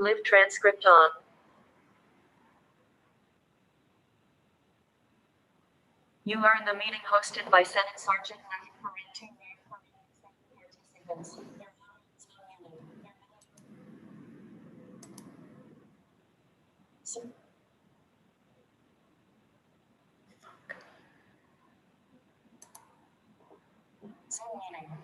Live transcript on. You are in the meeting hosted by Senate Sergeant Matthew Parenti. Participants. Zoom meeting.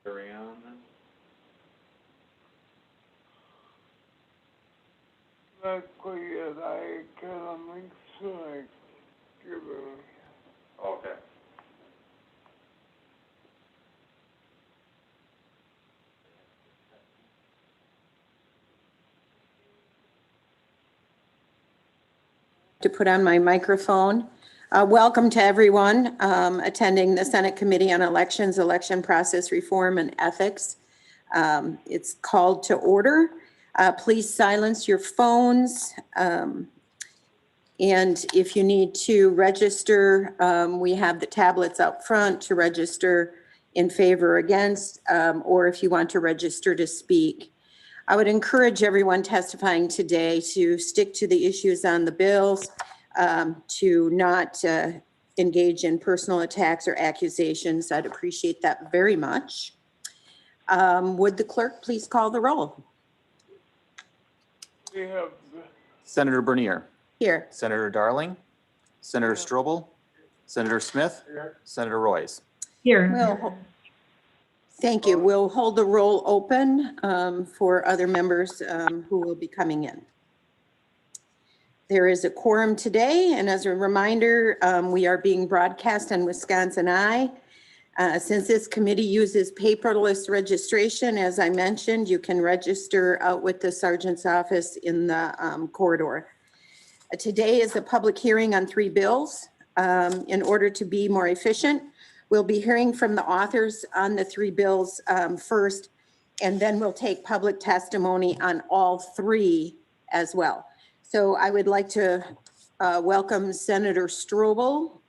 Carry on then? Not quite yet. I got a link so I give it. Okay. To put on my microphone. Welcome to everyone attending the Senate Committee on Elections, Election Process Reform and Ethics. It's called to order. Please silence your phones. And if you need to register, we have the tablets up front to register in favor or against, or if you want to register to speak. I would encourage everyone testifying today to stick to the issues on the bills, to not engage in personal attacks or accusations. I'd appreciate that very much. Would the clerk please call the roll? We have Senator Bernier, Here. Senator Darling, Senator Strobel, Senator Smith, Senator Royce. Thank you. We'll hold the roll open for other members who will be coming in. There is a quorum today, and as a reminder, we are being broadcast on Wisconsin Eye. Since this committee uses paperless registration, as I mentioned, you can register out with the sergeant's office in the corridor. Today is a public hearing on 3 bills. In order to be more efficient, we'll be hearing from the authors on the 3 bills first, and then we'll take public testimony on all 3 as well. So I would like to welcome Senator Strobel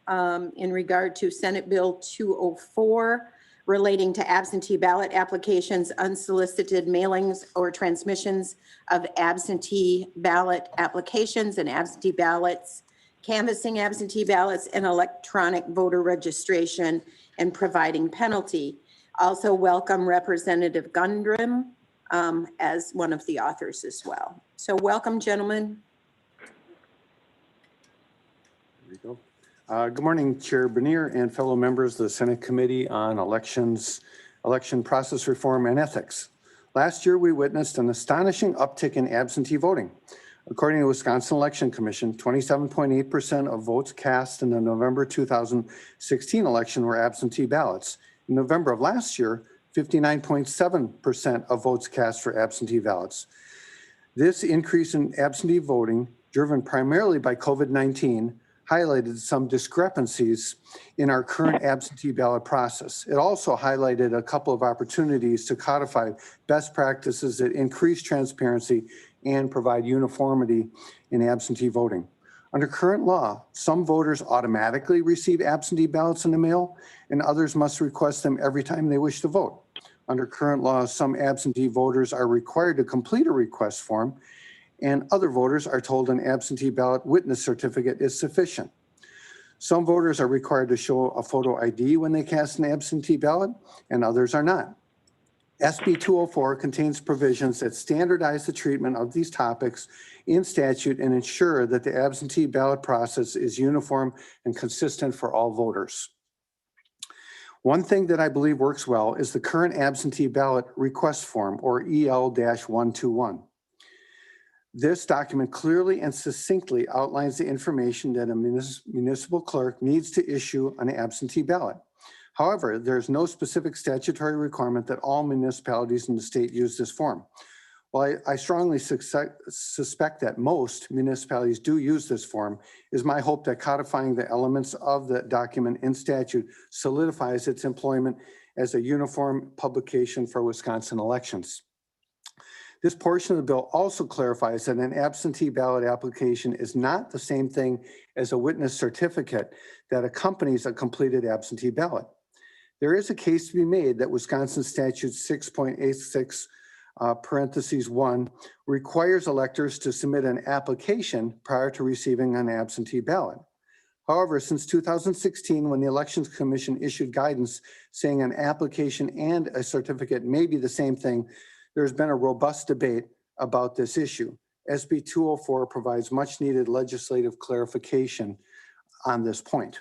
in regard to Senate Bill 204 relating to absentee ballot applications, unsolicited mailings or transmissions of absentee ballot applications and absentee ballots, canvassing absentee ballots, and electronic voter registration, and providing penalty. Also welcome Representative Gundrum as one of the authors as well. So welcome, gentlemen. There we go. Good morning, Chair Bernier and fellow members of the Senate Committee on Elections, Election Process Reform and Ethics. Last year, we witnessed an astonishing uptick in absentee voting. According to the Wisconsin Election Commission, 27.8% of votes cast in the November 2016 election were absentee ballots. In November of last year, 59.7% of votes cast for absentee ballots. This increase in absentee voting, driven primarily by COVID-19, highlighted some discrepancies in our current absentee ballot process. It also highlighted a couple of opportunities to codify best practices that increase transparency and provide uniformity in absentee voting. Under current law, some voters automatically receive absentee ballots in the mail, and others must request them every time they wish to vote. Under current law, some absentee voters are required to complete a request form, and other voters are told an absentee ballot witness certificate is sufficient. Some voters are required to show a photo ID when they cast an absentee ballot, and others are not. SB 204 contains provisions that standardize the treatment of these topics in statute and ensure that the absentee ballot process is uniform and consistent for all voters. One thing that I believe works well is the current absentee ballot request form, or EL-121. This document clearly and succinctly outlines the information that a municipal clerk needs to issue an absentee ballot. However, there's no specific statutory requirement that all municipalities in the state use this form. While I strongly suspect that most municipalities do use this form, it is my hope that codifying the elements of the document in statute solidifies its employment as a uniform publication for Wisconsin elections. This portion of the bill also clarifies that an absentee ballot application is not the same thing as a witness certificate that accompanies a completed absentee ballot. There is a case to be made that Wisconsin Statute 6.86 parentheses 1 requires electors to submit an application prior to receiving an absentee ballot. However, since 2016, when the Elections Commission issued guidance saying an application and a certificate may be the same thing, there's been a robust debate about this issue. SB 204 provides much needed legislative clarification on this point.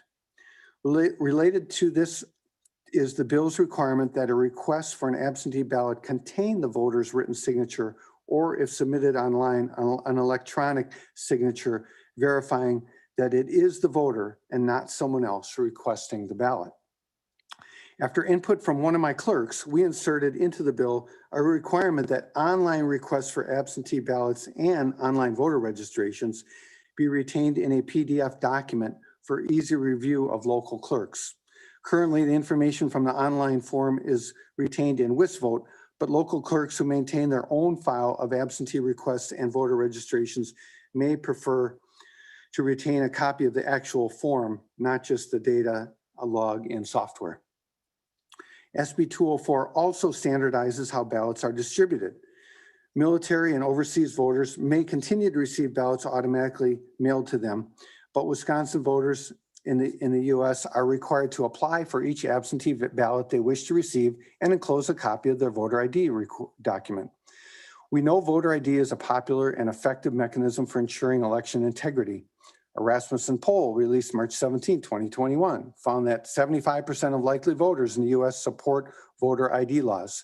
Related to this is the bill's requirement that a request for an absentee ballot contain the voter's written signature, or if submitted online, an electronic signature verifying that it is the voter and not someone else requesting the ballot. After input from one of my clerks, we inserted into the bill a requirement that online requests for absentee ballots and online voter registrations be retained in a PDF document for easy review of local clerks. Currently, the information from the online form is retained in WisVote, but local clerks who maintain their own file of absentee requests and voter registrations may prefer to retain a copy of the actual form, not just the data log in software. SB 204 also standardizes how ballots are distributed. Military and overseas voters may continue to receive ballots automatically mailed to them, but Wisconsin voters in the U.S. are required to apply for each absentee ballot they wish to receive and enclose a copy of their voter ID document. We know voter ID is a popular and effective mechanism for ensuring election integrity. A Rasmussen poll released March 17, 2021, found that 75% of likely voters in the U.S. support voter ID laws.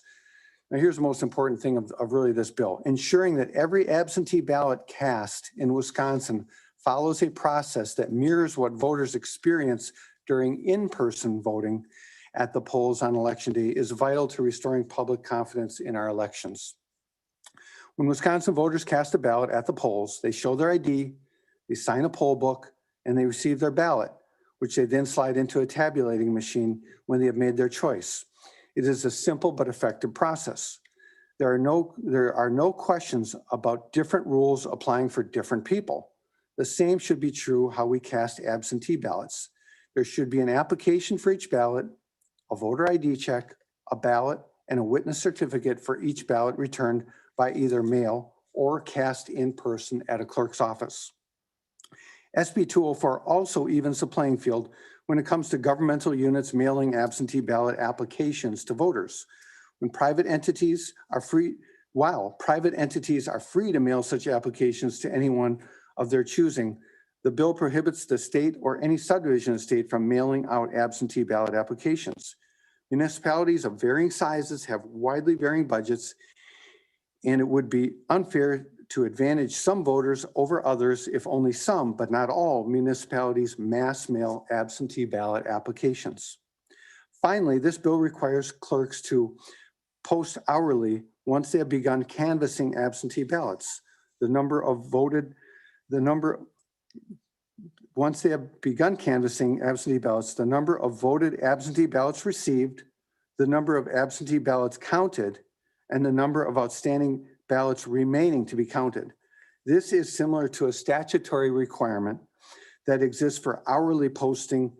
Now, here's the most important thing of really this bill: ensuring that every absentee ballot cast in Wisconsin follows a process that mirrors what voters experience during in-person voting at the polls on election day is vital to restoring public confidence in our elections. When Wisconsin voters cast a ballot at the polls, they show their ID, they sign a poll book, and they receive their ballot, which they then slide into a tabulating machine when they have made their choice. It is a simple but effective process. There are no questions about different rules applying for different people. The same should be true how we cast absentee ballots. There should be an application for each ballot, a voter ID check, a ballot, and a witness certificate for each ballot returned by either mail or cast in person at a clerk's office. SB 204 also evens the playing field when it comes to governmental units mailing absentee ballot applications to voters. While private entities are free to mail such applications to anyone of their choosing, the bill prohibits the state or any subdivision of state from mailing out absentee ballot applications. Municipalities of varying sizes have widely varying budgets, and it would be unfair to advantage some voters over others if only some, but not all, municipalities mass mail absentee ballot applications. Finally, this bill requires clerks to post hourly once they have begun canvassing absentee ballots. Once they have begun canvassing absentee ballots, the number of voted absentee ballots received, the number of absentee ballots counted, and the number of outstanding ballots remaining to be counted. This is similar to a statutory requirement that exists for hourly posting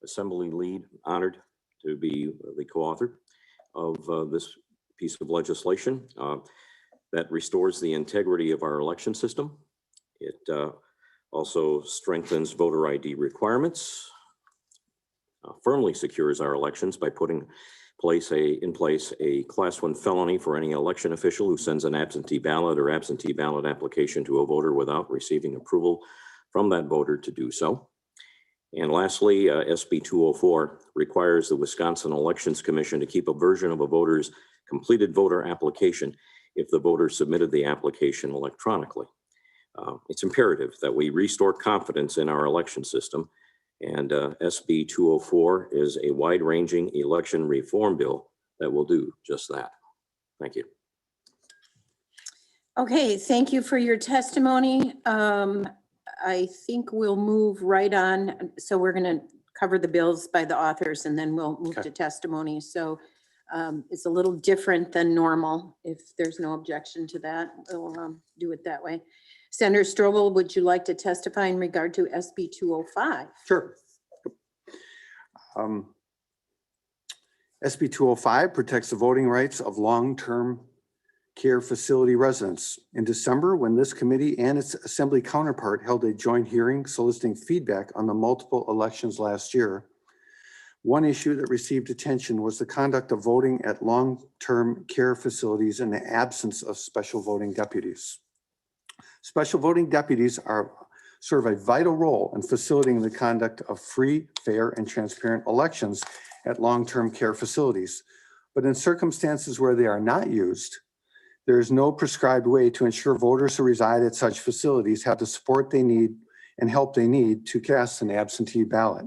Assembly lead, honored to be the co-author of this piece of legislation that restores the integrity of our election system. It also strengthens voter ID requirements, firmly secures our elections by putting in place a Class 1 felony for any election official who sends an absentee ballot or absentee ballot application to a voter without receiving approval from that voter to do so. And lastly, SB 204 requires the Wisconsin Elections Commission to keep a version of a voter's completed voter application if the voter submitted the application electronically. It's imperative that we restore confidence in our election system, and SB 204 is a wide-ranging election reform bill that will do just that. Thank you. Okay, thank you for your testimony. I think we'll move right on. So we're going to cover the bills by the authors and then we'll move to testimony. So is a little different than normal. If there's no objection to that, we'll do it that way. Senator Strobel, would you like to testify in regard to SB 205? Sure. SB 205 protects the voting rights of long-term care facility residents. In December, when this committee and its assembly counterpart held a joint hearing soliciting feedback on the multiple elections last year, one issue that received attention was the conduct of voting at long-term care facilities in the absence of special voting deputies. Special voting deputies serve a vital role in facilitating the conduct of free, fair, and transparent elections at long-term care facilities. But in circumstances where they are not used, there is no prescribed way to ensure voters who reside at such facilities have the support they need and help they need to cast an absentee ballot.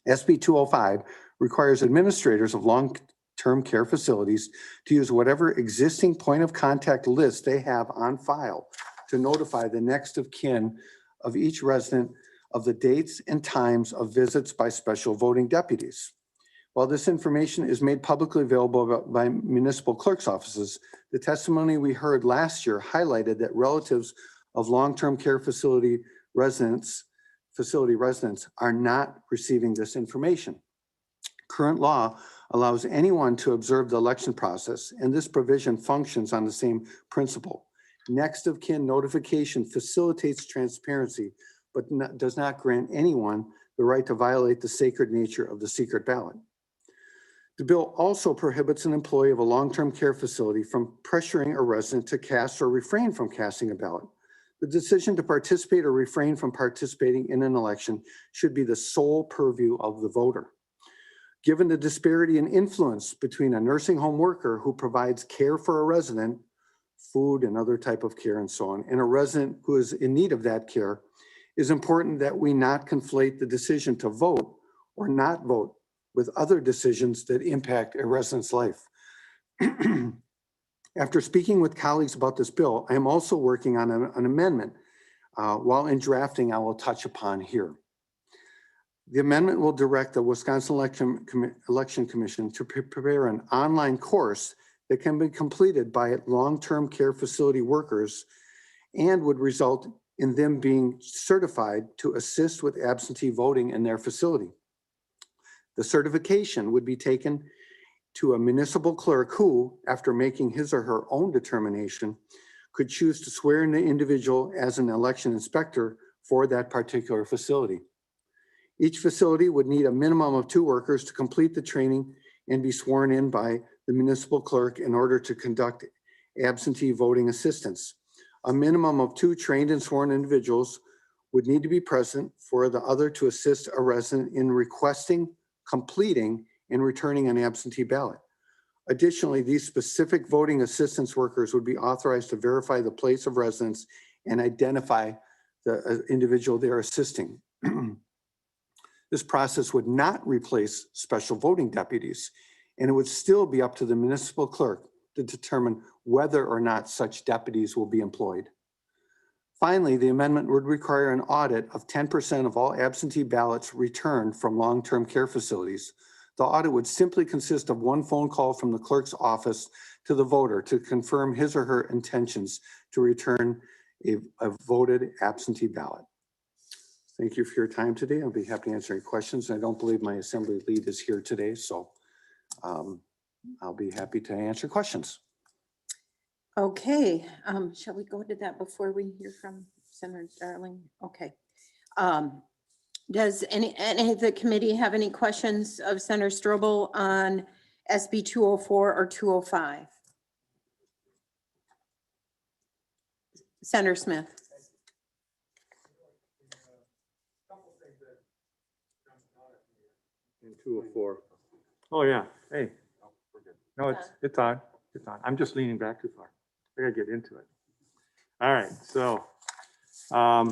SB 205 requires administrators of long-term care facilities to use whatever existing point of contact list they have on file to notify the next of kin of each resident of the dates and times of visits by special voting deputies. While this information is made publicly available by municipal clerk's offices, the testimony we heard last year highlighted that relatives of long-term care facility residents are not receiving this information. Current law allows anyone to observe the election process, and this provision functions on the same principle. Next of kin notification facilitates transparency, but does not grant anyone the right to violate the sacred nature of the secret ballot. The bill also prohibits an employee of a long-term care facility from pressuring a resident to cast or refrain from casting a ballot. The decision to participate or refrain from participating in an election should be the sole purview of the voter. Given the disparity in influence between a nursing home worker who provides care for a resident, food and other type of care and so on, and a resident who is in need of that care, it is important that we not conflate the decision to vote or not vote with other decisions that impact a resident's life. After speaking with colleagues about this bill, I am also working on an amendment while in drafting I will touch upon here. The amendment will direct the Wisconsin Election Commission to prepare an online course that can be completed by long-term care facility workers and would result in them being certified to assist with absentee voting in their facility. The certification would be taken to a municipal clerk who, after making his or her own determination, could choose to swear in the individual as an election inspector for that particular facility. Each facility would need a minimum of 2 workers to complete the training and be sworn in by the municipal clerk in order to conduct absentee voting assistance. A minimum of 2 trained and sworn individuals would need to be present for the other to assist a resident in requesting, completing, and returning an absentee ballot. Additionally, these specific voting assistance workers would be authorized to verify the place of residence and identify the individual they're assisting. This process would not replace special voting deputies, and it would still be up to the municipal clerk to determine whether or not such deputies will be employed. Finally, the amendment would require an audit of 10% of all absentee ballots returned from long-term care facilities. The audit would simply consist of 1 phone call from the clerk's office to the voter to confirm his or her intentions to return a voted absentee ballot. Thank you for your time today. I'll be happy to answer any questions. I don't believe my assembly lead is here today, so I'll be happy to answer questions. Okay, shall we go to that before we hear from Senator Darling? Okay. Does any of the committee have any questions of Senator Strobel on SB 204 or 205? Senator Smith. In 204. Oh, yeah. Hey. No, it's on. It's on. I'm just leaning back too far. I gotta get into it. All right. So I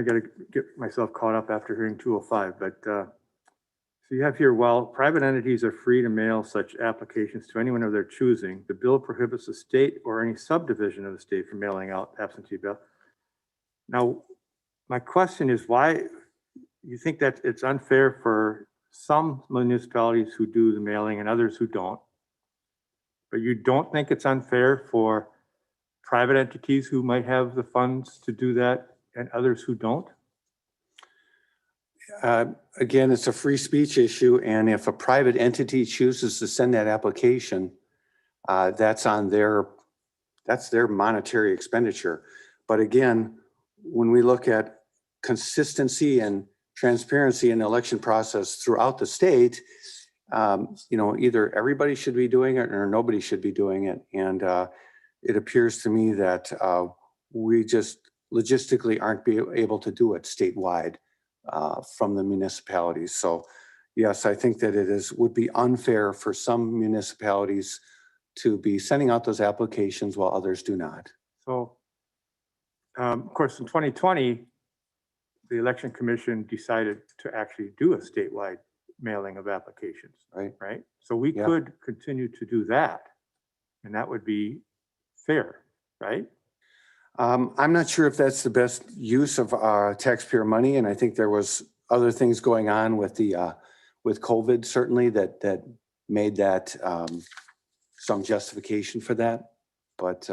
gotta get myself caught up after hearing 205. But so you have here, while private entities are free to mail such applications to anyone of their choosing, the bill prohibits the state or any subdivision of the state from mailing out absentee ballots. Now, my question is why you think that it's unfair for some municipalities who do the mailing and others who don't. But you don't think it's unfair for private entities who might have the funds to do that and others who don't? Again, it's a free speech issue, and if a private entity chooses to send that application, that's their monetary expenditure. But again, when we look at consistency and transparency in the election process throughout the state, either everybody should be doing it or nobody should be doing it. And it appears to me that we just logistically aren't able to do it statewide from the municipalities. So yes, I think that would be unfair for some municipalities to be sending out those applications while others do not. So, of course, in 2020, the Election Commission decided to actually do a statewide mailing of applications, right? So we could continue to do that, and that would be fair, right? I'm not sure if that's the best use of taxpayer money, and I think there was other things going on with with COVID certainly that made that some justification for that. But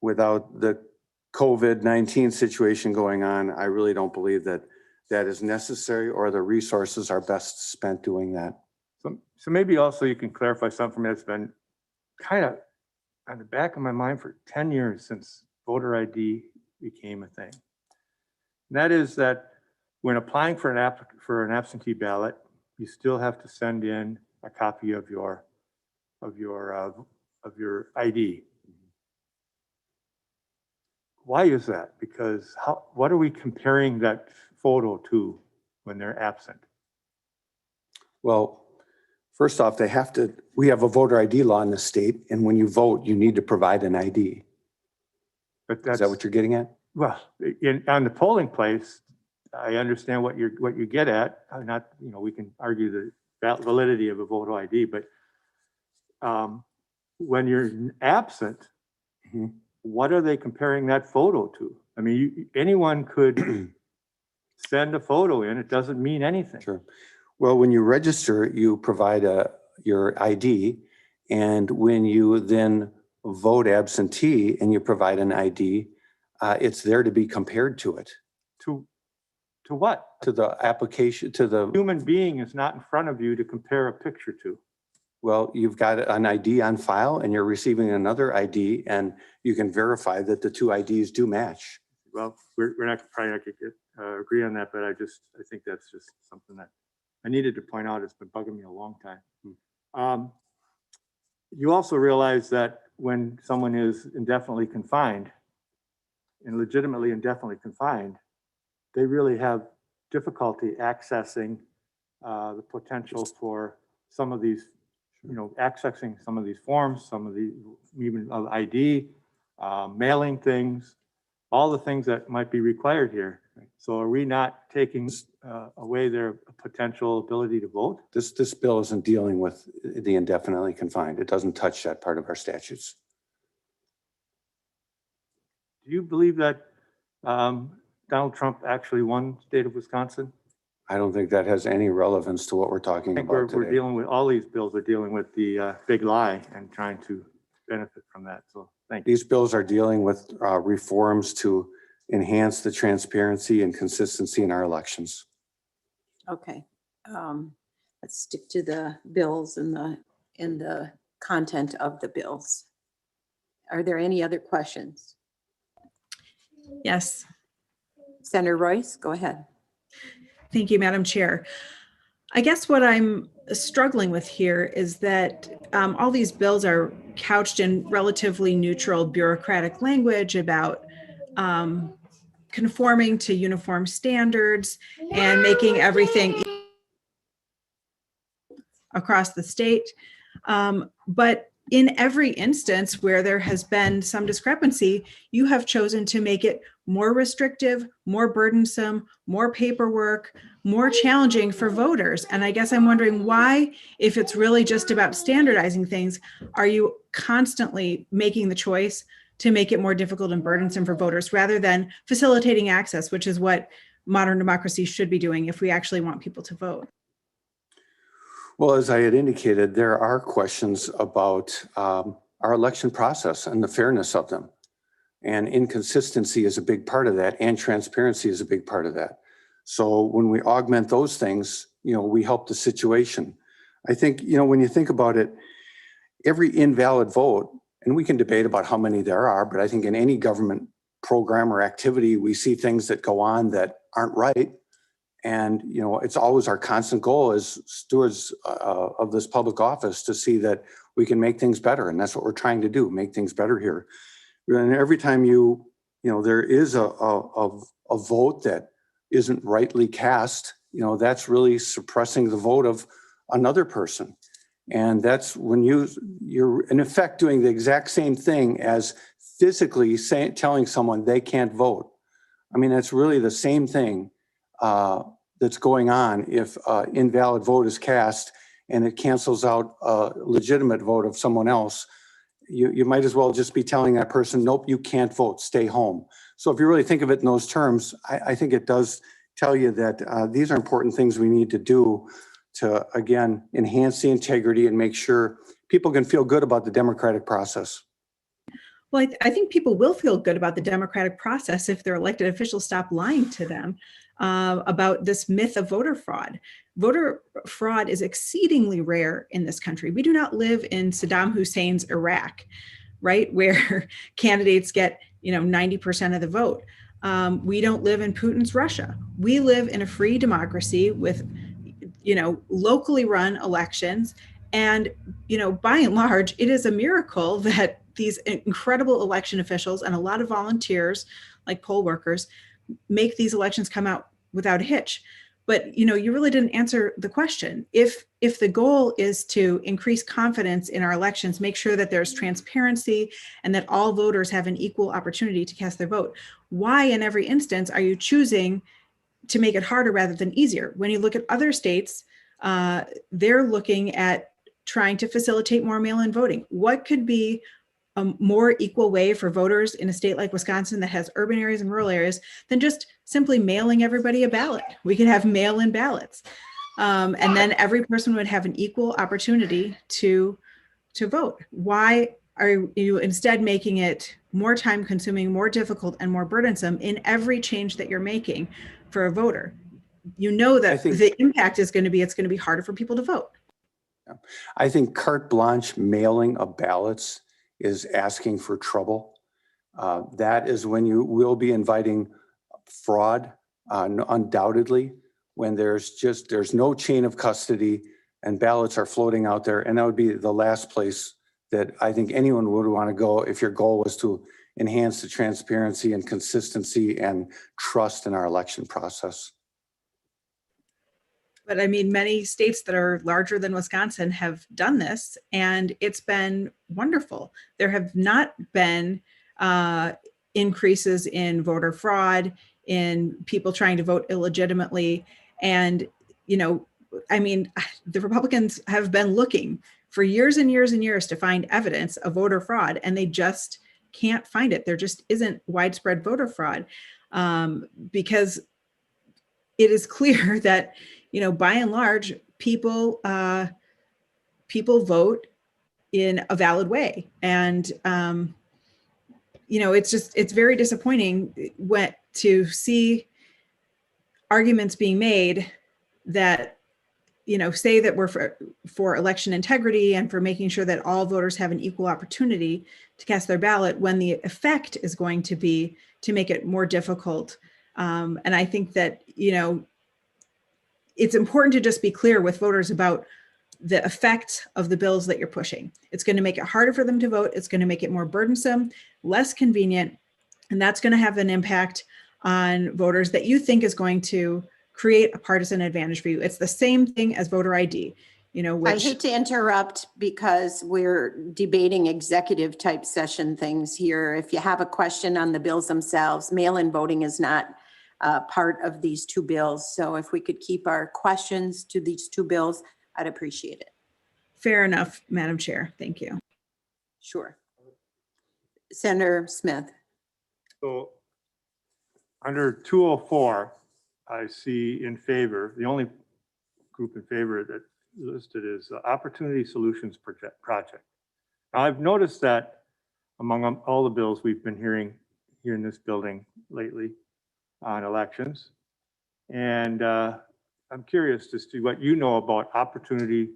without the COVID-19 situation going on, I really don't believe that is necessary or the resources are best spent doing that. So maybe also you can clarify something that's been kind of on the back of my mind for 10 years since voter ID became a thing. And that is that when applying for an absentee ballot, you still have to send in a copy of your ID. Why is that? Because what are we comparing that photo to when they're absent? Well, first off, we have a voter ID law in the state, and when you vote, you need to provide an ID. But that's, Is that what you're getting at? well, on the polling place, I understand what you get at. We can argue the validity of a voter ID, but when you're absent, what are they comparing that photo to? I mean, anyone could send a photo in. It doesn't mean anything. Sure. Well, when you register, you provide your ID, and when you then vote absentee and you provide an ID, it's there to be compared to it. To what? To the application, to the, Human being is not in front of you to compare a picture to. well, you've got an ID on file and you're receiving another ID, and you can verify that the two IDs do match. Well, we're probably not going to agree on that, but I think that's just something that I needed to point out. It's been bugging me a long time. You also realize that when someone is indefinitely confined and legitimately indefinitely confined, they really have difficulty accessing the potential for some of these, accessing some of these forms, some of the even of ID, mailing things, all the things that might be required here. So are we not taking away their potential ability to vote? This bill isn't dealing with the indefinitely confined. It doesn't touch that part of our statutes. Do you believe that Donald Trump actually won the state of Wisconsin? I don't think that has any relevance to what we're talking I think about we're today. dealing with, all these bills are dealing with the big lie and trying to benefit from that. So thank you. These bills are dealing with reforms to enhance the transparency and consistency in our elections. Okay. Let's stick to the bills and the content of the bills. Are there any other questions? Yes, Senator Royce, go ahead. thank you, Madam Chair. I guess what I'm struggling with here is that all these bills are couched in relatively neutral bureaucratic language about conforming to uniform standards and making everything across the state. But in every instance where there has been some discrepancy, you have chosen to make it more restrictive, more burdensome, more paperwork, more challenging for voters. And I guess I'm wondering why, if it's really just about standardizing things, are you constantly making the choice to make it more difficult and burdensome for voters rather than facilitating access, which is what modern democracy should be doing if we actually want people to vote. Well, as I had indicated, there are questions about our election process and the fairness of them. And inconsistency is a big part of that, and transparency is a big part of that. So when we augment those things, we help the situation. I think, when you think about it, every invalid vote, and we can debate about how many there are, but I think in any government program or activity, we see things that go on that aren't right. And, it's always our constant goal as stewards of this public office to see that we can make things better. And that's what we're trying to do, make things better here. And every time there is a vote that isn't rightly cast, that's really suppressing the vote of another person. And that's when you're in effect doing the exact same thing as physically telling someone they can't vote. I mean, that's really the same thing that's going on if invalid vote is cast and it cancels out a legitimate vote of someone else. You might as well just be telling that person, nope, you can't vote, stay home. So if you really think of it in those terms, I think it does tell you that these are important things we need to do to, again, enhance the integrity and make sure people can feel good about the democratic process. Well, I think people will feel good about the democratic process if their elected officials stop lying to them about this myth of voter fraud. Voter fraud is exceedingly rare in this country. We do not live in Saddam Hussein's Iraq, right, where candidates get 90% of the vote. We don't live in Putin's Russia. We live in a free democracy with locally run elections. And, by and large, it is a miracle that these incredible election officials and a lot of volunteers like poll workers make these elections come out without a hitch. But, you really didn't answer the question. If the goal is to increase confidence in our elections, make sure that there's transparency and that all voters have an equal opportunity to cast their vote, why in every instance are you choosing to make it harder rather than easier? When you look at other states, they're looking at trying to facilitate more mail-in voting. What could be a more equal way for voters in a state like Wisconsin that has urban areas and rural areas than just simply mailing everybody a ballot? We could have mail-in ballots. And then every person would have an equal opportunity to vote. Why are you instead making it more time consuming, more difficult, and more burdensome in every change that you're making for a voter? That the impact is going to be, it's going to be harder for people to vote. I think carte blanche mailing of ballots is asking for trouble. That is when you will be inviting fraud, undoubtedly, when there's no chain of custody and ballots are floating out there. And that would be the last place that I think anyone would want to go if your goal was to enhance the transparency and consistency and trust in our election process. But I mean, many states that are larger than Wisconsin have done this, and it's been wonderful. There have not been increases in voter fraud, in people trying to vote illegitimately. And, the Republicans have been looking for years and years and years to find evidence of voter fraud, and they just can't find it. There just isn't widespread voter fraud because it is clear that by and large, people vote in a valid way. And, it's very disappointing to see arguments being made that, say that we're for election integrity and for making sure that all voters have an equal opportunity to cast their ballot, when the effect is going to be to make it more difficult. And I think that, it's important to just be clear with voters about the effect of the bills that you're pushing. It's going to make it harder for them to vote. It's going to make it more burdensome, less convenient, and that's going to have an impact on voters that you think is going to create a partisan advantage for you. It's the same thing as voter ID, I hate to interrupt because we're debating executive type session things here. If you have a question on the bills themselves, mail-in voting is not part of these two bills. So if we could keep our questions to these two bills, I'd appreciate it. Fair enough, Madam Chair. Thank you. Sure. Senator Smith. So under 204, I see in favor, the only group in favor that listed is Opportunity Solutions Project. Now, I've noticed that among all the bills we've been hearing here in this building lately on elections. And I'm curious as to what you know about Opportunity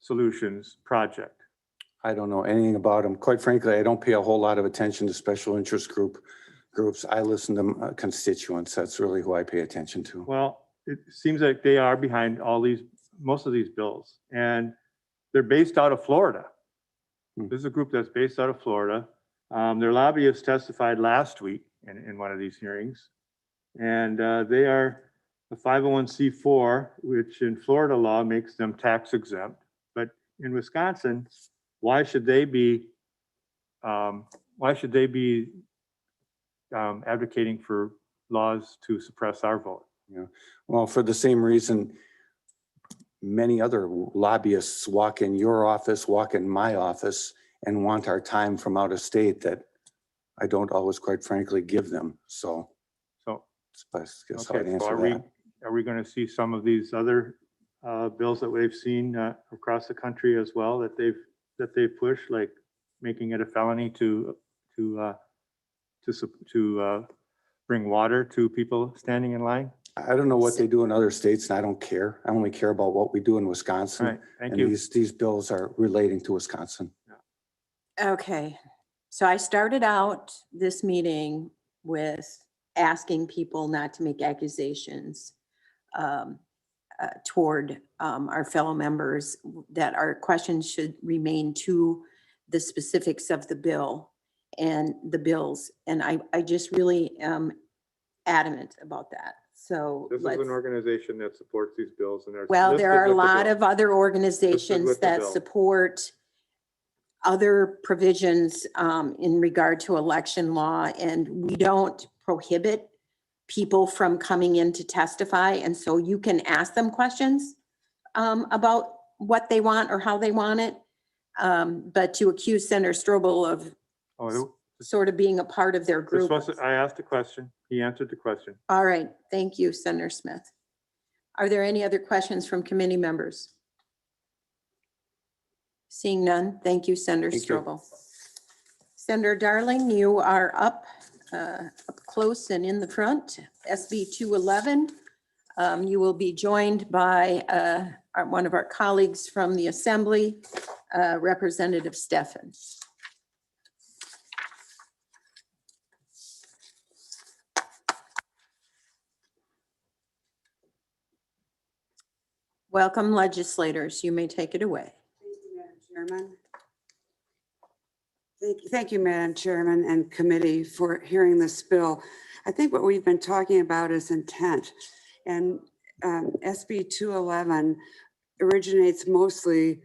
Solutions Project. I don't know anything about them. Quite frankly, I don't pay a whole lot of attention to special interest groups. I listen to constituents. That's really who I pay attention to. Well, it seems like they are behind most of these bills, and they're based out of Florida. This is a group that's based out of Florida. Their lobbyists testified last week in one of these hearings, and they are a 501c4, which in Florida law makes them tax exempt. But in Wisconsin, why should they be advocating for laws to suppress our vote? Yeah. Well, for the same reason, many other lobbyists walk in your office, walk in my office, and want our time from out of state that I don't always, quite frankly, give them. So that's I guess how I'd Okay, so answer that. are we going to see some of these other bills that we've seen across the country as well that they've pushed, like making it a felony to bring water to people standing in line? I don't know what they do in other states, and I don't care. I only care about what we do in Wisconsin. All right, thank And you. these bills are relating to Wisconsin. Okay, so I started out this meeting with asking people not to make accusations toward our fellow members, that our questions should remain to the specifics of the bill and the bills. And I just really am adamant about that. So This is an organization that supports these bills, and well, there are a lot of other organizations with the that bill. support other provisions in regard to election law, and we don't prohibit people from coming in to testify. And so you can ask them questions about what they want or how they want it. But to accuse Senator Strobel of sort of being a part of their group. I asked a question. He answered the question. All right, thank you, Senator Smith. Are there any other questions from committee members? Seeing none, thank you, Senator Thank you. Strobel. Senator Darling, you are up close and in the front, SB 211. You will be joined by one of our colleagues from the Assembly, Representative Steffen. Welcome, legislators. You may take it away. Thank you, Madam Chairman. Thank you, Madam Chairman and committee for hearing this bill. I think what we've been talking about is intent. And SB 211 originates mostly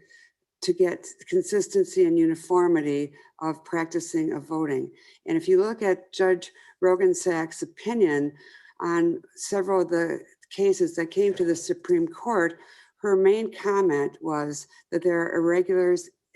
to get consistency and uniformity of practicing of voting. And if you look at Judge Roggensack's opinion on several of the cases that came to the Supreme Court, her main comment was that there are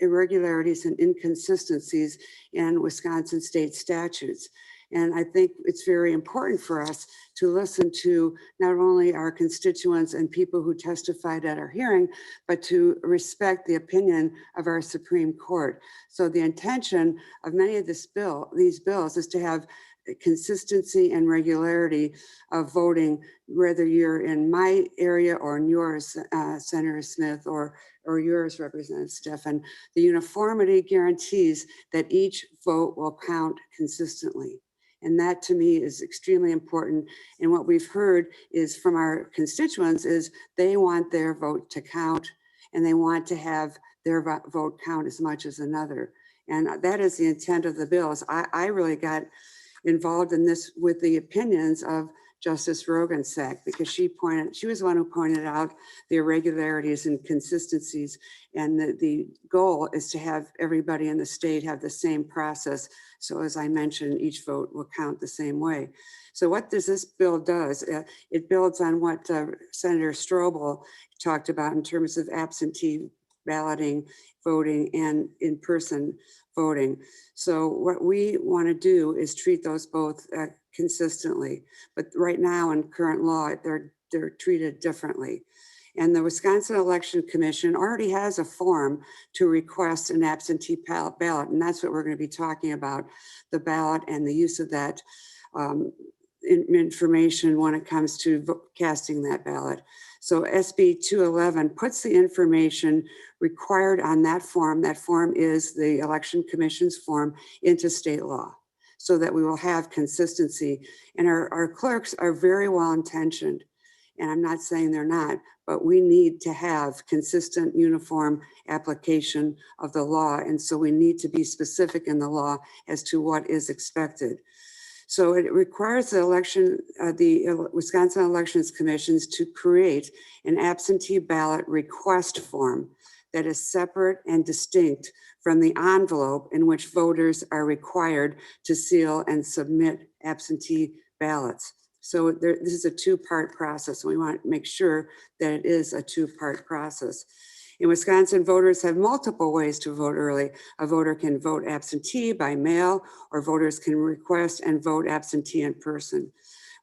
irregularities and inconsistencies in Wisconsin state statutes. And I think it's very important for us to listen to not only our constituents and people who testified at our hearing, but to respect the opinion of our Supreme Court. So the intention of many of these bills is to have consistency and regularity of voting, whether you're in my area or in yours, Senator Smith, or yours, Representative Steffen. The uniformity guarantees that each vote will count consistently. And that to me is extremely important. And what we've heard is from our constituents is they want their vote to count, and they want to have their vote count as much as another. And that is the intent of the bills. I really got involved in this with the opinions of Justice Roggensack, because she was the one who pointed out the irregularities and consistencies. And the goal is to have everybody in the state have the same process. So as I mentioned, each vote will count the same way. So what this bill does, it builds on what Senator Strobel talked about in terms of absentee balloting, voting, and in-person voting. So what we want to do is treat those both consistently. But right now in current law, they're treated differently. And the Wisconsin Election Commission already has a form to request an absentee ballot. And that's what we're going to be talking about, the ballot and the use of that information when it comes to casting that ballot. So SB 211 puts the information required on that form. That form is the Election Commission's form into state law, so that we will have consistency. And our clerks are very well intentioned. And I'm not saying they're not, but we need to have consistent, uniform application of the law. And so we need to be specific in the law as to what is expected. So it requires the Wisconsin Elections Commissions to create an absentee ballot request form that is separate and distinct from the envelope in which voters are required to seal and submit absentee ballots. So this is a two-part process. We want to make sure that it is a two-part process. In Wisconsin, voters have multiple ways to vote early. A voter can vote absentee by mail, or voters can request and vote absentee in person.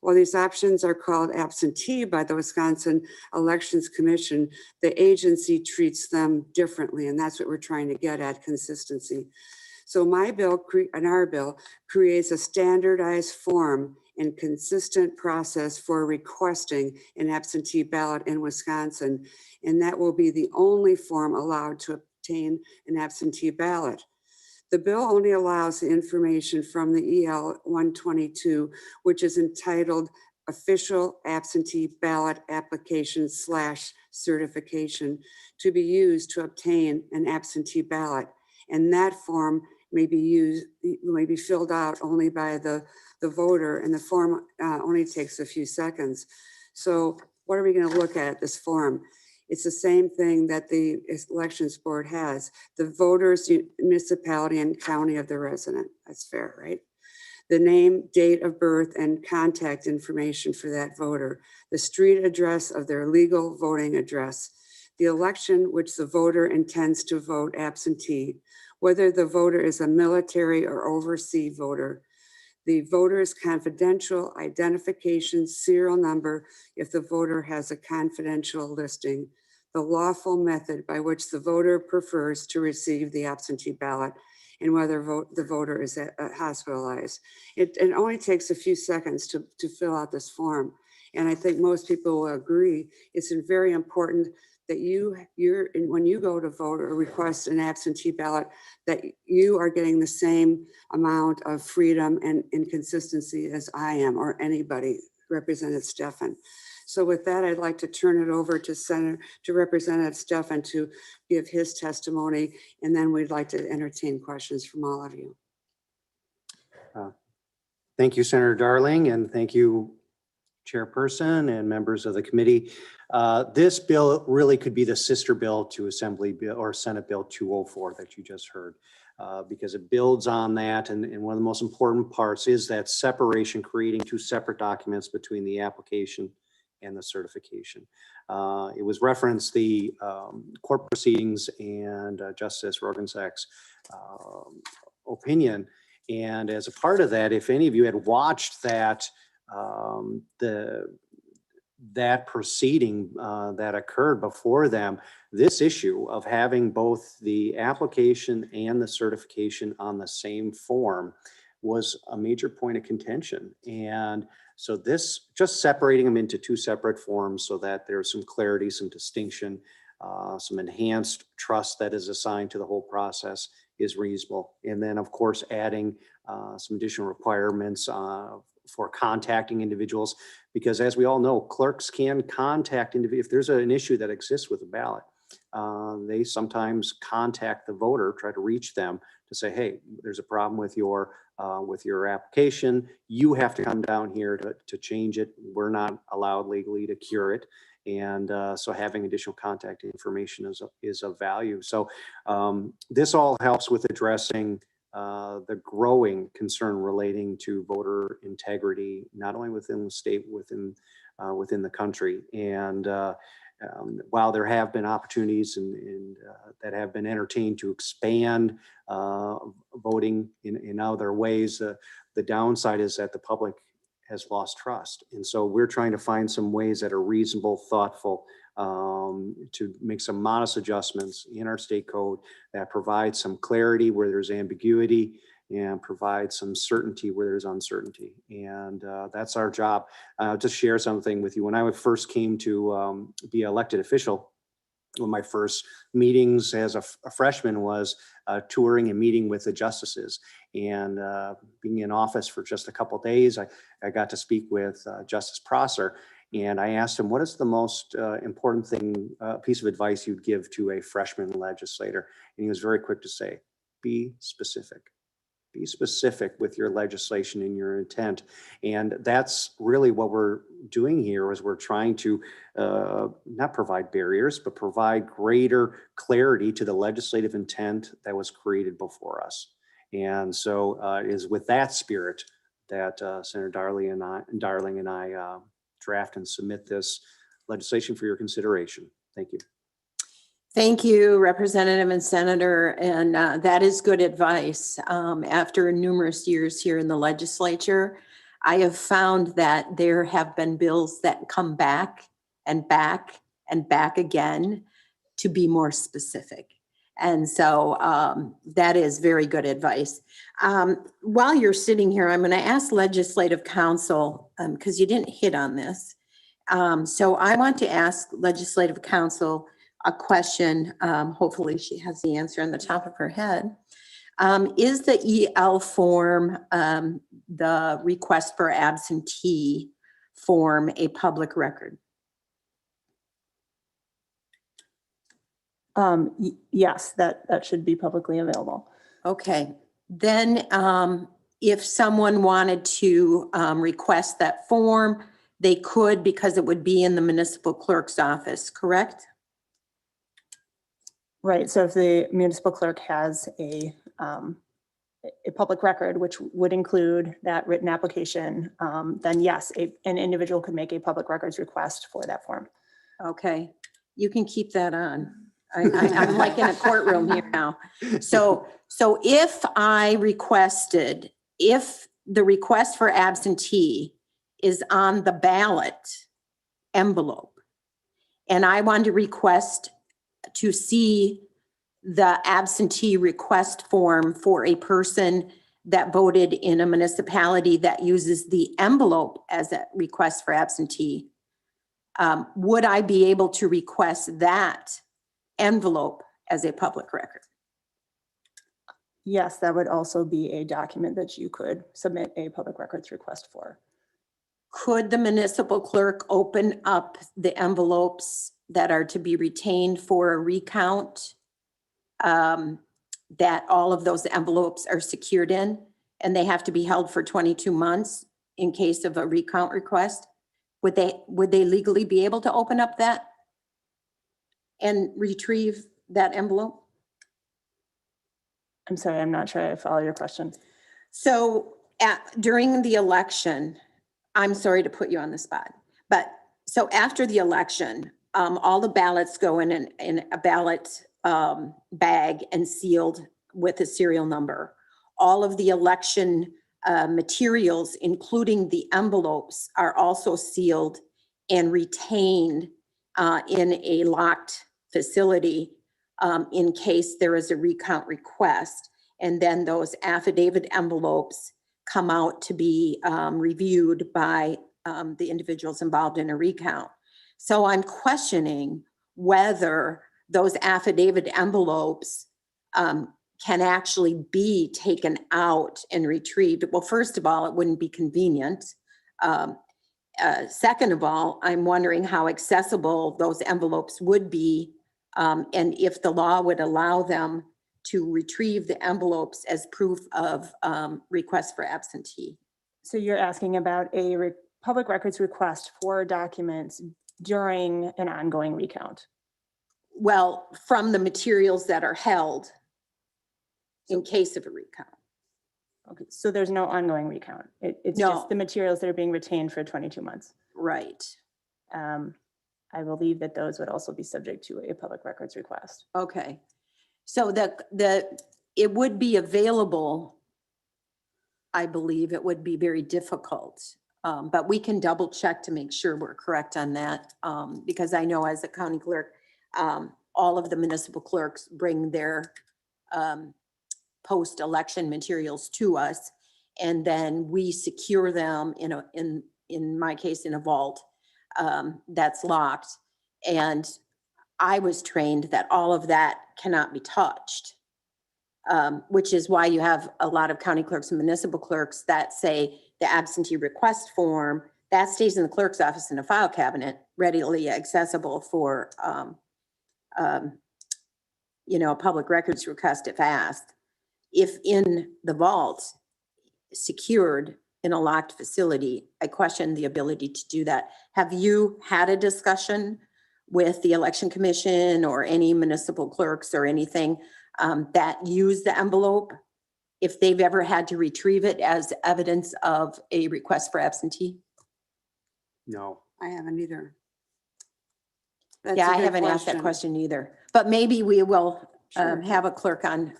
While these options are called absentee by the Wisconsin Elections Commission, the agency treats them differently, and that's what we're trying to get at, consistency. So my bill and our bill creates a standardized form and consistent process for requesting an absentee ballot in Wisconsin, and that will be the only form allowed to obtain an absentee ballot. The bill only allows the information from the EL 122, which is entitled Official Absentee Ballot Application / Certification, to be used to obtain an absentee ballot. And that form may be filled out only by the voter, and the form only takes a few seconds. So what are we going to look at this form? It's the same thing that the elections board has. The voter's municipality and county of the resident. That's fair, right? The name, date of birth, and contact information for that voter. The street address of their legal voting address. The election which the voter intends to vote absentee. Whether the voter is a military or overseas voter. The voter's confidential identification serial number if the voter has a confidential listing. The lawful method by which the voter prefers to receive the absentee ballot, and whether the voter is hospitalized. It only takes a few seconds to fill out this form. And I think most people will agree it's very important that when you go to vote or request an absentee ballot, that you are getting the same amount of freedom and consistency as I am, or anybody, Representative Stefan. So with that, I'd like to turn it over to Representative Stefan to give his testimony, and then we'd like to entertain questions from all of you. Thank you, Senator Darling, and thank you, Chairperson and members of the committee. This bill really could be the sister bill to Assembly Bill or Senate Bill 204 that you just heard, because it builds on that. And one of the most important parts is that separation, creating two separate documents between the application and the certification. It was referenced the court proceedings and Justice Roggensack's opinion. And as a part of that, if any of you had watched that, that proceeding that occurred before them, this issue of having both the application and the certification on the same form was a major point of contention. And so this, just separating them into two separate forms so that there's some clarity, some distinction, some enhanced trust that is assigned to the whole process is reasonable. And then of course, adding some additional requirements for contacting individuals, because as we all know, clerks can contact individuals. If there's an issue that exists with a ballot, they sometimes contact the voter, try to reach them to say, hey, there's a problem with your application. You have to come down here to change it. We're not allowed legally to cure it. And so having additional contact information is of value. So this all helps with addressing the growing concern relating to voter integrity, not only within the state, within the country. And while there have been opportunities and that have been entertained to expand voting in other ways, the downside is that the public has lost trust. And so we're trying to find some ways that are reasonable, thoughtful, to make some modest adjustments in our state code that provide some clarity where there's ambiguity and provide some certainty where there's uncertainty. And that's our job. I'll just share something with you. When I first came to be an elected official, one of my first meetings as a freshman was touring and meeting with the justices. And being in office for just a couple of days, I got to speak with Justice Prosser. And I asked him, what is the most important thing, piece of advice you'd give to a freshman legislator? And he was very quick to say, be specific. Be specific with your legislation and your intent. And that's really what we're doing here is we're trying to not provide barriers, but provide greater clarity to the legislative intent that was created before us. And so it is with that spirit that Senator Darling and I draft and submit this legislation for your consideration. Thank you. Thank you, Representative and Senator, and that is good advice. After numerous years here in the legislature, I have found that there have been bills that come back and back and back again to be more specific. And so that is very good advice. While you're sitting here, I'm going to ask Legislative Counsel, because you didn't hit on this. So I want to ask Legislative Counsel a question. Hopefully she has the answer on the top of her head. Is the EL form, the request for absentee form, a public record? Yes, that should be publicly available. Okay, then if someone wanted to request that form, they could, because it would be in the municipal clerk's office, correct? Right, so if the municipal clerk has a public record, which would include that written application, then yes, an individual could make a public records request for that form. Okay, you can keep that on. I'm like in a courtroom here now. So if the request for absentee is on the ballot envelope, and I want to request to see the absentee request form for a person that voted in a municipality that uses the envelope as a request for absentee, would I be able to request that envelope as a public record? Yes, that would also be a document that you could submit a public records request for. Could the municipal clerk open up the envelopes that are to be retained for a recount, that all of those envelopes are secured in, and they have to be held for 22 months in case of a recount request? Would they legally be able to open up that and retrieve that envelope? I'm sorry, I'm not sure I follow your question. So during the election, I'm sorry to put you on the spot, but so after the election, all the ballots go in a ballot bag and sealed with a serial number. All of the election materials, including the envelopes, are also sealed and retained in a locked facility in case there is a recount request. And then those affidavit envelopes come out to be reviewed by the individuals involved in a recount. So I'm questioning whether those affidavit envelopes can actually be taken out and retrieved. Well, first of all, it wouldn't be convenient. Second of all, I'm wondering how accessible those envelopes would be, and if the law would allow them to retrieve the envelopes as proof of request for absentee. So you're asking about a public records request for documents during an ongoing recount? Well, from the materials that are held in case of a recount. Okay, so there's no ongoing recount. It's No. just the materials that are being retained for 22 months. Right. I believe that those would also be subject to a public records request. Okay. So it would be available. I believe it would be very difficult But we can double check to make sure we're correct on that, because I know as a county clerk, all of the municipal clerks bring their post-election materials to us, and then we secure them in my case, in a vault that's locked. And I was trained that all of that cannot be touched, which is why you have a lot of county clerks and municipal clerks that say the absentee request form, that stays in the clerk's office in a file cabinet, readily accessible for, a public records request if asked. If in the vault, secured in a locked facility, I question the ability to do that. Have you had a discussion with the election commission or any municipal clerks or anything that use the envelope, if they've ever had to retrieve it as evidence of a request for absentee? No. I haven't either. That's Yeah, a I good haven't asked that question either, but maybe we will Sure. have a clerk on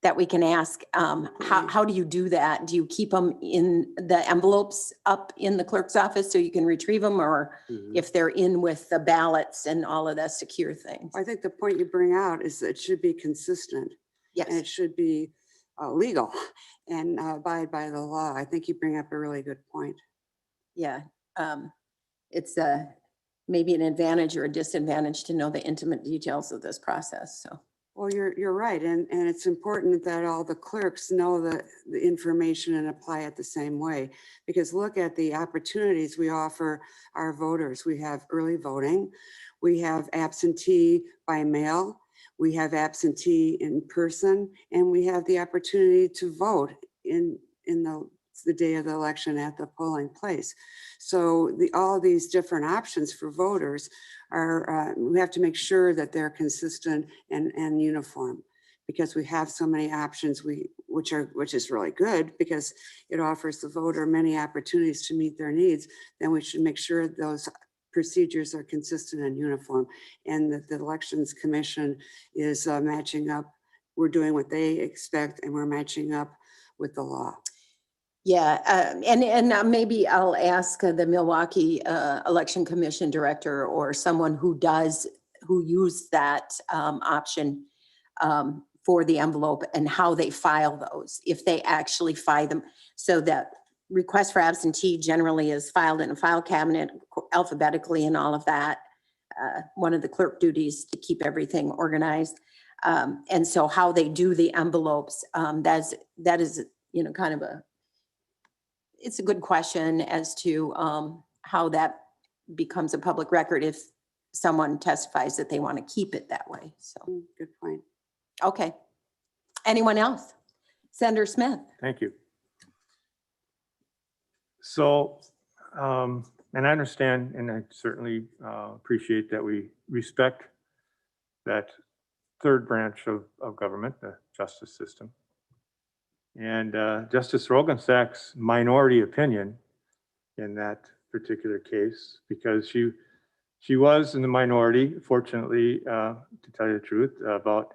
that we can ask. How do you do that? Do you keep them in the envelopes up in the clerk's office so you can retrieve them, or if they're in with the ballots and all of the secure things? I think the point you bring out is that it should be consistent. And Yes, it should be legal and abide by the law. I think you bring up a really good point. yeah. It's maybe an advantage or a disadvantage to know the intimate details of this process, so. Well, you're right. And it's important that all the clerks know the information and apply it the same way. Because look at the opportunities we offer our voters. We have early voting. We have absentee by mail. We have absentee in person. And we have the opportunity to vote in the day of the election at the polling place. So all these different options for voters are, we have to make sure that they're consistent and uniform, because we have so many options, which is really good because it offers the voter many opportunities to meet their needs. Then we should make sure those procedures are consistent and uniform, and that the Elections Commission is matching up. We're doing what they expect, and we're matching up with the law. Yeah, and maybe I'll ask the Milwaukee Election Commission director or someone who use that option for the envelope and how they file those, if they actually file them. So that request for absentee generally is filed in a file cabinet alphabetically and all of that. One of the clerk duties to keep everything organized. And so how they do the envelopes, that is, kind of it's a good question as to how that becomes a public record if someone testifies that they want to keep it that way. So, Good point. okay. Anyone else? Senator Smith. Thank you. So, and I understand, and I certainly appreciate that we respect that third branch of government, the justice system. And Justice Roggensack's minority opinion in that particular case, because she was in the minority, fortunately, to tell you the truth, about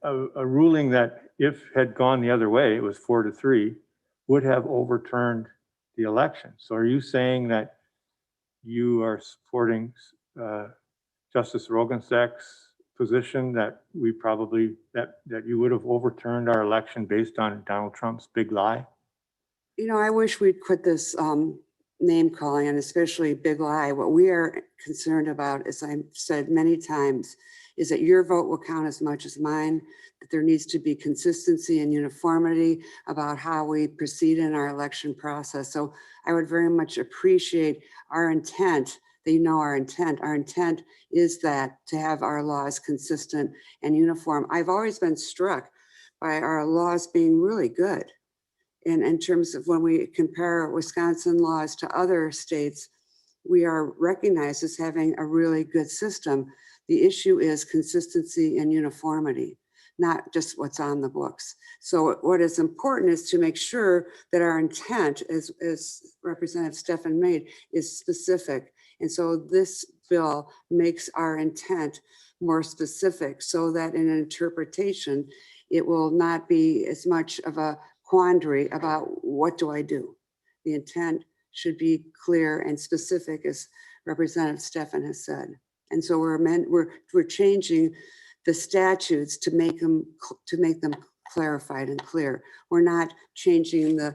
a ruling that if had gone the other way, it was 4-3, would have overturned the election. So are you saying that you are supporting Justice Roggensack's position that we probably, that you would have overturned our election based on Donald Trump's big lie? I wish we'd quit this name calling, and especially big lie. What we are concerned about, as I've said many times, is that your vote will count as much as mine, that there needs to be consistency and uniformity about how we proceed in our election process. So I would very much appreciate our intent, that our intent. Our intent is that to have our laws consistent and uniform. I've always been struck by our laws being really good. In terms of when we compare Wisconsin laws to other states, we are recognized as having a really good system. The issue is consistency and uniformity, not just what's on the books. So what is important is to make sure that our intent, as Representative Stefan made, is specific. And so this bill makes our intent more specific so that in an interpretation, it will not be as much of a quandary about what do I do. The intent should be clear and specific, as Representative Stefan has said. And so we're changing the statutes to make them clarified and clear. We're not changing the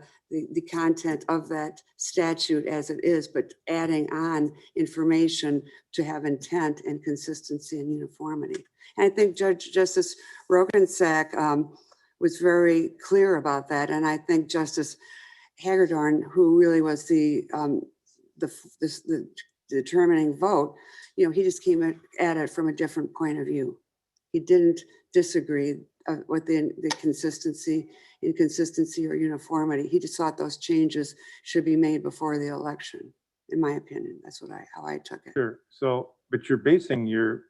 content of that statute as it is, but adding on information to have intent and consistency and uniformity. And I think Justice Rogensack was very clear about that. And I think Justice Hagedorn, who really was the determining vote, you know, he just came at it from a different point of view. He didn't disagree with the consistency, inconsistency, or uniformity. He just thought those changes should be made before the election, in my opinion. That's how I took it. Sure. So, but you're basing your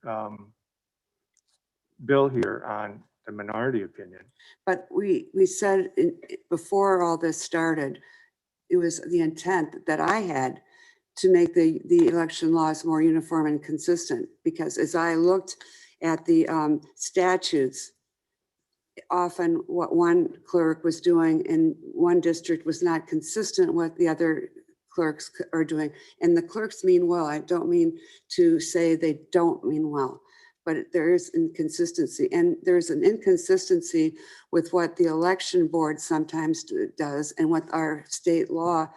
bill here on the minority opinion. But we said before all this started, it was the intent that I had to make the election laws more uniform and consistent. Because as I looked at the statutes, often what one clerk was doing in one district was not consistent with the other clerks are doing. And the clerks mean well. I don't mean to say they don't mean well, but there is inconsistency. And there's an inconsistency with what the election board sometimes does and what our state law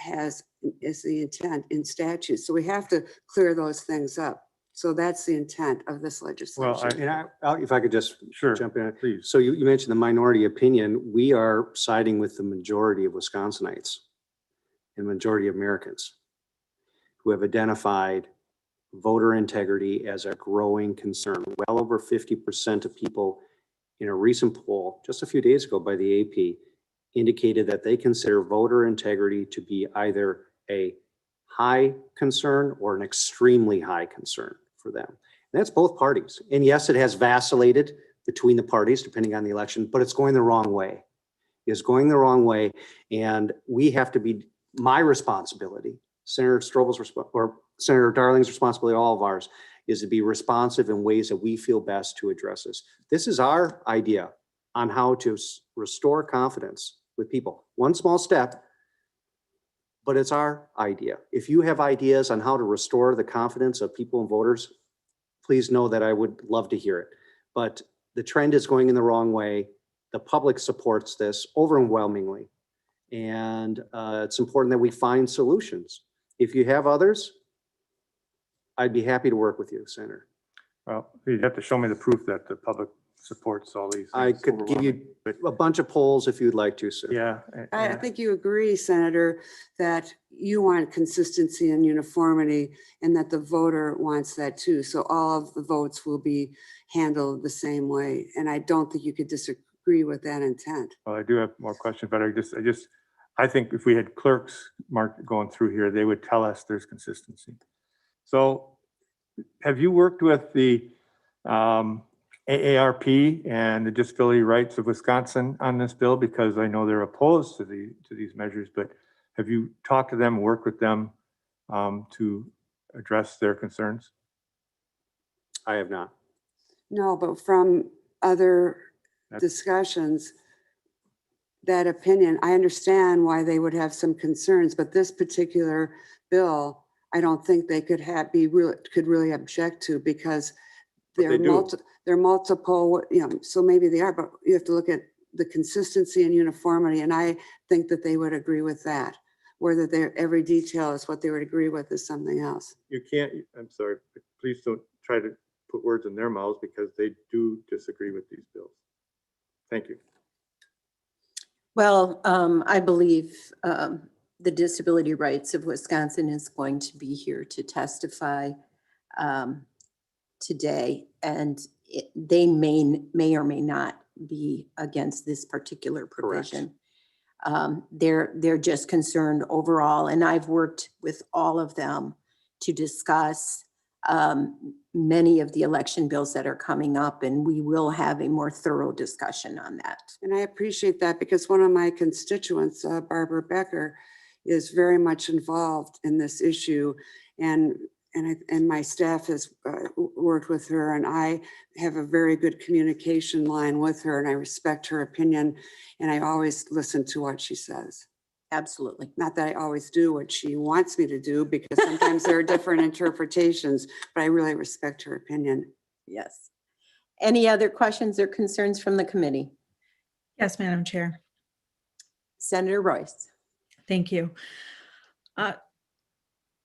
has is the intent in statute. So we have to clear those things up. So that's the intent of this legislation. Well, And if I could just sure, jump in. please. So you mentioned the minority opinion. We are siding with the majority of Wisconsinites and majority of Americans who have identified voter integrity as a growing concern. Well over 50% of people in a recent poll just a few days ago by the AP indicated that they consider voter integrity to be either a high concern or an extremely high concern for them. And that's both parties. And yes, it has vacillated between the parties depending on the election, but it's going the wrong way. It's going the wrong way. And we have to be, my responsibility, Senator Strobel's or Senator Darling's responsibility, all of ours, is to be responsive in ways that we feel best to address this. This is our idea on how to restore confidence with people. One small step, but it's our idea. If you have ideas on how to restore the confidence of people and voters, please know that I would love to hear it. But the trend is going in the wrong way. The public supports this overwhelmingly. And it's important that we find solutions. If you have others, I'd be happy to work with you, Senator. Well, you'd have to show me the proof that the public supports all these. I could give you a bunch of polls if you'd like to, sir. Yeah. I think you agree, Senator, that you want consistency and uniformity and that the voter wants that too. So all of the votes will be handled the same way. And I don't think you could disagree with that intent. Well, I do have more questions, but I think if we had clerks going through here, they would tell us there's consistency. So have you worked with the AARP and the Disability Rights of Wisconsin on this bill? Because I know they're opposed to these measures, but have you talked to them, worked with them to address their concerns? I have not. No, but from other discussions, that opinion, I understand why they would have some concerns, but this particular bill, I don't think they could really object to, because there are multiple, so maybe they are, but you have to look at the consistency and uniformity. And I think that they would agree with that. Whether every detail is what they would agree with is something else. You can't, I'm sorry, but please don't try to put words in their mouths, because they do disagree with these bills. Thank you. Well, I believe the Disability Rights of Wisconsin is going to be here to testify today, and they may or may not be against this particular provision. They're just concerned overall, and I've worked with all of them to discuss many of the election bills that are coming up, and we will have a more thorough discussion on that. And I appreciate that, because one of my constituents, Barbara Becker, is very much involved in this issue, and my staff has worked with her, and I have a very good communication line with her, and I respect her opinion, and I always listen to what she says. Absolutely. Not that I always do what she wants me to do, because sometimes there are different interpretations, but I really respect her opinion. Yes. Any other questions or concerns from the committee? Yes, Madam Chair. Senator Royce. Thank you.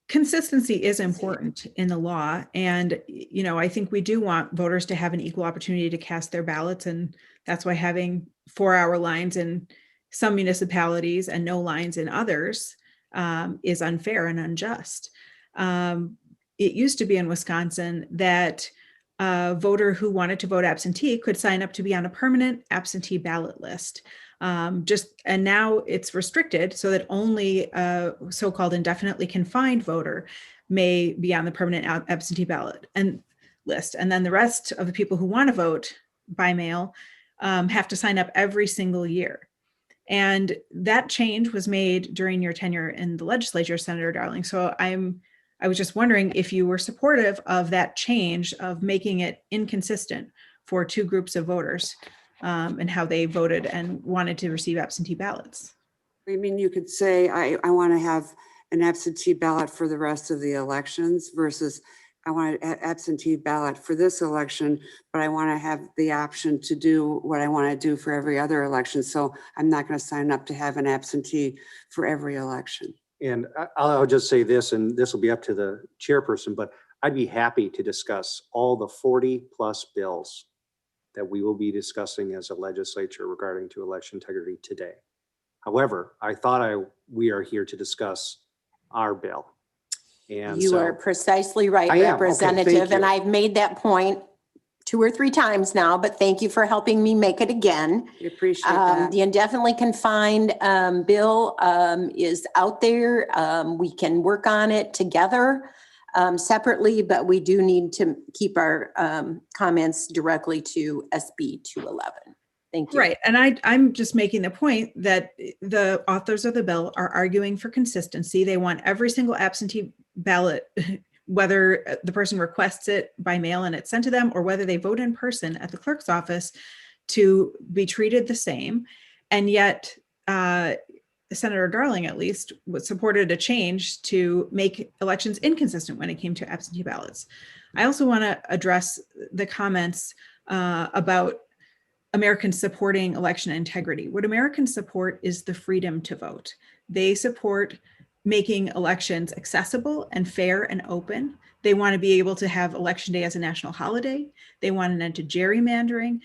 Consistency is important in the law. And, you know, I think we do want voters to have an equal opportunity to cast their ballots. And that's why having 4-hour lines in some municipalities and no lines in others is unfair and unjust. It used to be in Wisconsin that a voter who wanted to vote absentee could sign up to be on a permanent absentee ballot list. And now it's restricted so that only a so-called indefinitely confined voter may be on the permanent absentee ballot and list. And then the rest of the people who want to vote by mail have to sign up every single year. And that change was made during your tenure in the legislature, Senator Darling. So I was just wondering if you were supportive of that change of making it inconsistent for two groups of voters and how they voted and wanted to receive absentee ballots. I mean, you could say, I want to have an absentee ballot for the rest of the elections versus I want an absentee ballot for this election, but I want to have the option to do what I want to do for every other election. So I'm not going to sign up to have an absentee for every election. And I'll just say this, and this will be up to the chairperson, but I'd be happy to discuss all the 40+ bills that we will be discussing as a legislature regarding to election integrity today. However, I thought we are here to discuss our bill. And You so, are precisely right, I am. Okay, Representative, thank and you. I've made that point 2 or 3 times now, but thank you for helping me make it again. We appreciate that. The indefinitely confined bill is out there. We can work on it together separately, but we do need to keep our comments directly to SB 211. Thank you. Right. And I'm just making the point that the authors of the bill are arguing for consistency. They want every single absentee ballot, whether the person requests it by mail and it's sent to them, or whether they vote in person at the clerk's office, to be treated the same. And yet, Senator Darling, at least, supported a change to make elections inconsistent when it came to absentee ballots. I also want to address the comments about Americans supporting election integrity. What Americans support is the freedom to vote. They support making elections accessible and fair and open. They want to be able to have Election Day as a national holiday. They want an end to gerrymandering.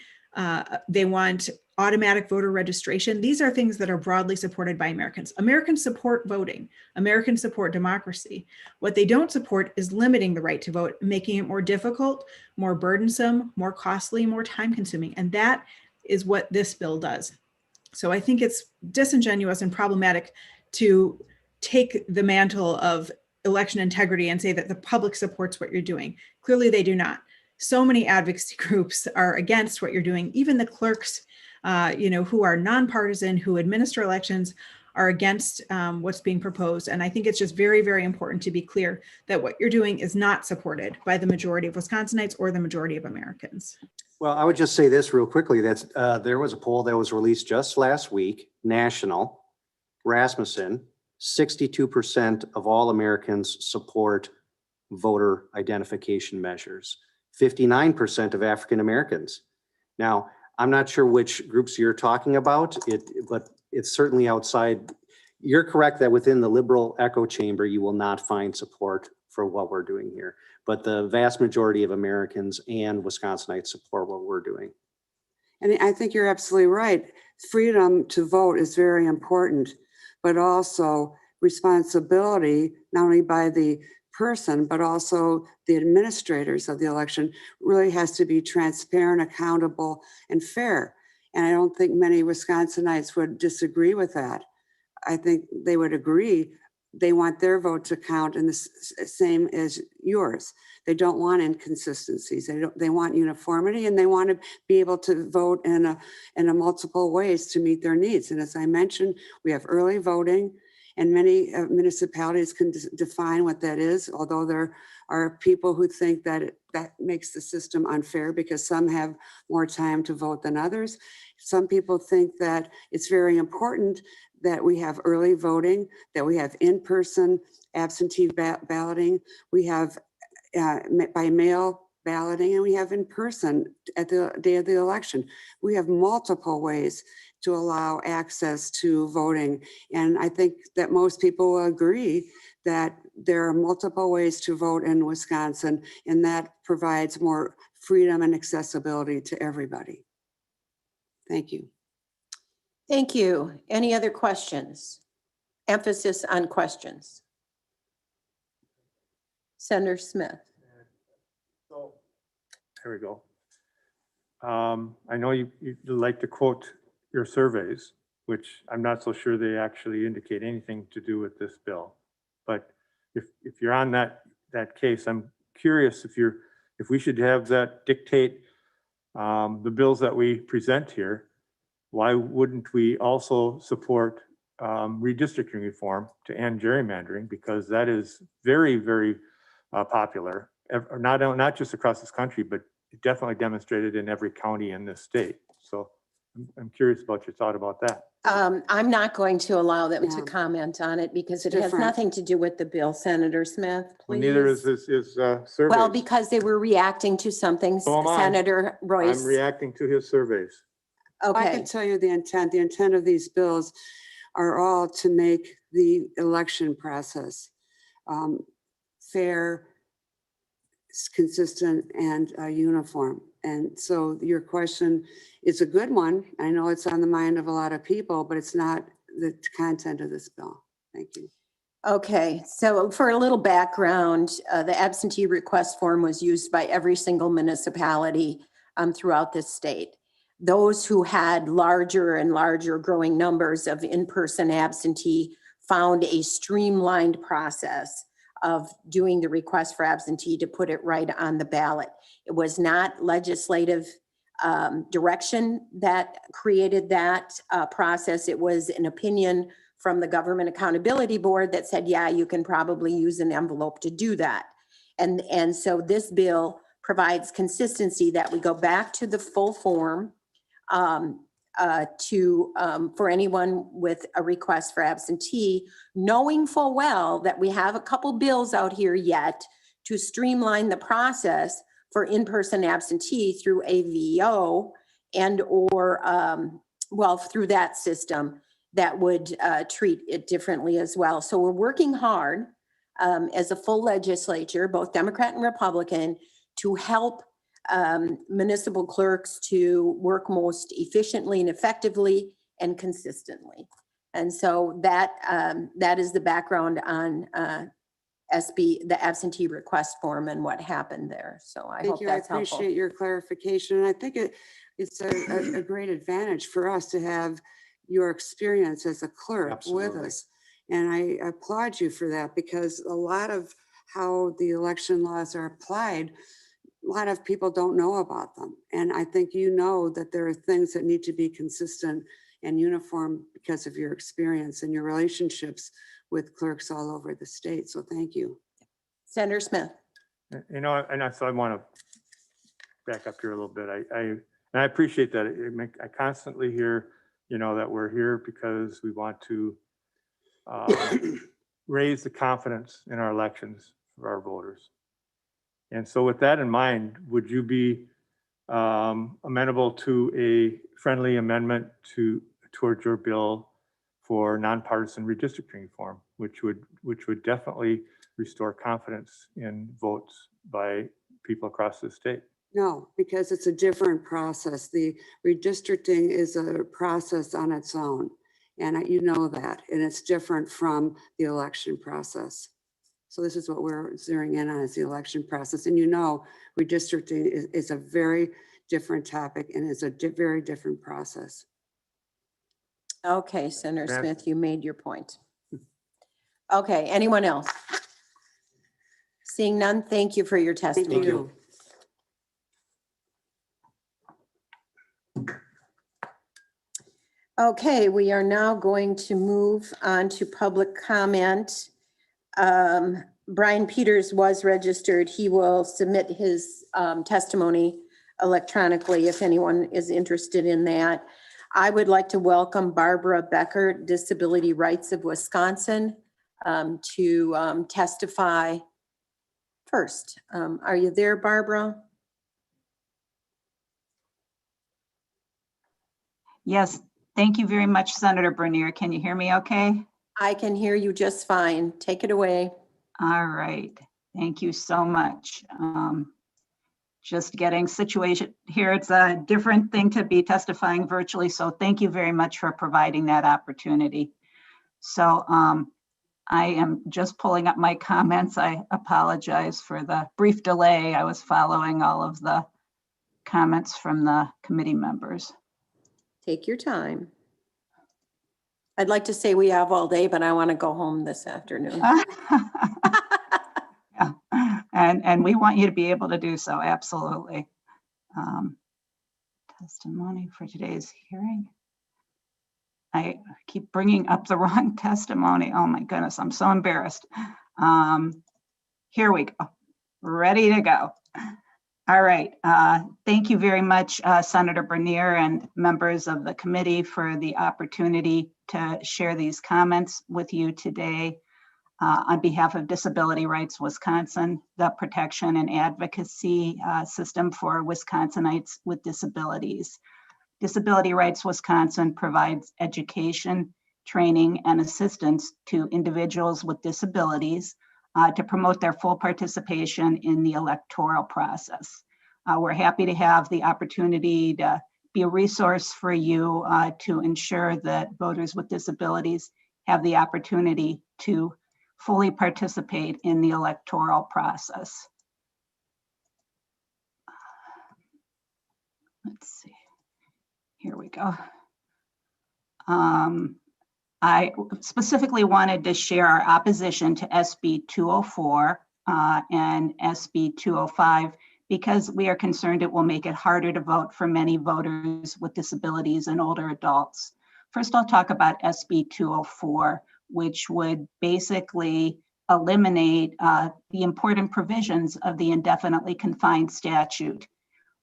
They want automatic voter registration. These are things that are broadly supported by Americans. Americans support voting. Americans support democracy. What they don't support is limiting the right to vote, making it more difficult, more burdensome, more costly, more time consuming. And that is what this bill does. So I think it's disingenuous and problematic to take the mantle of election integrity and say that the public supports what you're doing. Clearly they do not. So many advocacy groups are against what you're doing. Even the clerks, who are nonpartisan, who administer elections, are against what's being proposed. And I think it's just very, very important to be clear that what you're doing is not supported by the majority of Wisconsinites or the majority of Americans. well, I would just say this real quickly. That's there was a poll that was released just last week, national, Rasmussen, 62% of all Americans support voter identification measures, 59% of African Americans. Now, I'm not sure which groups you're talking about, but it's certainly outside. You're correct that within the liberal echo chamber, you will not find support for what we're doing here. But the vast majority of Americans and Wisconsinites support what we're doing. And I think you're absolutely right. Freedom to vote is very important, but also responsibility, not only by the person, but also the administrators of the election, really has to be transparent, accountable, and fair. And I don't think many Wisconsinites would disagree with that. I think they would agree. They want their vote to count in the same as yours. They don't want inconsistencies. They want uniformity, and they want to be able to vote in a multiple ways to meet their needs. And as I mentioned, we have early voting, and many municipalities can define what that is, although there are people who think that that makes the system unfair because some have more time to vote than others. Some people think that it's very important that we have early voting, that we have in-person absentee balloting, we have by mail balloting, and we have in person at the day of the election. We have multiple ways to allow access to voting. And I think that most people will agree that there are multiple ways to vote in Wisconsin, and that provides more freedom and accessibility to everybody. Thank you. Thank you. Any other questions? Emphasis on questions. Senator Smith. There we go. I know you like to quote your surveys, which I'm not so sure they actually indicate anything to do with this bill. But if you're on that case, I'm curious if we should have that dictate the bills that we present here. Why wouldn't we also support redistricting reform to end gerrymandering? Because that is very, very popular, not just across this country, but definitely demonstrated in every county in this state. So I'm curious about your thought about that. I'm not going to allow them to Yeah. comment on it because it has Different. nothing to do with the bill, Senator Smith, Well, please. neither is this survey. Well, because they were reacting to something So am I. Senator Royce. I'm reacting to his surveys. I Okay, can tell you the intent. The intent of these bills are all to make the election process fair, consistent, and uniform. And so your question is a good one. I know it's on the mind of a lot of people, but it's not the content of this bill. Thank you. okay. So for a little background, the absentee request form was used by every single municipality throughout this state. Those who had larger and larger growing numbers of in-person absentee found a streamlined process of doing the request for absentee to put it right on the ballot. It was not legislative direction that created that process. It was an opinion from the Government Accountability Board that said, yeah, you can probably use an envelope to do that. And so this bill provides consistency that we go back to the full form for anyone with a request for absentee, knowing full well that we have a couple bills out here yet to streamline the process for in-person absentee through AVO and or, through that system that would treat it differently as well. So we're working hard as a full legislature, both Democrat and Republican, to help municipal clerks to work most efficiently and effectively and consistently. And so that is the background on the absentee request form and what happened there. So I hope that's I helpful. appreciate your clarification. And I think it's a great advantage for us to have your experience as a clerk with Absolutely. us. And I applaud you for that, because a lot of how the election laws are applied, a lot of people don't know about them. And I think you know that there are things that need to be consistent and uniform because of your experience and your relationships with clerks all over the state. So thank you. Senator Smith. You know, so I want to back up here a little bit. I appreciate that. I constantly hear, that we're here because we want to raise the confidence in our elections for our voters. And so with that in mind, would you be amenable to a friendly amendment towards your bill for nonpartisan redistricting reform, which would definitely restore confidence in votes by people across the state? No, because it's a different process. The redistricting is a process on its own. And you know that, and it's different from the election process. So this is what we're zeroing in on, is the election process. And redistricting is a very different topic and is a very different process. Okay, Senator Yes. Smith, you made your point. Okay, anyone else? Seeing none, thank you for your Thank testimony. you. Okay, we are now going to move on to public comment. Brian Peters was registered. He will submit his testimony electronically if anyone is interested in that. I would like to welcome Barbara Becker, Disability Rights of Wisconsin, to testify first. Are you there, Barbara? Yes, thank you very much, Senator Bernier. Can you hear me okay? I can hear you just fine. Take it away. All right, thank you so much. Just getting situated here. It's a different thing to be testifying virtually, so thank you very much for providing that opportunity. So I am just pulling up my comments. I apologize for the brief delay. I was following all of the comments from the committee members. Take your time. I'd like to say we have all day, but I want to go home this afternoon. Yeah. And we want you to be able to do so, absolutely. Testimony for today's hearing. I keep bringing up the wrong testimony. Oh my goodness, I'm so embarrassed. Here we go, ready to go. All right, thank you very much, Senator Bernier and members of the committee for the opportunity to share these comments with you today on behalf of Disability Rights Wisconsin, the protection and advocacy system for Wisconsinites with disabilities. Disability Rights Wisconsin provides education, training, and assistance to individuals with disabilities to promote their full participation in the electoral process. We're happy to have the opportunity to be a resource for you to ensure that voters with disabilities have the opportunity to fully participate in the electoral process. Let's see, here we go. I specifically wanted to share our opposition to SB 204 and SB 205 because we are concerned it will make it harder to vote for many voters with disabilities and older adults. First, I'll talk about SB 204, which would basically eliminate the important provisions of the indefinitely confined statute.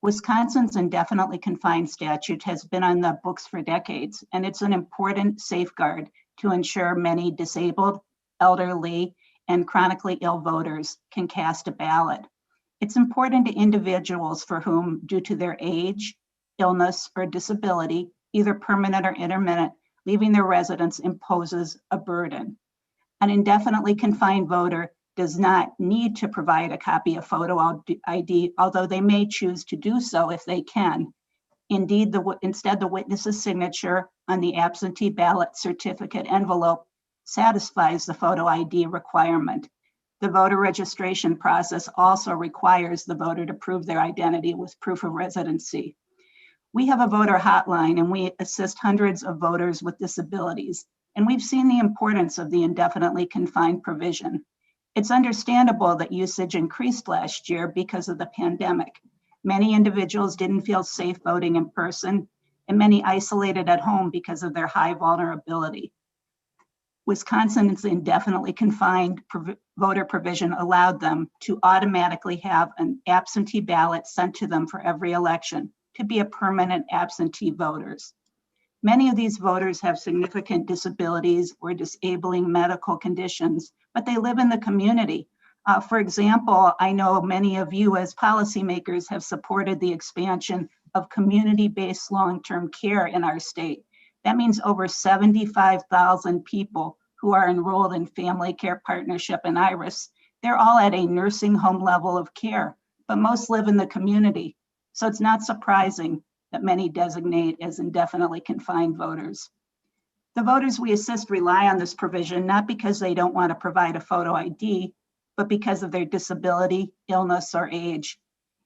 Wisconsin's indefinitely confined statute has been on the books for decades, and it's an important safeguard to ensure many disabled, elderly, and chronically ill voters can cast a ballot. It's important to individuals for whom, due to their age, illness, or disability, either permanent or intermittent, leaving their residence imposes a burden. An indefinitely confined voter does not need to provide a copy of photo ID, although they may choose to do so if they can. Indeed, instead, the witness's signature on the absentee ballot certificate envelope satisfies the photo ID requirement. The voter registration process also requires the voter to prove their identity with proof of residency. We have a voter hotline and we assist hundreds of voters with disabilities, and we've seen the importance of the indefinitely confined provision. It's understandable that usage increased last year because of the pandemic. Many individuals didn't feel safe voting in person, and many isolated at home because of their high vulnerability. Wisconsin's indefinitely confined voter provision allowed them to automatically have an absentee ballot sent to them for every election to be a permanent absentee voters. Many of these voters have significant disabilities or disabling medical conditions, but they live in the community. For example, I know many of you as policymakers have supported the expansion of community-based long-term care in our state. That means over 75,000 people who are enrolled in Family Care Partnership and IRIS. They're all at a nursing home level of care, but most live in the community. So it's not surprising that many designate as indefinitely confined voters. The voters we assist rely on this provision not because they don't want to provide a photo ID, but because of their disability, illness, or age.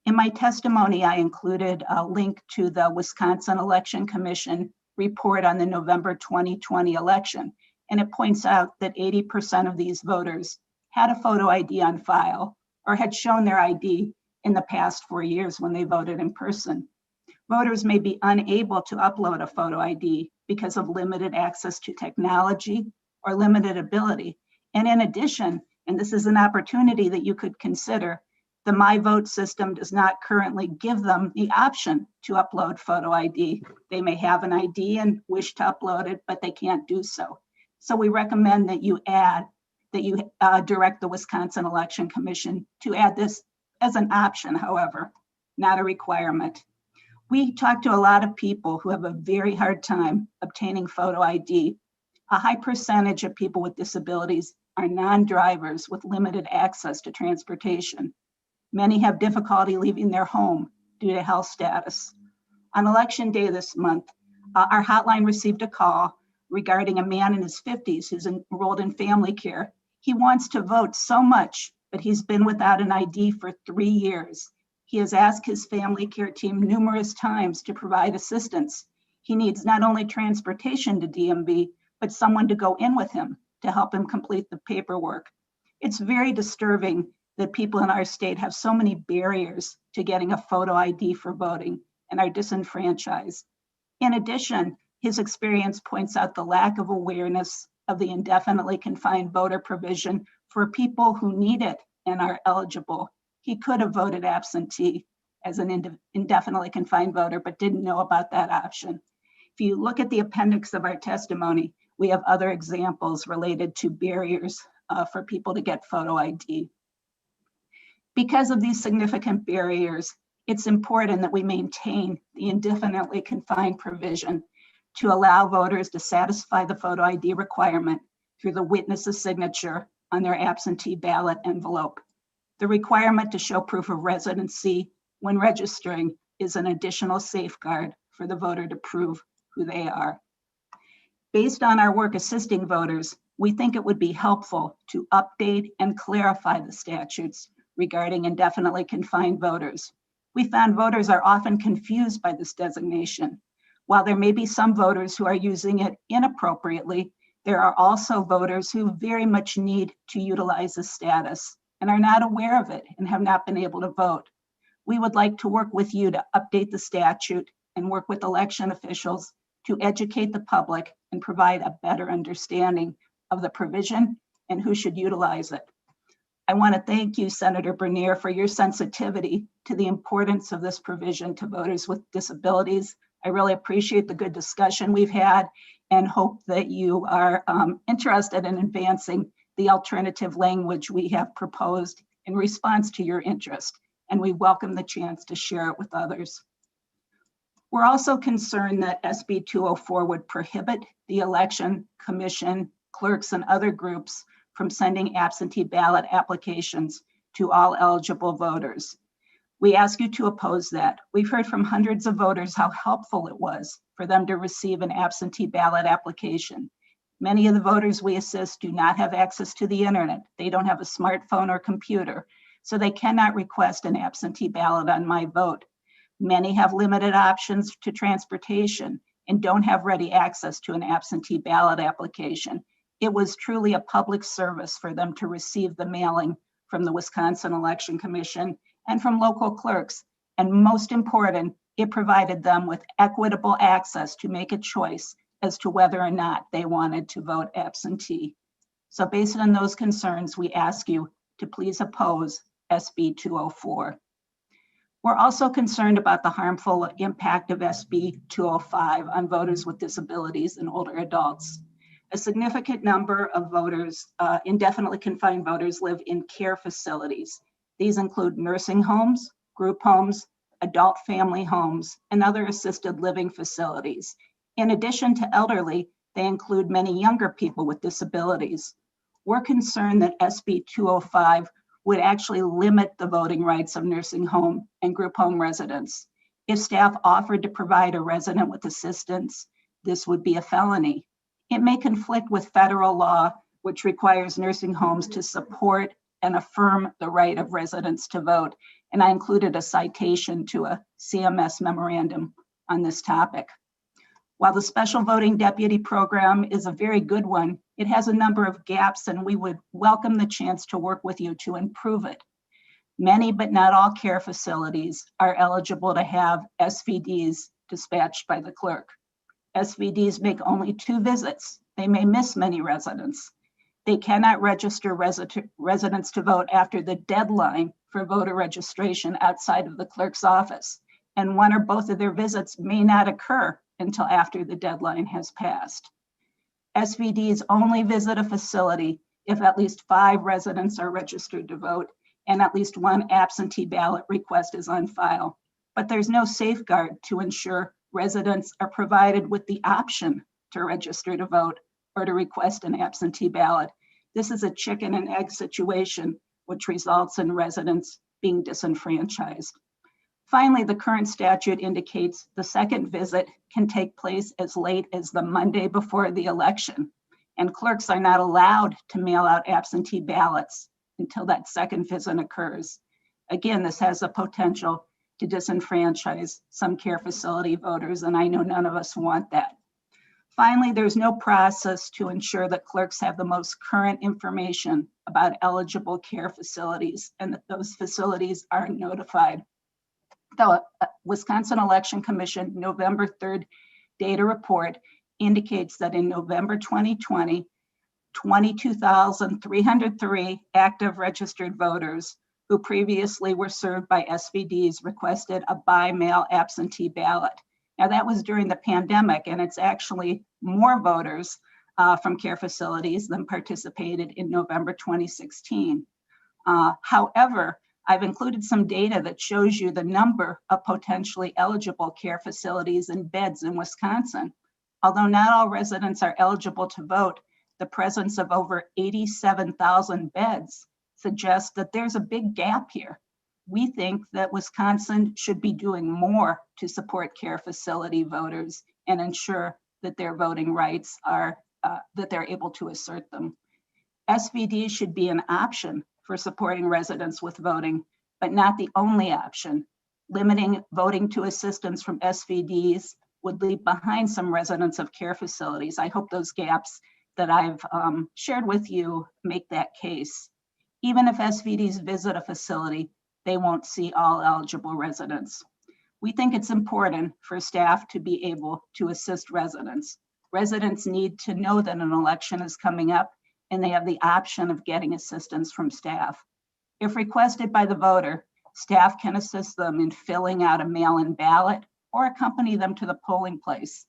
In my testimony, I included a link to the Wisconsin Election Commission report on the November 2020 election, and it points out that 80% of these voters had a photo ID on file or had shown their ID in the past 4 years when they voted in person. Voters may be unable to upload a photo ID because of limited access to technology or limited ability. And in addition, and this is an opportunity that you could consider, The My Vote system does not currently give them the option to upload photo ID. They may have an ID and wish to upload it, but they can't do so. So we recommend that you direct the Wisconsin Election Commission to add this as an option, however, not a requirement. We talk to a lot of people who have a very hard time obtaining photo ID. A high percentage of people with disabilities are non-drivers with limited access to transportation. Many have difficulty leaving their home due to health status. On election day this month, our hotline received a call regarding a man in his 50s who's enrolled in family care. He wants to vote so much, but he's been without an ID for 3 years. He has asked his family care team numerous times to provide assistance. He needs not only transportation to DMV, but someone to go in with him to help him complete the paperwork. It's very disturbing that people in our state have so many barriers to getting a photo ID for voting and are disenfranchised. In addition, his experience points out the lack of awareness of the indefinitely confined voter provision for people who need it and are eligible. He could have voted absentee as an indefinitely confined voter, but didn't know about that option. If you look at the appendix of our testimony, we have other examples related to barriers for people to get photo ID. Because of these significant barriers, it's important that we maintain the indefinitely confined provision to allow voters to satisfy the photo ID requirement through the witness's signature on their absentee ballot envelope. The requirement to show proof of residency when registering is an additional safeguard for the voter to prove who they are. Based on our work assisting voters, we think it would be helpful to update and clarify the statutes regarding indefinitely confined voters. We found voters are often confused by this designation. While there may be some voters who are using it inappropriately, there are also voters who very much need to utilize this status and are not aware of it and have not been able to vote. We would like to work with you to update the statute and work with election officials to educate the public and provide a better understanding of the provision and who should utilize it. I want to thank you, Senator Bernier, for your sensitivity to the importance of this provision to voters with disabilities. I really appreciate the good discussion we've had and hope that you are interested in advancing the alternative language we have proposed in response to your interest, and we welcome the chance to share it with others. We're also concerned that SB 204 would prohibit the Election Commission, clerks, and other groups from sending absentee ballot applications to all eligible voters. We ask you to oppose that. We've heard from hundreds of voters how helpful it was for them to receive an absentee ballot application. Many of the voters we assist do not have access to the internet. They don't have a smartphone or computer, so they cannot request an absentee ballot on My Vote. Many have limited options to transportation and don't have ready access to an absentee ballot application. It was truly a public service for them to receive the mailing from the Wisconsin Election Commission and from local clerks. And most important, it provided them with equitable access to make a choice as to whether or not they wanted to vote absentee. So based on those concerns, we ask you to please oppose SB 204. We're also concerned about the harmful impact of SB 205 on voters with disabilities and older adults. A significant number of voters, indefinitely confined voters, live in care facilities. These include nursing homes, group homes, adult family homes, and other assisted living facilities. In addition to elderly, they include many younger people with disabilities. We're concerned that SB 205 would actually limit the voting rights of nursing home and group home residents. If staff offered to provide a resident with assistance, this would be a felony. It may conflict with federal law, which requires nursing homes to support and affirm the right of residents to vote. And I included a citation to a CMS memorandum on this topic. While the Special Voting Deputy Program is a very good one, it has a number of gaps, and we would welcome the chance to work with you to improve it. Many, but not all, care facilities are eligible to have SVDs dispatched by the clerk. SVDs make only 2 visits. They may miss many residents. They cannot register residents to vote after the deadline for voter registration outside of the clerk's office, and one or both of their visits may not occur until after the deadline has passed. SVDs only visit a facility if at least 5 residents are registered to vote and at least 1 absentee ballot request is on file. But there's no safeguard to ensure residents are provided with the option to register to vote or to request an absentee ballot. This is a chicken and egg situation, which results in residents being disenfranchised. Finally, the current statute indicates the second visit can take place as late as the Monday before the election, and clerks are not allowed to mail out absentee ballots until that second visit occurs. Again, this has the potential to disenfranchise some care facility voters, and I know none of us want that. Finally, there's no process to ensure that clerks have the most current information about eligible care facilities and that those facilities are notified. The Wisconsin Election Commission November 3rd data report indicates that in November 2020, 22,303 active registered voters who previously were served by SVDs requested a by-mail absentee ballot. Now that was during the pandemic, and it's actually more voters from care facilities than participated in November 2016. However, I've included some data that shows you the number of potentially eligible care facilities and beds in Wisconsin. Although not all residents are eligible to vote, the presence of over 87,000 beds suggests that there's a big gap here. We think that Wisconsin should be doing more to support care facility voters and ensure that their voting rights are, that they're able to assert them. SVD should be an option for supporting residents with voting, but not the only option. Limiting voting to assistance from SVDs would leave behind some residents of care facilities. I hope those gaps that I've shared with you make that case. Even if SVDs visit a facility, they won't see all eligible residents. We think it's important for staff to be able to assist residents. Residents need to know that an election is coming up and they have the option of getting assistance from staff. If requested by the voter, staff can assist them in filling out a mail-in ballot or accompany them to the polling place.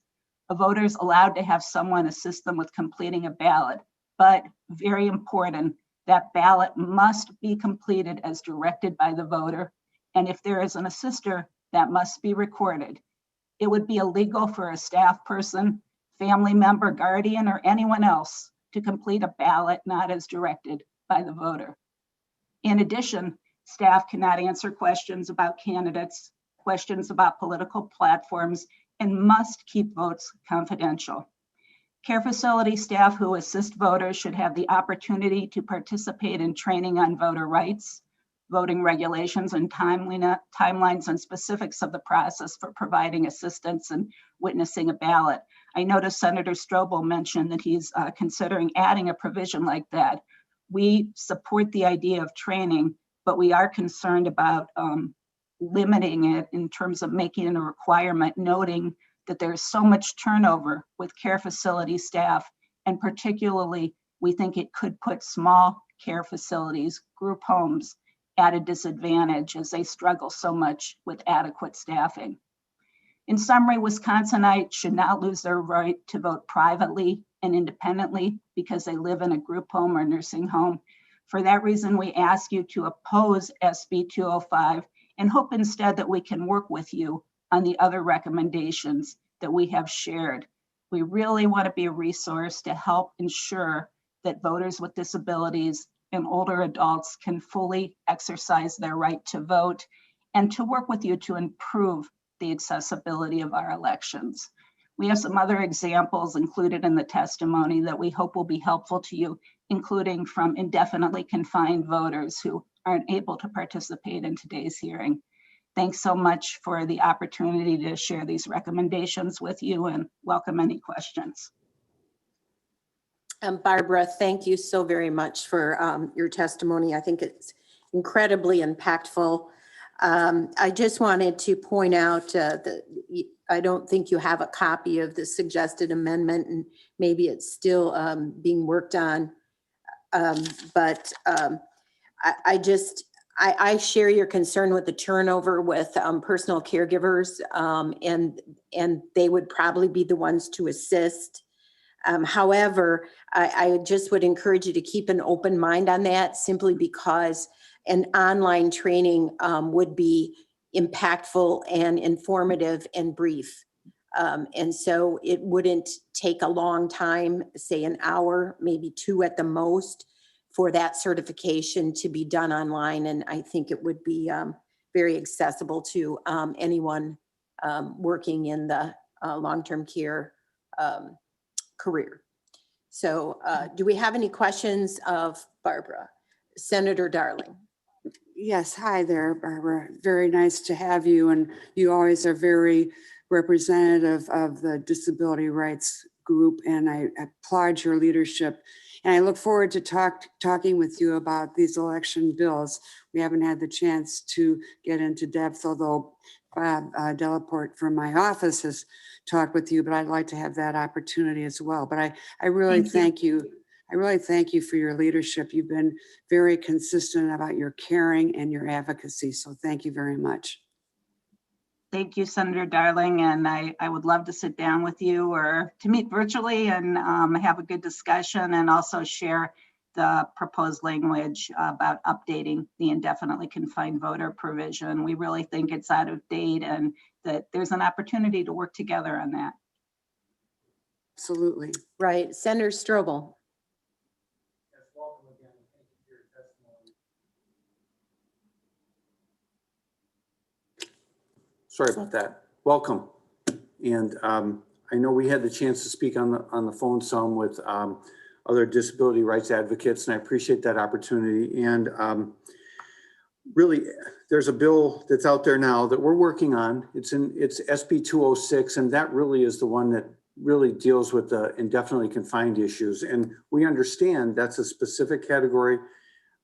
A voter is allowed to have someone assist them with completing a ballot, but very important, that ballot must be completed as directed by the voter. And if there is an assister, that must be recorded. It would be illegal for a staff person, family member, guardian, or anyone else to complete a ballot not as directed by the voter. In addition, staff cannot answer questions about candidates, questions about political platforms, and must keep votes confidential. Care facility staff who assist voters should have the opportunity to participate in training on voter rights, voting regulations, and timelines and specifics of the process for providing assistance and witnessing a ballot. I noticed Senator Strobel mentioned that he's considering adding a provision like that. We support the idea of training, but we are concerned about limiting it in terms of making it a requirement, noting that there's so much turnover with care facility staff, and particularly we think it could put small care facilities, group homes, at a disadvantage as they struggle so much with adequate staffing. In summary, Wisconsinites should not lose their right to vote privately and independently because they live in a group home or nursing home. For that reason, we ask you to oppose SB 205 and hope instead that we can work with you on the other recommendations that we have shared. We really want to be a resource to help ensure that voters with disabilities and older adults can fully exercise their right to vote, and to work with you to improve the accessibility of our elections. We have some other examples included in the testimony that we hope will be helpful to you, including from indefinitely confined voters who aren't able to participate in today's hearing. Thanks so much for the opportunity to share these recommendations with you, and welcome any questions. Barbara, thank you so very much for your testimony. I think it's incredibly impactful. I just wanted to point out that I don't think you have a copy of the suggested amendment, and maybe it's still being worked on. I I share your concern with the turnover with personal caregivers, and they would probably be the ones to assist. However, I just would encourage you to keep an open mind on that, simply because an online training would be impactful and informative and brief. And so it wouldn't take a long time, say an hour, maybe 2 at the most, for that certification to be done online. And I think it would be very accessible to anyone working in the long-term care career. So do we have any questions of Barbara? Senator Darling. Yes, hi there, Barbara. Very nice to have you, and you always are very representative of the disability rights group, and I applaud your leadership. And I look forward to talking with you about these election bills. We haven't had the chance to get into depth, although Bob Delaporte from my office has talked with you, but I'd like to have that opportunity as well. But I really thank you. I really thank you for your leadership. You've been very consistent about your caring and your advocacy. So thank you very much. Thank you, Senator Darling, and I would love to sit down with you or to meet virtually and have a good discussion, and also share the proposed language about updating the indefinitely confined voter provision. We really think it's out of date, and that there's an opportunity to work together on that. Absolutely. Right. Senator Strobel. Sorry about that. Welcome. And I know we had the chance to speak on the phone some with other disability rights advocates, and I appreciate that opportunity. And really, there's a bill that's out there now that we're working on. It's SB 206, and that really is the one that really deals with the indefinitely confined issues. And we understand that's a specific category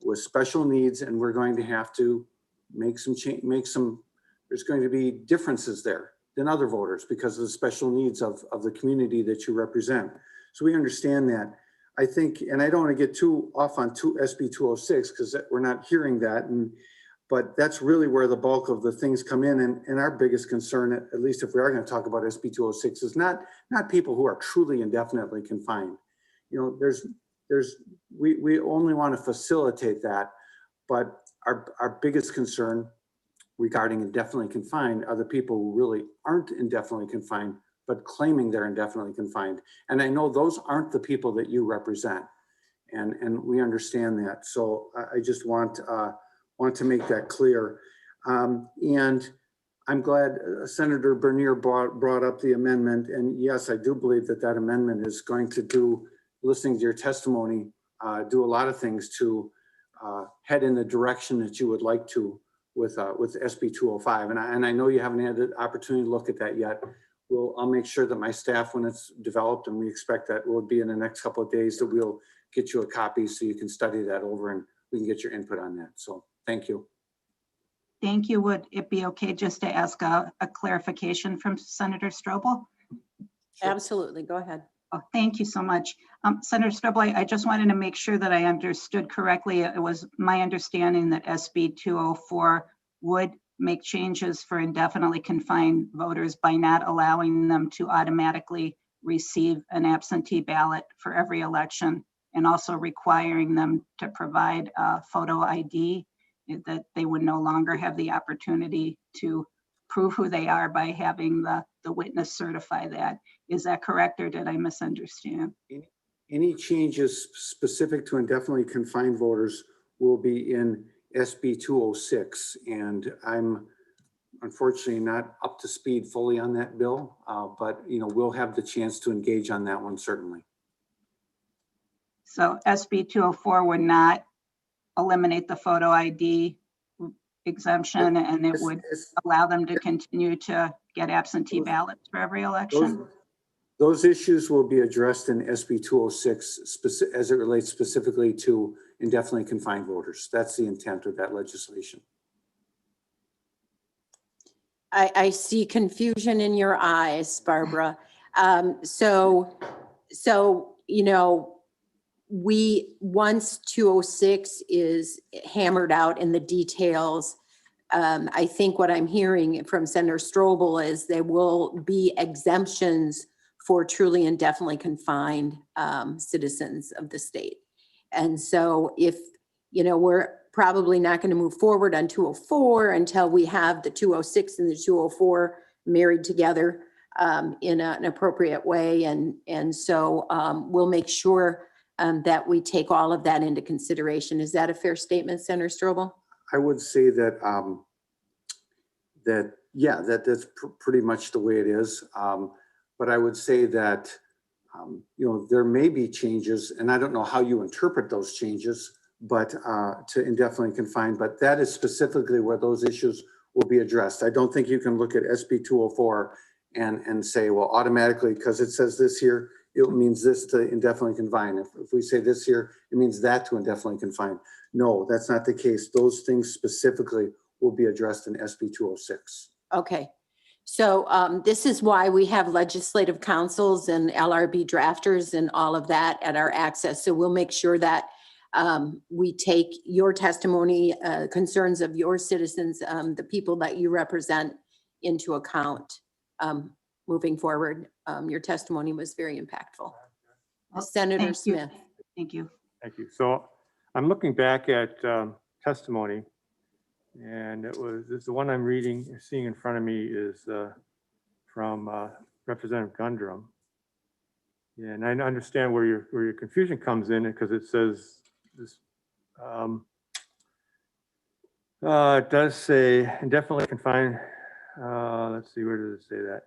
with special needs, and we're going to have to make some change, there's going to be differences there than other voters because of the special needs of the community that you represent. So we understand that. I think, and I don't want to get too off on SB 206 because we're not hearing that, but that's really where the bulk of the things come in. And our biggest concern, at least if we are going to talk about SB 206, is not people who are truly indefinitely confined. You know, we only want to facilitate that, but our biggest concern regarding indefinitely confined are the people who really aren't indefinitely confined, but claiming they're indefinitely confined. And I know those aren't the people that you represent, and we understand that. So I just want to make that clear. And I'm glad Senator Bernier brought up the amendment. And yes, I do believe that amendment is going to do, listening to your testimony, do a lot of things to head in the direction that you would like to with SB 205. And I know you haven't had the opportunity to look at that yet. I'll make sure that my staff, when it's developed, and we expect that will be in the next couple of days, that we'll get you a copy so you can study that over and we can get your input on that. So thank you. Thank you. Would it be okay just to ask a clarification from Senator Strobel? Sure. Absolutely. Go ahead. Oh, thank you so much. Senator Strobel, I just wanted to make sure that I understood correctly. It was my understanding that SB 204 would make changes for indefinitely confined voters by not allowing them to automatically receive an absentee ballot for every election, and also requiring them to provide a photo ID, that they would no longer have the opportunity to prove who they are by having the witness certify that. Is that correct, or did I misunderstand? Any changes specific to indefinitely confined voters will be in SB 206, and I'm unfortunately not up to speed fully on that bill, but we'll have the chance to engage on that one, certainly. So SB 204 would not eliminate the photo ID exemption, and it would allow them to continue to get absentee ballots for every election? Those issues will be addressed in SB 206 as it relates specifically to indefinitely confined voters. That's the intent of that legislation. I see confusion in your eyes, Barbara. So once 206 is hammered out in the details, I think what I'm hearing from Senator Strobel is there will be exemptions for truly indefinitely confined citizens of the state. And so if, we're probably not going to move forward on 204 until we have the 206 and the 204 married together in an appropriate way. And so we'll make sure that we take all of that into consideration. Is that a fair statement, Senator Strobel? I would say that, that's pretty much the way it is. But I would say that, there may be changes, and I don't know how you interpret those changes, but to indefinitely confined, but that is specifically where those issues will be addressed. I don't think you can look at SB 204 and say, well, automatically, because it says this here, it means this to indefinitely confined. If we say this here, it means that to indefinitely confined. No, that's not the case. Those things specifically will be addressed in SB 206. Okay. So this is why we have legislative councils and LRB drafters and all of that at our access. So we'll make sure that we take your testimony, concerns of your citizens, the people that you represent into account moving forward. Your testimony was very impact's Senator Smith. Thank you. Thank you. So I'm looking back at testimony, and the one I'm seeing in front of me is from Representative Gundrum. Yeah, and I understand where your confusion comes in, because it says this. It does say indefinitely confined. Let's see, where does it say that?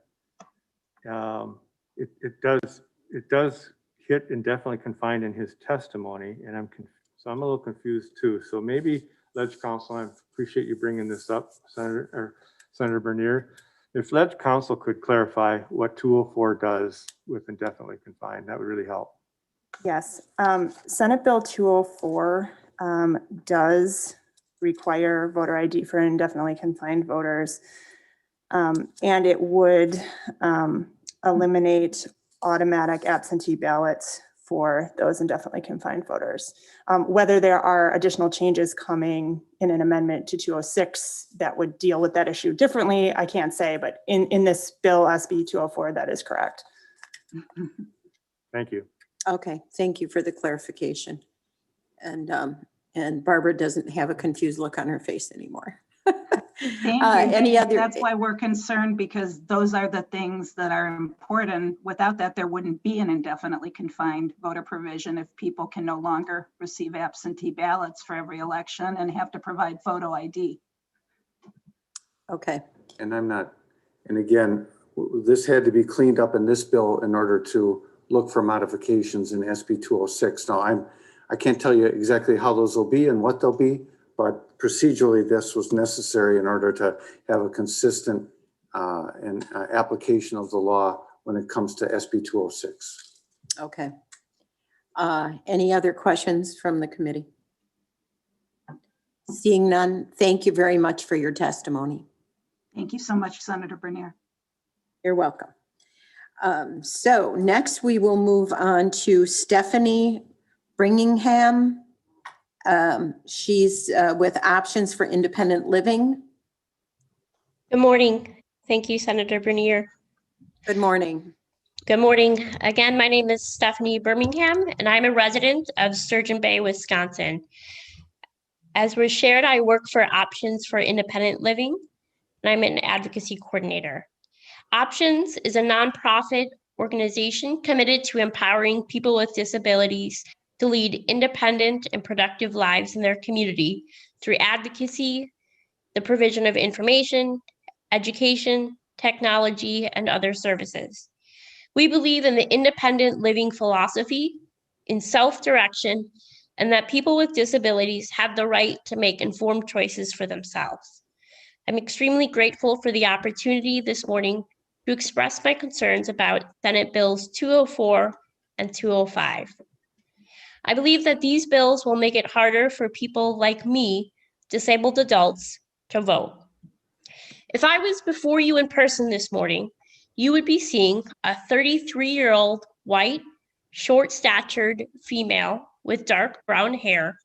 It does hit indefinitely confined in his testimony, and so I'm a little confused too. So maybe Ledge Council, I appreciate you bringing this up, Senator Bernier. If Ledge Council could clarify what 204 does with indefinitely confined, that would really help. Yes, Senate Bill 204 does require voter ID for indefinitely confined voters. And it would eliminate automatic absentee ballots for those indefinitely confined voters. Whether there are additional changes coming in an amendment to 206 that would deal with that issue differently, I can't say, but in this bill, SB 204, that is correct. Thank you. Okay, thank you for the clarification. And Barbara doesn't have a confused look on her face anymore. Thank you. That's why we're concerned, because those are the things that are important. Without that, there wouldn't be an indefinitely confined voter provision if people can no longer receive absentee ballots for every election and have to provide photo ID. Okay. And again, this had to be cleaned up in this bill in order to look for modifications in SB 206. Now, I can't tell you exactly how those will be and what they'll be, but procedurally, this was necessary in order to have a consistent application of the law when it comes to SB 206. Okay. Any other questions from the committee? Seeing none, thank you very much for your testimony. Thank you so much, Senator Bernier. You're welcome. So next we will move on to Stephanie Bringingham. She's with Options for Independent Living. Good morning. Thank you, Senator Bernier. Good morning. Good morning. Again, my name is Stephanie Birmingham, and I'm a resident of Sturgeon Bay, Wisconsin. As was shared, I work for Options for Independent Living, and I'm an advocacy coordinator. Options is a nonprofit organization committed to empowering people with disabilities to lead independent and productive lives in their community through advocacy, the provision of information, education, technology, and other services. We believe in the independent living philosophy, in self-direction, and that people with disabilities have the right to make informed choices for themselves. I'm extremely grateful for the opportunity this morning to express my concerns about Senate Bills 204 and 205. I believe that these bills will make it harder for people like me, disabled adults, to vote. If I was before you in person this morning, you would be seeing a 33-year-old white, short-statured female with dark brown hair,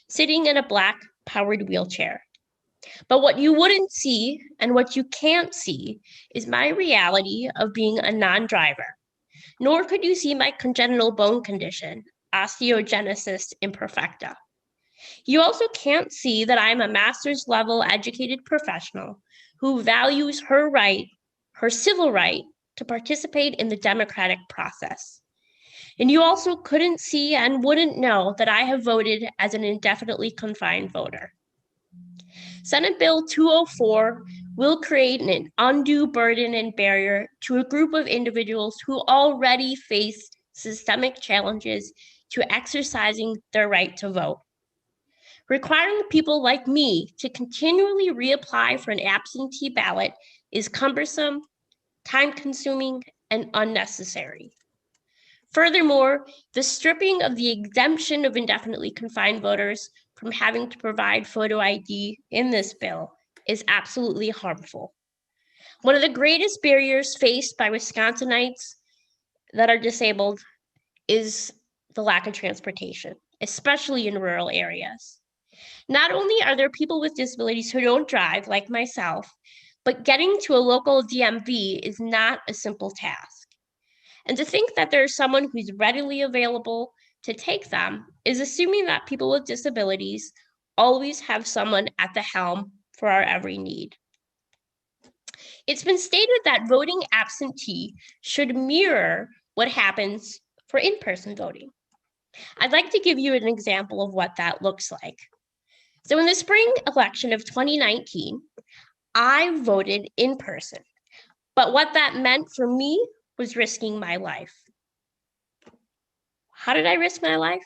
sitting in a black powered wheelchair. But what you wouldn't see and what you can't see is my reality of being a non-driver. Nor could you see my congenital bone condition, osteogenesis imperfecta. You also can't see that I'm a master's level educated professional who values her right, her civil right, to participate in the democratic process. And you also couldn't see and wouldn't know that I have voted as an indefinitely confined voter. Senate Bill 204 will create an undue burden and barrier to a group of individuals who already face systemic challenges to exercising their right to vote. Requiring people like me to continually reapply for an absentee ballot is cumbersome, time-consuming, and unnecessary. Furthermore, the stripping of the exemption of indefinitely confined voters from having to provide photo ID in this bill is absolutely harmful. One of the greatest barriers faced by Wisconsinites that are disabled is the lack of transportation, especially in rural areas. Not only are there people with disabilities who don't drive, like myself, but getting to a local DMV is not a simple task. And to think that there's someone who's readily available to take them is assuming that people with disabilities always have someone at the helm for our every need. It's been stated that voting absentee should mirror what happens for in-person voting. I'd like to give you an example of what that looks like. So in the spring election of 2019, I voted in person, but what that meant for me was risking my life. How did I risk my life?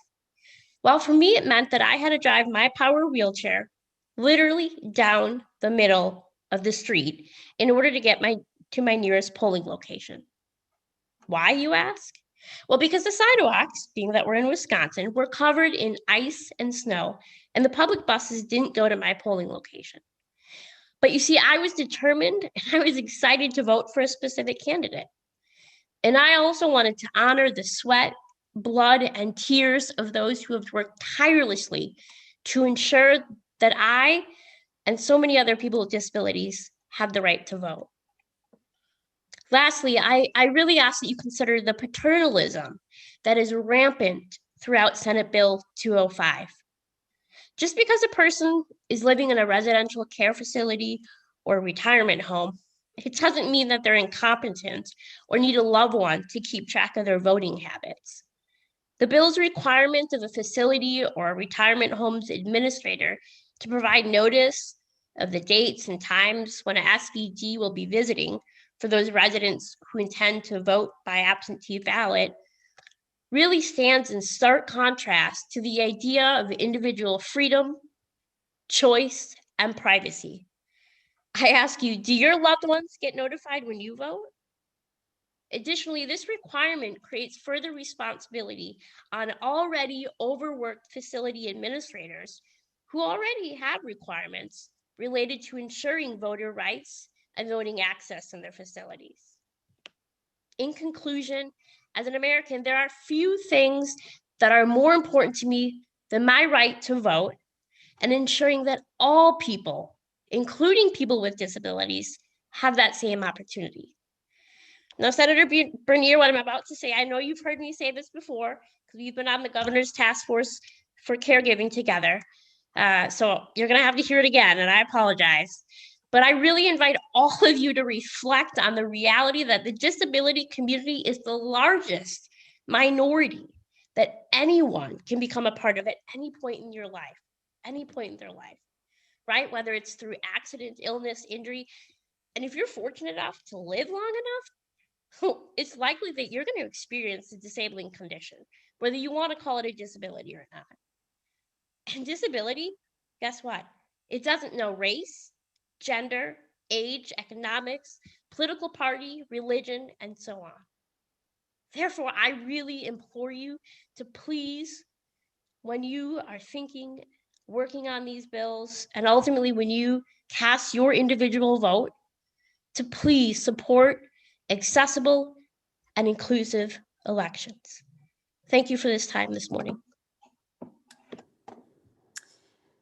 Well, for me, it meant that I had to drive my power wheelchair literally down the middle of the street in order to get to my nearest polling location. Why, you ask? Well, because the sidewalks, being that we're in Wisconsin, were covered in ice and snow, and the public buses didn't go to my polling location. But you see, I was determined and I was excited to vote for a specific candidate. And I also wanted to honor the sweat, blood, and tears of those who have worked tirelessly to ensure that I and so many other people with disabilities have the right to vote. Lastly, I really ask that you consider the paternalism that is rampant throughout Senate Bill 205. Just because a person is living in a residential care facility or retirement home, it doesn't mean that they're incompetent or need a loved one to keep track of their voting habits. The bill's requirement of a facility or a retirement home's administrator to provide notice of the dates and times when an SVD will be visiting for those residents who intend to vote by absentee ballot really stands in stark contrast to the idea of individual freedom, choice, and privacy. I ask you, do your loved ones get notified when you vote? Additionally, this requirement creates further responsibility on already overworked facility administrators who already have requirements related to ensuring voter rights and voting access in their facilities. In conclusion, as an American, there are few things that are more important to me than my right to vote and ensuring that all people, including people with disabilities, have that same opportunity. Now, Senator Bernier, what I'm about to say, I know you've heard me say this before because we've been on the governor's task force for caregiving together. So you're going to have to hear it again, and I apologize. But I really invite all of you to reflect on the reality that the disability community is the largest minority that anyone can become a part of at any point in your life, any point in their life, right? Whether it's through accident, illness, injury. And if you're fortunate enough to live long enough, it's likely that you're going to experience a disabling condition, whether you want to call it a disability or not. And disability, guess what? It doesn't know race, gender, age, economics, political party, religion, and so on. Therefore, I really implore you to please, when you are thinking, working on these bills, and ultimately when you cast your individual vote, to please support accessible and inclusive elections. Thank you for this time this morning.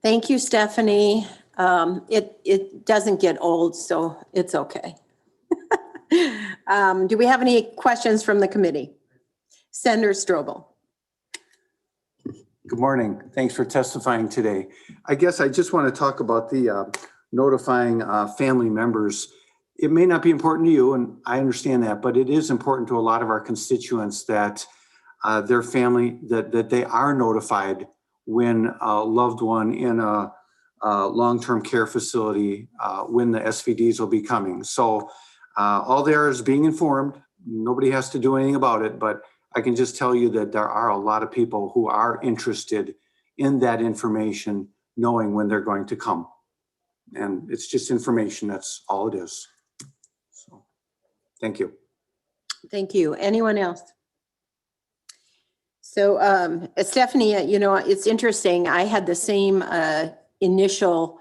Thank you, Stephanie. It doesn't get old, so it's okay. Do we have any questions from the committee? Senator Strobel. Good morning. Thanks for testifying today. I guess I just want to talk about the notifying family members. It may not be important to you, and I understand that, but it is important to a lot of our constituents that their family, that they are notified when a loved one in a long-term care facility, when the SVDs will be coming. So all there is being informed. Nobody has to do anything about it, but I can just tell you that there are a lot of people who are interested in that information, knowing when they're going to come. And it's just information, that's all it is. So, thank you. Thank you. Anyone else? So Stephanie, you know, it's interesting. I had the same initial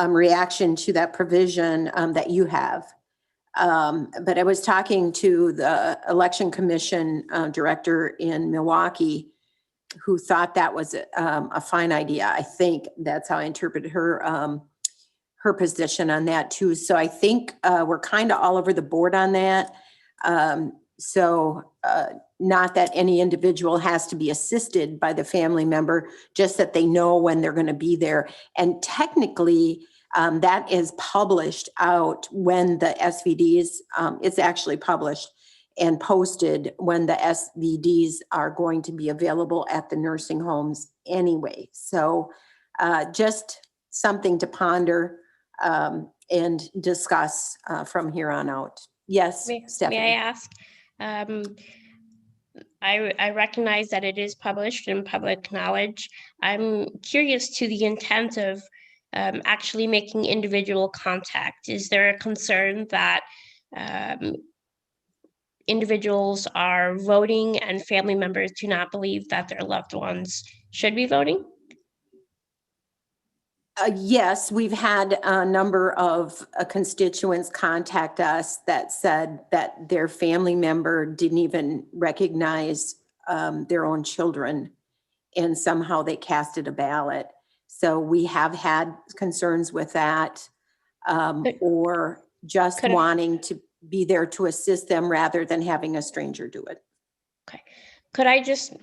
reaction to that provision that you have. But I was talking to the Election Commission director in Milwaukee, who thought that was a fine idea. I think that's how I interpreted her her position on that too. So I think we're kind of all over the board on that. Not that any individual has to be assisted by the family member, just that they know when they're going to be there. And technically, that is published out when the SVDs, it's actually published and posted when the SVDs are going to be available at the nursing homes anyway. So just something to ponder and discuss from here on out. Yes, Stephanie. May I ask? I recognize that it is published in public knowledge. I'm curious to the intent of actually making individual contact. Is there a concern that individuals are voting and family members do not believe that their loved ones should be voting? Yes, we've had a number of constituents contact us that said that their family member didn't even recognize their own children, and somehow they casted a ballot. So we have had concerns with that, or just wanting to be there to assist them rather than having a stranger do it. Okay. Could I just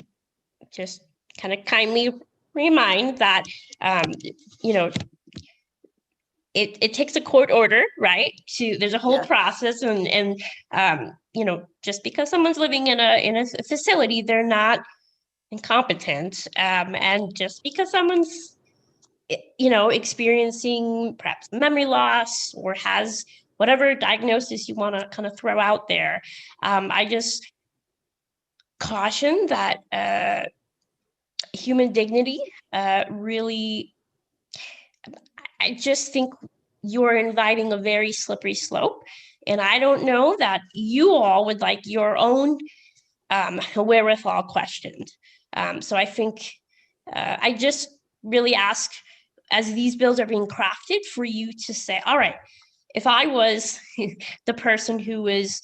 kind of kindly remind that, you know, it takes a court order, right? There's a whole process, and you know, just because someone's living in a facility, they're not incompetent, and just because someone's, you know, experiencing perhaps memory loss or has whatever diagnosis you want to kind of throw out there, I just caution that human dignity really, I just think you're inviting a very slippery slope. And I don't know that you all would like your own wherewithal questioned. So I think I just really ask, as these bills are being crafted, for you to say, all right, if I was the person who was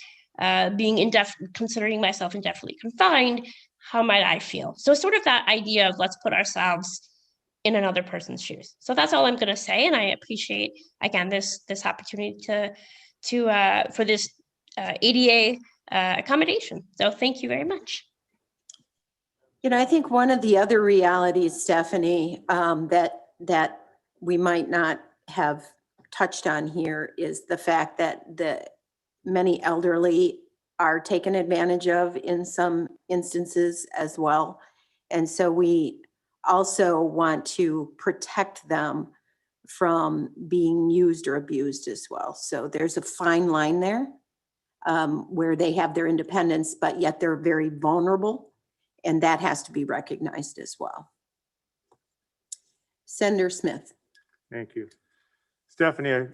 being considering myself indefinitely confined, how might I feel? So sort of that idea of let's put ourselves in another person's shoes. So that's all I'm going to say, and I appreciate again this opportunity for this ADA accommodation. So thank you very much. You know, I think one of the other realities, Stephanie, that we might not have touched on here is the fact that the many elderly are taken advantage of in some instances as well. And so we also want to protect them from being used or abused as well. So there's a fine line there where they have their independence, but yet they're very vulnerable, and that has to be recognized as well. Senator Smith. Thank you. Stephanie,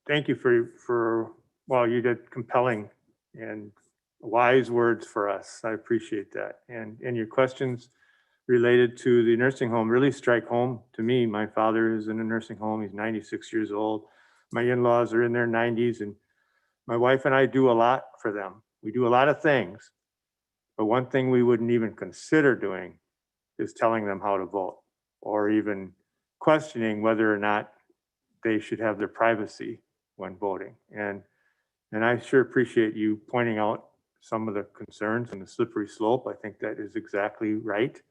thank you for well, you did compelling and wise words for us. I appreciate that. And your questions related to the nursing home really strike home to me. My father is in a nursing home. He's 96 years old. My in-laws are in their 90s, and my wife and I do a lot for them. We do a lot of things, but one thing we wouldn't even consider doing is telling them how to vote or even questioning whether or not they should have their privacy when voting. And I sure appreciate you pointing out some of the concerns and the slippery slope. I think that is exactly right.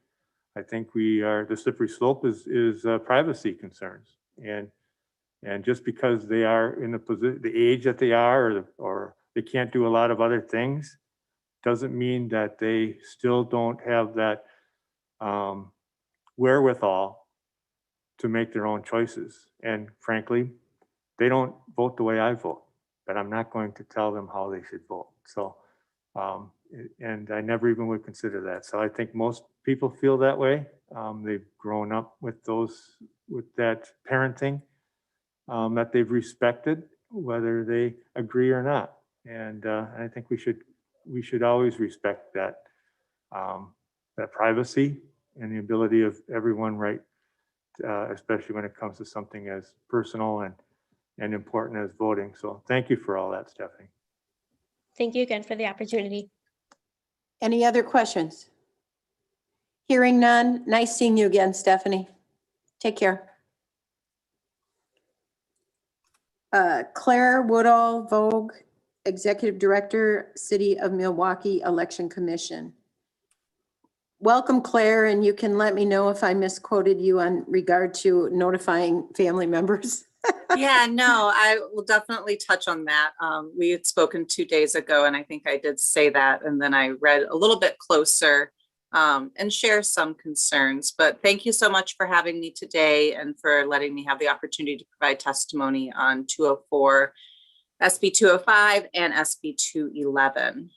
I think the slippery slope is privacy concerns. And just because they are in the age that they are, or they can't do a lot of other things, doesn't mean that they still don't have that wherewithal to make their own choices. And frankly, they don't vote the way I vote, but I'm not going to tell them how they should vote. So, and I never even would consider that. So I think most people feel that way. They've grown up with that parenting that they've respected, whether they agree or not. And I think we should always respect that privacy and the ability of everyone, right? Especially when it comes to something as personal and important as voting. So thank you for all that, Stephanie. Thank you again for the opportunity. Any other questions? Hearing none. Nice seeing you again, Stephanie. Take care. Claire Woodall Vogue, Executive Director, City of Milwaukee Election Commission. Welcome, Claire, and you can let me know if I misquoted you on regard to notifying family members. Yeah, no, I will definitely touch on that. We had spoken 2 days ago, and I think I did say that, and then I read a little bit closer and share some concerns. But thank you so much for having me today and for letting me have the opportunity to provide testimony on 204, SB 205, and SB 211.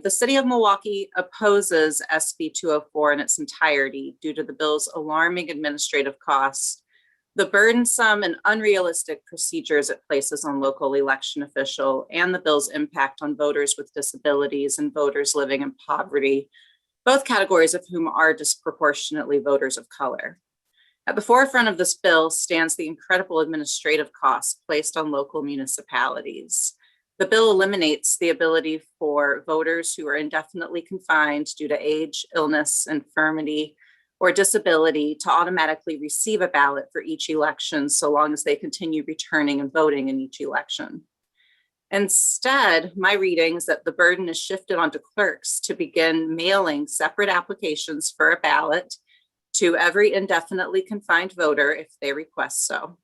The City of Milwaukee opposes SB 204 in its entirety due to the bill's alarming administrative costs, the burdensome and unrealistic procedures it places on local election officials, and the bill's impact on voters with disabilities and voters living in poverty, both categories of whom are disproportionately voters of color. At the forefront of this bill stands the incredible administrative costs placed on local municipalities. The bill eliminates the ability for voters who are indefinitely confined due to age, illness, infirmity, or disability to automatically receive a ballot for each election so long as they continue returning and voting in each election. Instead, my reading is that the burden is shifted onto clerks to begin mailing separate applications for a ballot to every indefinitely confined voter if they request so.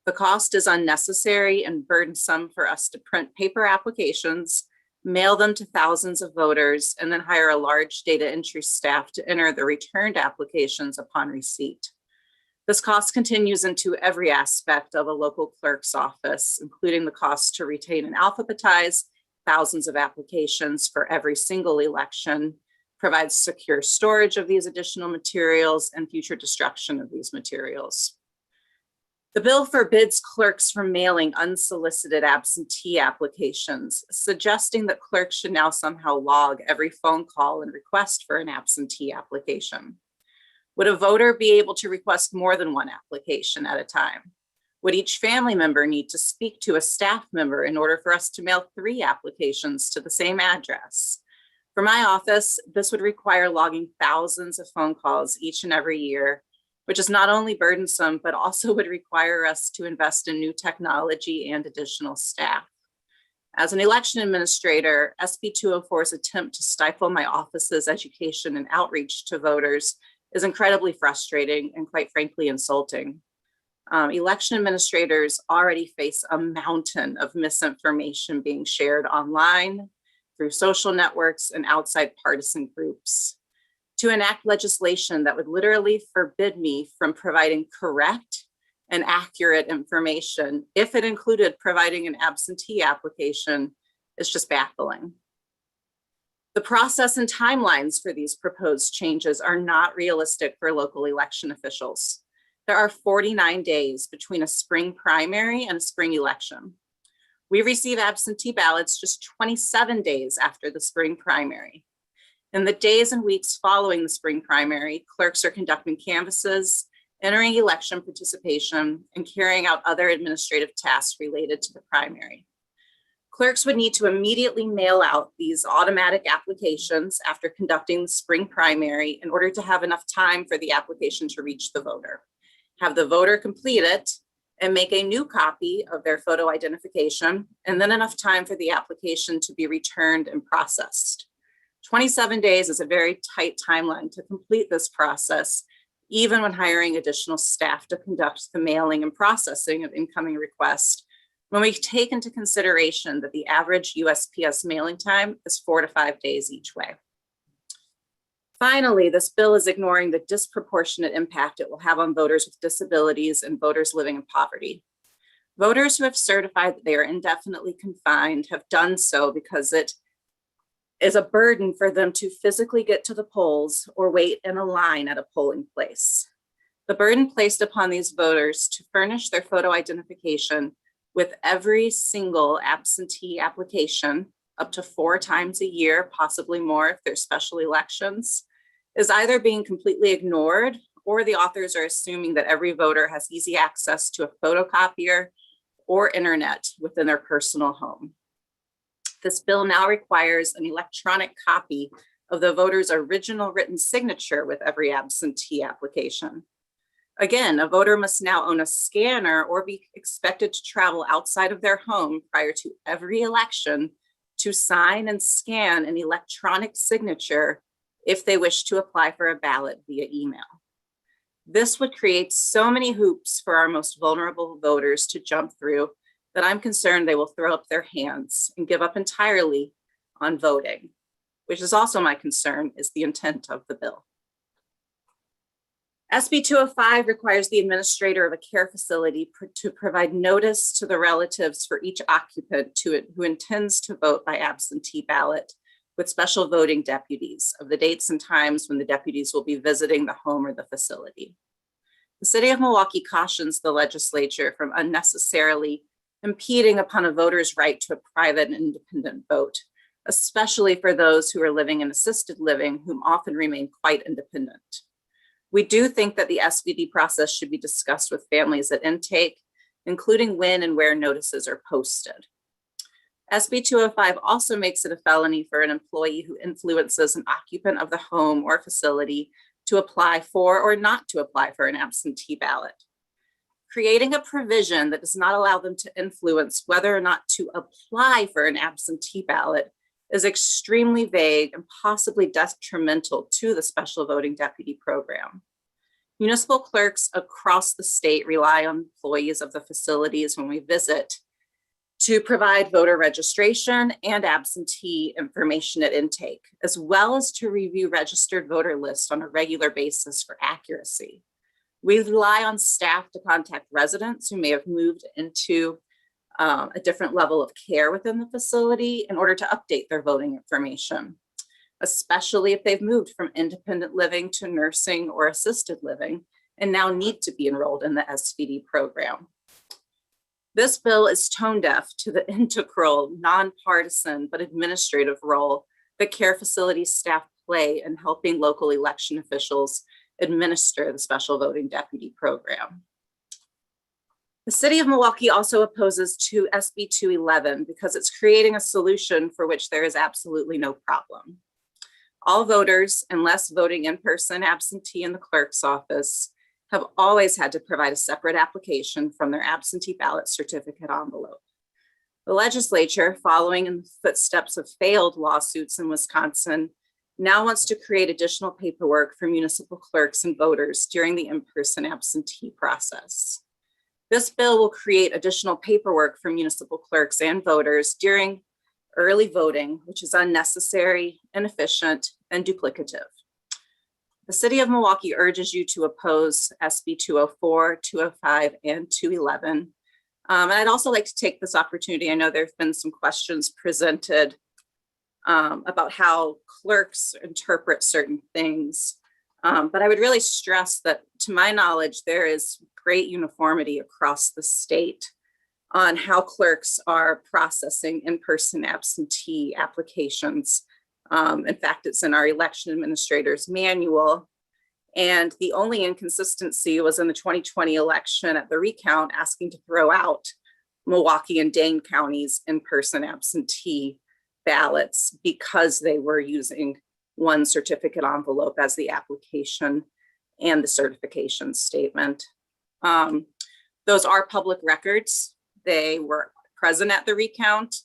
The cost is unnecessary and burdensome for us to print paper applications, mail them to thousands of voters, and then hire a large data entry staff to enter the returned applications upon receipt. This cost continues into every aspect of a local clerk's office, including the cost to retain and alphabetize thousands of applications for every single election, provides secure storage of these additional materials, and future destruction of these materials. The bill forbids clerks from mailing unsolicited absentee applications, suggesting that clerks should now somehow log every phone call and request for an absentee application. Would a voter be able to request more than one application at a time? Would each family member need to speak to a staff member in order for us to mail 3 applications to the same address? For my office, this would require logging thousands of phone calls each and every year, which is not only burdensome, but also would require us to invest in new technology and additional staff. As an election administrator, SB 204's attempt to stifle my office's education and outreach to voters is incredibly frustrating and, quite frankly, insulting. Election administrators already face a mountain of misinformation being shared online, through social networks, and outside partisan groups. To enact legislation that would literally forbid me from providing correct and accurate information, if it included providing an absentee application, is just baffling. The process and timelines for these proposed changes are not realistic for local election officials. There are 49 days between a spring primary and a spring election. We receive absentee ballots just 27 days after the spring primary. In the days and weeks following the spring primary, clerks are conducting canvasses, entering election participation, and carrying out other administrative tasks related to the primary. Clerks would need to immediately mail out these automatic applications after conducting the spring primary in order to have enough time for the application to reach the voter. have the voter complete it, and make a new copy of their photo identification, and then enough time for the application to be returned and processed. 27 days is a very tight timeline to complete this process, even when hiring additional staff to conduct the mailing and processing of incoming requests, when we take into consideration that the average USPS mailing time is 4 to 5 days each way. Finally, this bill is ignoring the disproportionate impact it will have on voters with disabilities and voters living in poverty. Voters who have certified that they are indefinitely confined have done so because it is a burden for them to physically get to the polls or wait in a line at a polling place. The burden placed upon these voters to furnish their photo identification with every single absentee application, up to 4 times a year, possibly more if there's special elections, is either being completely ignored or the authors are assuming that every voter has easy access to a photocopier or internet within their personal home. This bill now requires an electronic copy of the voter's original written signature with every absentee application. Again, a voter must now own a scanner or be expected to travel outside of their home prior to every election to sign and scan an electronic signature if they wish to apply for a ballot via email. This would create so many hoops for our most vulnerable voters to jump through that I'm concerned they will throw up their hands and give up entirely on voting, which is also my concern, is the intent of the bill. SB 205 requires the administrator of a care facility to provide notice to the relatives for each occupant who intends to vote by absentee ballot with special voting deputies of the dates and times when the deputies will be visiting the home or the facility. The City of Milwaukee cautions the legislature from unnecessarily impeding upon a voter's right to a private and independent vote, especially for those who are living in assisted living, whom often remain quite independent. We do think that the SVD process should be discussed with families at intake, including when and where notices are posted. SB 205 also makes it a felony for an employee who influences an occupant of the home or facility to apply for or not to apply for an absentee ballot. Creating a provision that does not allow them to influence whether or not to apply for an absentee ballot is extremely vague and possibly detrimental to the special voting deputy program. Municipal clerks across the state rely on employees of the facilities when we visit to provide voter registration and absentee information at intake, as well as to review registered voter lists on a regular basis for accuracy. We rely on staff to contact residents who may have moved into a different level of care within the facility in order to update their voting information, especially if they've moved from independent living to nursing or assisted living and now need to be enrolled in the SVD program. This bill is tone deaf to the integral, nonpartisan, but administrative role that care facility staff play in helping local election officials administer the special voting deputy program. The City of Milwaukee also opposes to SB 211 because it's creating a solution for which there is absolutely no problem. All voters, unless voting in person absentee in the clerk's office, have always had to provide a separate application from their absentee ballot certificate envelope. The legislature, following in the footsteps of failed lawsuits in Wisconsin, now wants to create additional paperwork for municipal clerks and voters during the in-person absentee process. This bill will create additional paperwork for municipal clerks and voters during early voting, which is unnecessary, inefficient, and duplicative. The City of Milwaukee urges you to oppose SB 204, 205, and 211. And I'd also like to take this opportunity. I know there have been some questions presented about how clerks interpret certain things. But I would really stress that, to my knowledge, there is great uniformity across the state on how clerks are processing in-person absentee applications. In fact, it's in our election administrator's manual. And the only inconsistency was in the 2020 election at the recount, asking to throw out Milwaukee and Dane counties in-person absentee ballots because they were using one certificate envelope as the application and the certification statement. Those are public records. They were present at the recount.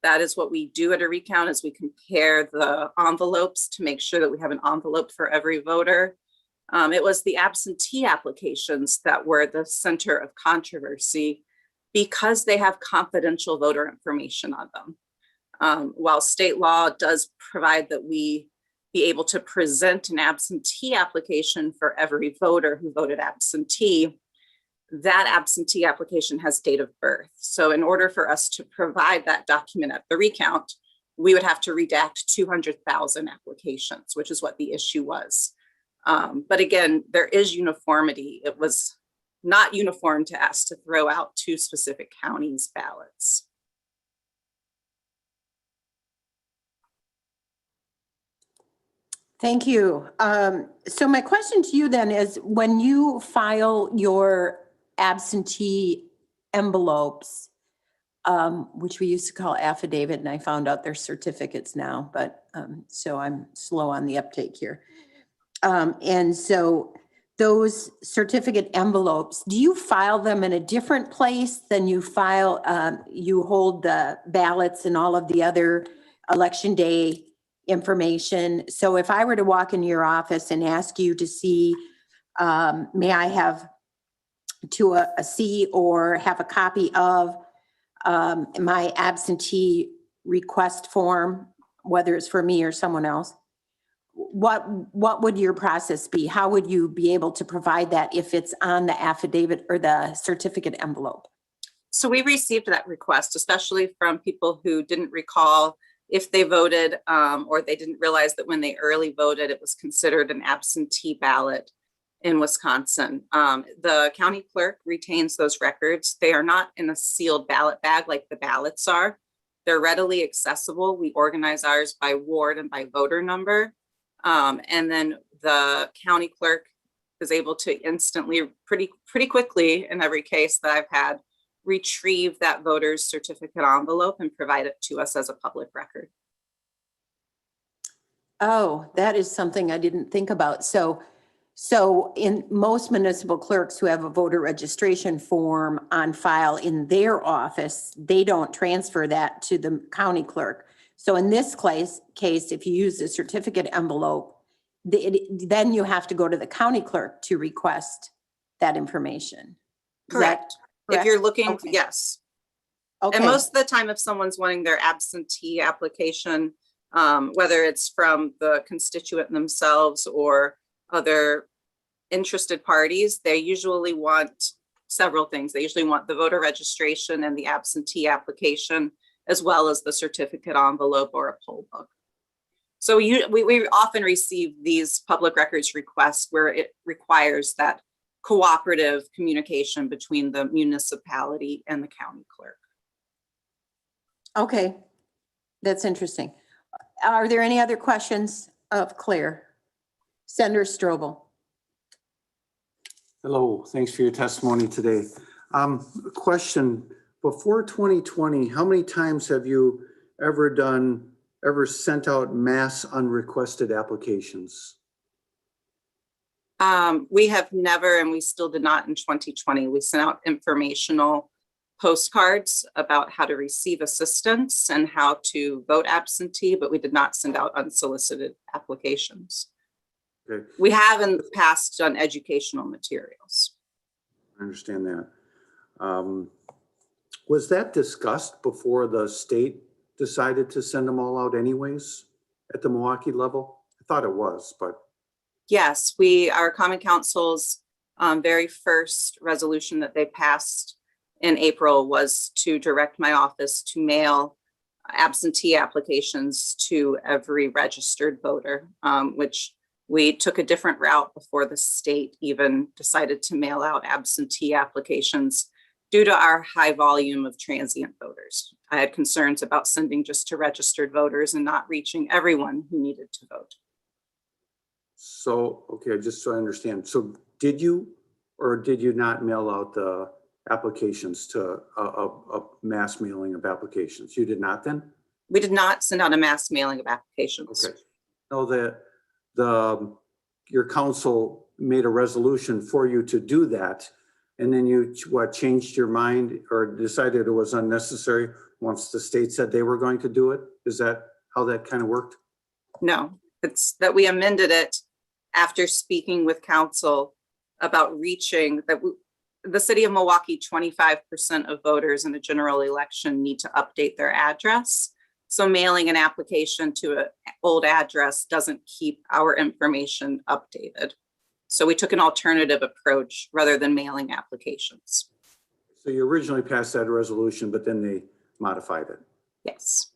That is what we do at a recount, is we compare the envelopes to make sure that we have an envelope for every voter. It was the absentee applications that were the center of controversy because they have confidential voter information on them. While state law does provide that we be able to present an absentee application for every voter who voted absentee, that absentee application has date of birth. So in order for us to provide that document at the recount, we would have to redact 200,000 applications, which is what the issue was. But again, there is uniformity. It was not uniform to ask to throw out 2 specific counties' ballots. Thank you. So my question to you then is, when you file your absentee envelopes, which we used to call affidavit, and I found out they're certificates now, but so I'm slow on the uptake here. And so those certificate envelopes, do you file them in a different place than you file, you hold the ballots and all of the other election day information? So if I were to walk into your office and ask you to see, may I have to see or have a copy of my absentee request form, whether it's for me or someone else, what would your process be? How would you be able to provide that if it's on the affidavit or the certificate envelope? So we received that request, especially from people who didn't recall if they voted, or they didn't realize that when they early voted, it was considered an absentee ballot in Wisconsin. The county clerk retains those records. They are not in a sealed ballot bag like the ballots are. They're readily accessible. We organize ours by ward and by voter number. And then the county clerk is able to instantly, pretty quickly in every case that I've had, retrieve that voter's certificate envelope and provide it to us as a public record. Oh, that is something I didn't think about. So in most municipal clerks who have a voter registration form on file in their office, they don't transfer that to the county clerk. So in this case, if you use the certificate envelope, then you have to go to the county clerk to request that information. Correct. If you're looking, Okay. yes. Okay. And most of the time, if someone's wanting their absentee application, whether it's from the constituent themselves or other interested parties, they usually want several things. They usually want the voter registration and the absentee application, as well as the certificate envelope or a poll book. So we often receive these public records requests where it requires that cooperative communication between the municipality and the county clerk. Okay, that's interesting. Are there any other questions of Claire? Senator Strobel. Hello, thanks for your testimony today. Question, before 2020, how many times have you ever sent out mass unrequested applications? We have never, and we still did not in 2020. We sent out informational postcards about how to receive assistance and how to vote absentee, but we did not send out unsolicited applications. Okay. We have in the past done educational materials. I understand that. Was that discussed before the state decided to send them all out anyways at the Milwaukee level? I thought it was, but. Yes, our Common Council's very first resolution that they passed in April was to direct my office to mail absentee applications to every registered voter, which we took a different route before the state even decided to mail out absentee applications due to our high volume of transient voters. I had concerns about sending just to registered voters and not reaching everyone who needed to vote. So, okay, just so I understand. So did you or did you not mail out the applications to a mass mailing of applications? You did not then? We did not send out a mass mailing of applications. Okay. No, your council made a resolution for you to do that. And then you, changed your mind or decided it was unnecessary once the state said they were going to do it? Is that how that kind of worked? No, it's that we amended it after speaking with council about reaching that the city of Milwaukee, 25% of voters in a general election need to update their address. So mailing an application to an old address doesn't keep our information updated. So we took an alternative approach rather than mailing applications. So you originally passed that resolution, but then they modified it. Yes.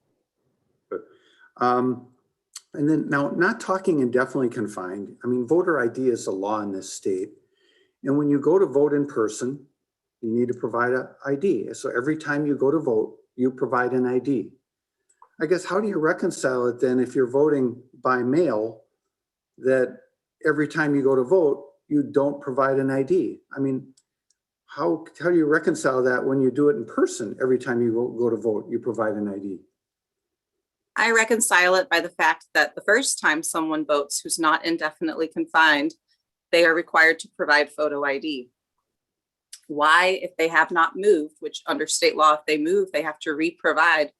Good. And then now, not talking indefinitely confined, I mean, voter ID is a law in this state. And when you go to vote in person, you need to provide an ID. So every time you go to vote, you provide an ID. I guess, how do you reconcile it then if you're voting by mail, that every time you go to vote, you don't provide an ID? I mean, how do you reconcile that when you do it in person? Every time you go to vote, you provide an ID. I reconcile it by the fact that the first time someone votes who's not indefinitely confined, they are required to provide photo ID. Why, if they have not moved, which under state law, if they move, they have to re-provide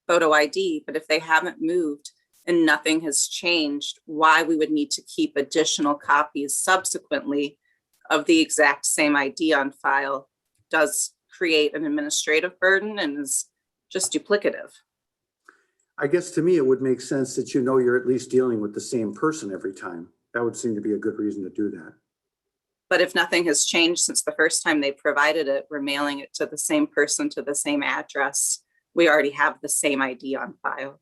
photo ID, but if they haven't moved and nothing has changed, why we would need to keep additional copies subsequently of the exact same ID on file does create an administrative burden and is just duplicative. I guess to me, it would make sense that you're at least dealing with the same person every time. That would seem to be a good reason to do that. But if nothing has changed since the first time they provided it, we're mailing it to the same person to the same address. We already have the same ID on file.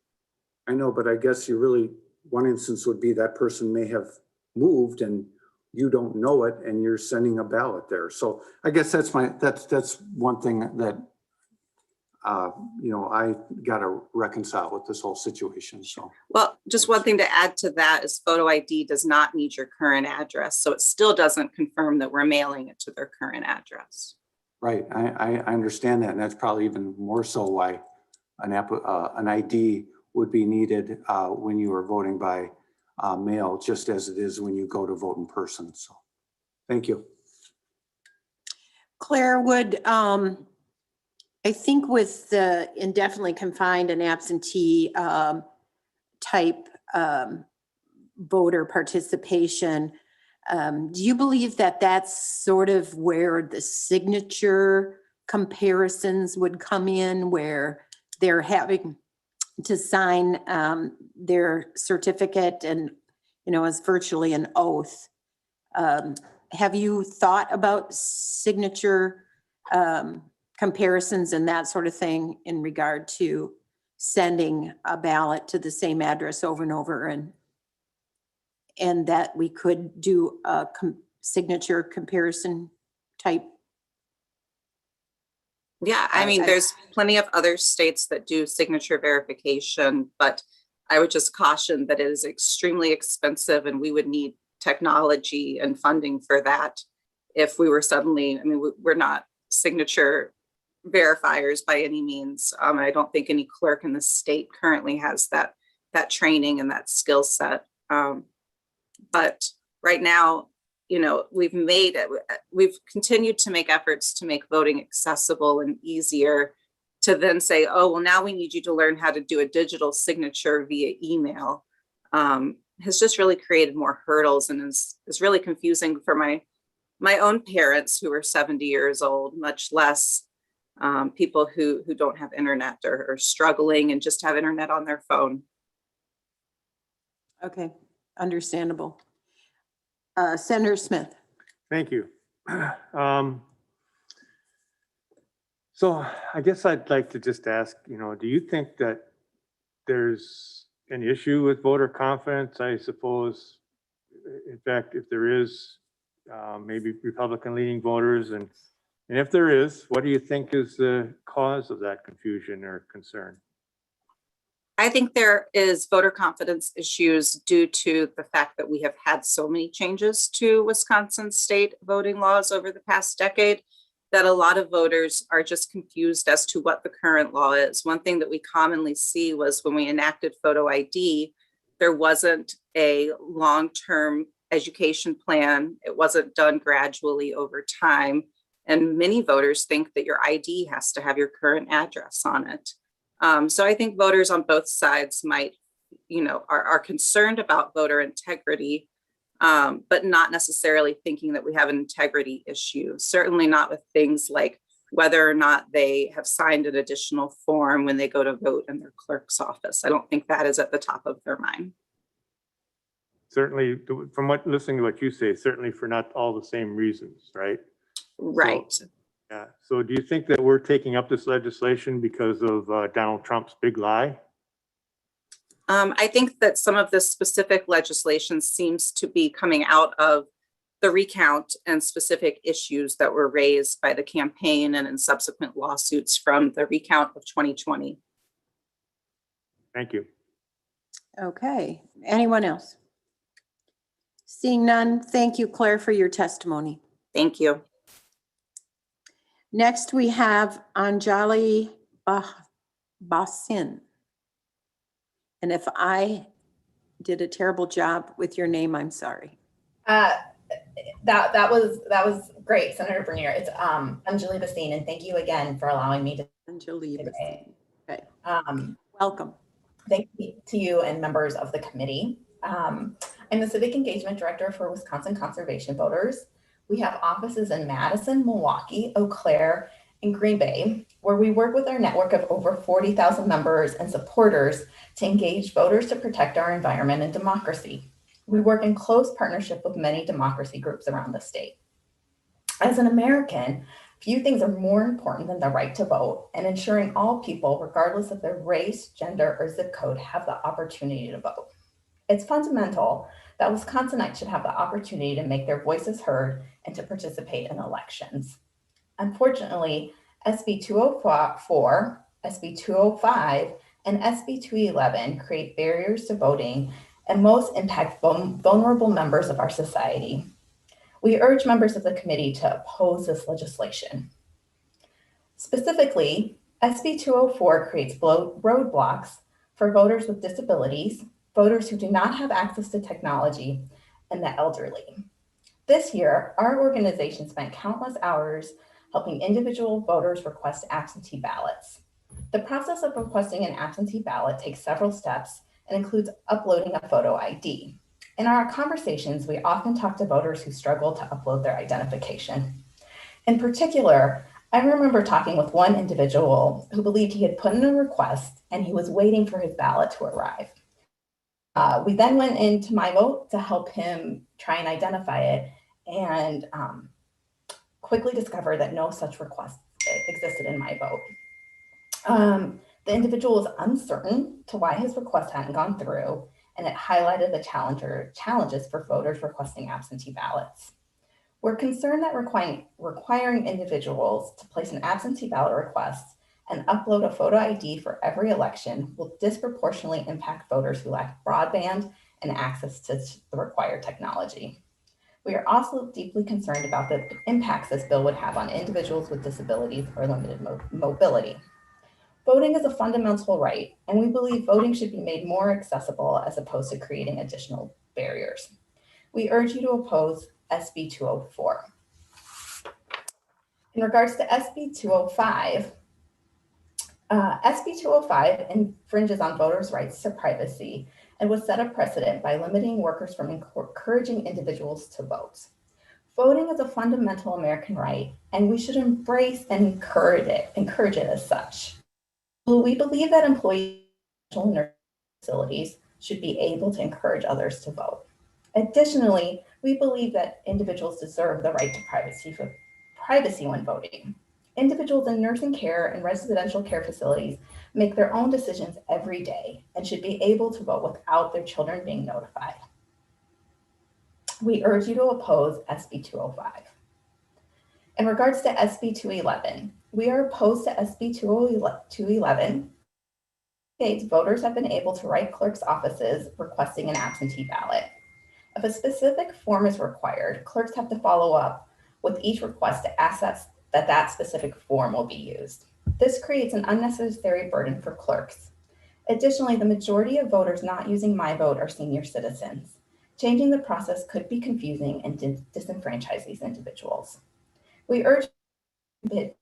I know, but I guess one instance would be that person may have moved and you don't know it and you're sending a ballot there. So I guess that's one thing that I got to reconcile with this whole situation. So, well, just one thing to add to that is photo ID does not need your current address. So it still doesn't confirm that we're mailing it to their current address. Right. I understand that. And that's probably even more so why an ID would be needed when you are voting by mail, just as it is when you go to vote in person. So thank you. Claire, I think with the indefinitely confined and absentee type voter participation, do you believe that that's sort of where the signature comparisons would come in, where they're having to sign their certificate and, as virtually an oath? Have you thought about signature comparisons and that sort of thing in regard to sending a ballot to the same address over and over, and that we could do a signature comparison type? Yeah, I mean, there's plenty of other states that do signature verification, but I would just caution that it is extremely expensive and we would need technology and funding for that if we were suddenly, we're not signature verifiers by any means. I don't think any clerk in the state currently has that training and that skill set. But right now, we've continued to make efforts to make voting accessible and easier, to then say, oh, well, now we need you to learn how to do a digital signature via email, has just really created more hurdles and is really confusing for my own parents who are 70 years old, much less people who don't have internet or are struggling and just have internet on their phone. Okay, understandable. Senator Smith. Thank you. So I guess I'd like to just ask, do you think that there's an issue with voter confidence? I suppose, in fact, if there is, maybe Republican leaning voters, and if there is, what do you think is the cause of that confusion or concern? I think there is voter confidence issues due to the fact that we have had so many changes to Wisconsin state voting laws over the past decade that a lot of voters are just confused as to what the current law is. One thing that we commonly see was when we enacted photo ID, there wasn't a long-term education plan. It wasn't done gradually over time. And many voters think that your ID has to have your current address on it. So I think voters on both sides might, are concerned about voter integrity, but not necessarily thinking that we have an integrity issue. Certainly not with things like whether or not they have signed an additional form when they go to vote in their clerk's office. I don't think that is at the top of their mind. Certainly, from listening to what you say, certainly for not all the same reasons, right? Right. So, yeah. So do you think that we're taking up this legislation because of Donald Trump's big lie? I think that some of this specific legislation seems to be coming out of the recount and specific issues that were raised by the campaign and in subsequent lawsuits from the recount of 2020. Thank you. Okay, anyone else? Seeing none, thank you, Claire, for your testimony. Thank you. Next, we have Anjali Basin. And if I did a terrible job with your name, I'm sorry. That was great, Senator Bernier. It's Anjali Basin, and thank you again for allowing me to. Anjali Basin. Okay. Welcome. Thank you to you and members of the committee. I'm the Civic Engagement Director for Wisconsin Conservation Voters. We have offices in Madison, Milwaukee, Eau Claire, and Green Bay, where we work with our network of over 40,000 members and supporters to engage voters to protect our environment and democracy. We work in close partnership with many democracy groups around the state. As an American, few things are more important than the right to vote and ensuring all people, regardless of their race, gender, or zip code, have the opportunity to vote. It's fundamental that Wisconsinites should have the opportunity to make their voices heard and to participate in elections. Unfortunately, SB 204, SB 205, and SB 211 create barriers to voting and most impact vulnerable members of our society. We urge members of the committee to oppose this legislation. Specifically, SB 204 creates roadblocks for voters with disabilities, voters who do not have access to technology, and the elderly. This year, our organization spent countless hours helping individual voters request absentee ballots. The process of requesting an absentee ballot takes several steps and includes uploading a photo ID. In our conversations, we often talk to voters who struggle to upload their identification. In particular, I remember talking with one individual who believed he had put in a request and he was waiting for his ballot to arrive. We then went into My Vote to help him try and identify it and quickly discovered that no such request existed in My Vote. The individual was uncertain to why his request hadn't gone through, and it highlighted the challenges for voters requesting absentee ballots. We're concerned that requiring individuals to place an absentee ballot request and upload a photo ID for every election will disproportionately impact voters who lack broadband and access to the required technology. We are also deeply concerned about the impacts this bill would have on individuals with disabilities or limited mobility. Voting is a fundamental right, and we believe voting should be made more accessible as opposed to creating additional barriers. We urge you to oppose SB 204. In regards to SB 205, SB 205 infringes on voters' rights to privacy and would set a precedent by limiting workers from encouraging individuals to vote. Voting is a fundamental American right, and we should embrace and encourage it as such. We believe that employees in nursing facilities should be able to encourage others to vote. Additionally, we believe that individuals deserve the right to privacy when voting. Individuals in nursing care and residential care facilities make their own decisions every day and should be able to vote without their children being notified. We urge you to oppose SB 205. In regards to SB 211, we are opposed to SB 211. Voters have been able to write clerks' offices requesting an absentee ballot. If a specific form is required, clerks have to follow up with each request to assess that specific form will be used. This creates an unnecessary burden for clerks. Additionally, the majority of voters not using My Vote are senior citizens. Changing the process could be confusing and disenfranchise these individuals. We urge that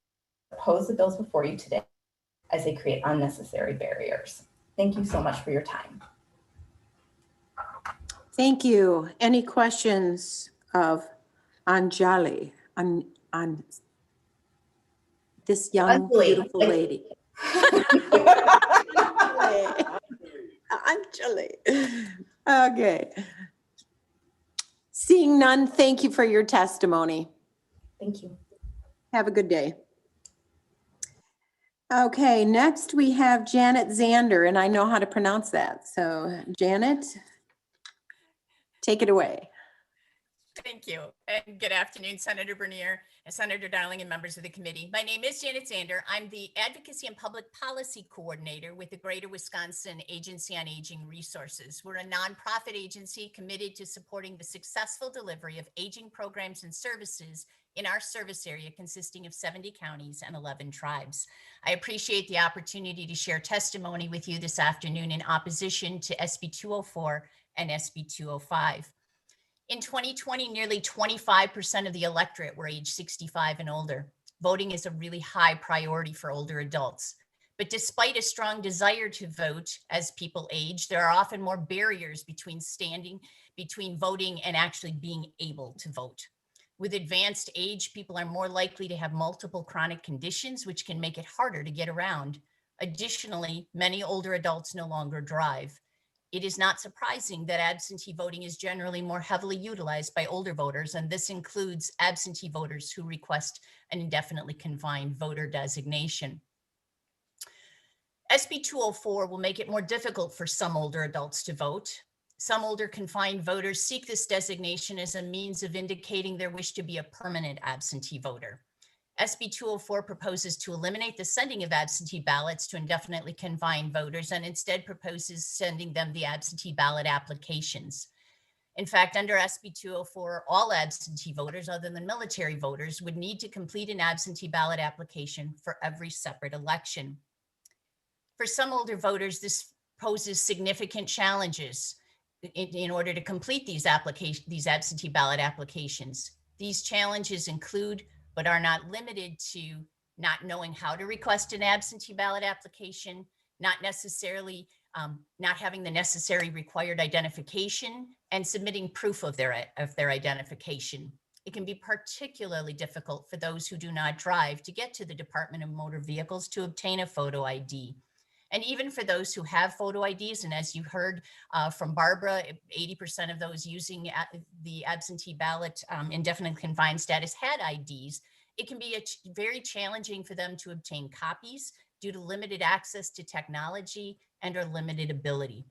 oppose the bills before you today as they create unnecessary barriers. Thank you so much for your time. Thank you. Any questions of Anjali, on this young, Anjali, beautiful like- lady? Anjali. Okay. Seeing none, thank you for your testimony. Thank you. Have a good day. Okay, next we have Janet Zander, and I know how to pronounce that. So Janet, take it away. Thank you. And good afternoon, Senator Bernier and Senator Darling and members of the committee. My name is Janet Zander. I'm the Advocacy and Public Policy Coordinator with the Greater Wisconsin Agency on Aging Resources. We're a nonprofit agency committed to supporting the successful delivery of aging programs and services in our service area consisting of 70 counties and 11 tribes. I appreciate the opportunity to share testimony with you this afternoon in opposition to SB 204 and SB 205. In 2020, nearly 25% of the electorate were age 65 and older. Voting is a really high priority for older adults. But despite a strong desire to vote as people age, there are often more barriers between voting and actually being able to vote. With advanced age, people are more likely to have multiple chronic conditions, which can make it harder to get around. Additionally, many older adults no longer drive. It is not surprising that absentee voting is generally more heavily utilized by older voters, and this includes absentee voters who request an indefinitely confined voter designation. SB 204 will make it more difficult for some older adults to vote. Some older confined voters seek this designation as a means of indicating their wish to be a permanent absentee voter. SB 204 proposes to eliminate the sending of absentee ballots to indefinitely confined voters and instead proposes sending them the absentee ballot applications. In fact, under SB 204, all absentee voters other than military voters would need to complete an absentee ballot application for every separate election. For some older voters, this poses significant challenges in order to complete these absentee ballot applications. These challenges include but are not limited to not knowing how to request an absentee ballot application, not having the necessary required identification, and submitting proof of their identification. It can be particularly difficult for those who do not drive to get to the Department of Motor Vehicles to obtain a photo ID. And even for those who have photo IDs, and as you heard from Barbara, 80% of those using the absentee ballot indefinitely confined status had IDs, it can be very challenging for them to obtain copies due to limited access to technology and or limited ability.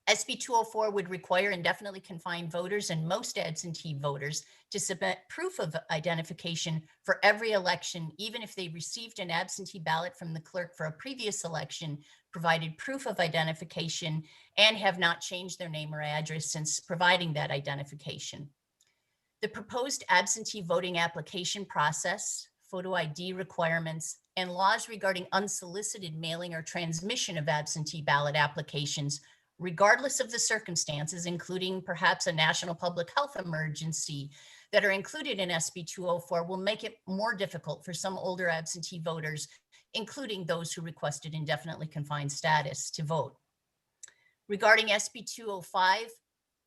SB 204 would require indefinitely confined voters and most absentee voters to submit proof of identification for every election, even if they received an absentee ballot from the clerk for a previous election, provided proof of identification, and have not changed their name or address since providing that identification. The proposed absentee voting application process, photo ID requirements, and laws regarding unsolicited mailing or transmission of absentee ballot applications, regardless of the circumstances, including perhaps a national public health emergency that are included in SB 204, will make it more difficult for some older absentee voters, including those who requested indefinitely confined status, to vote. Regarding SB 205,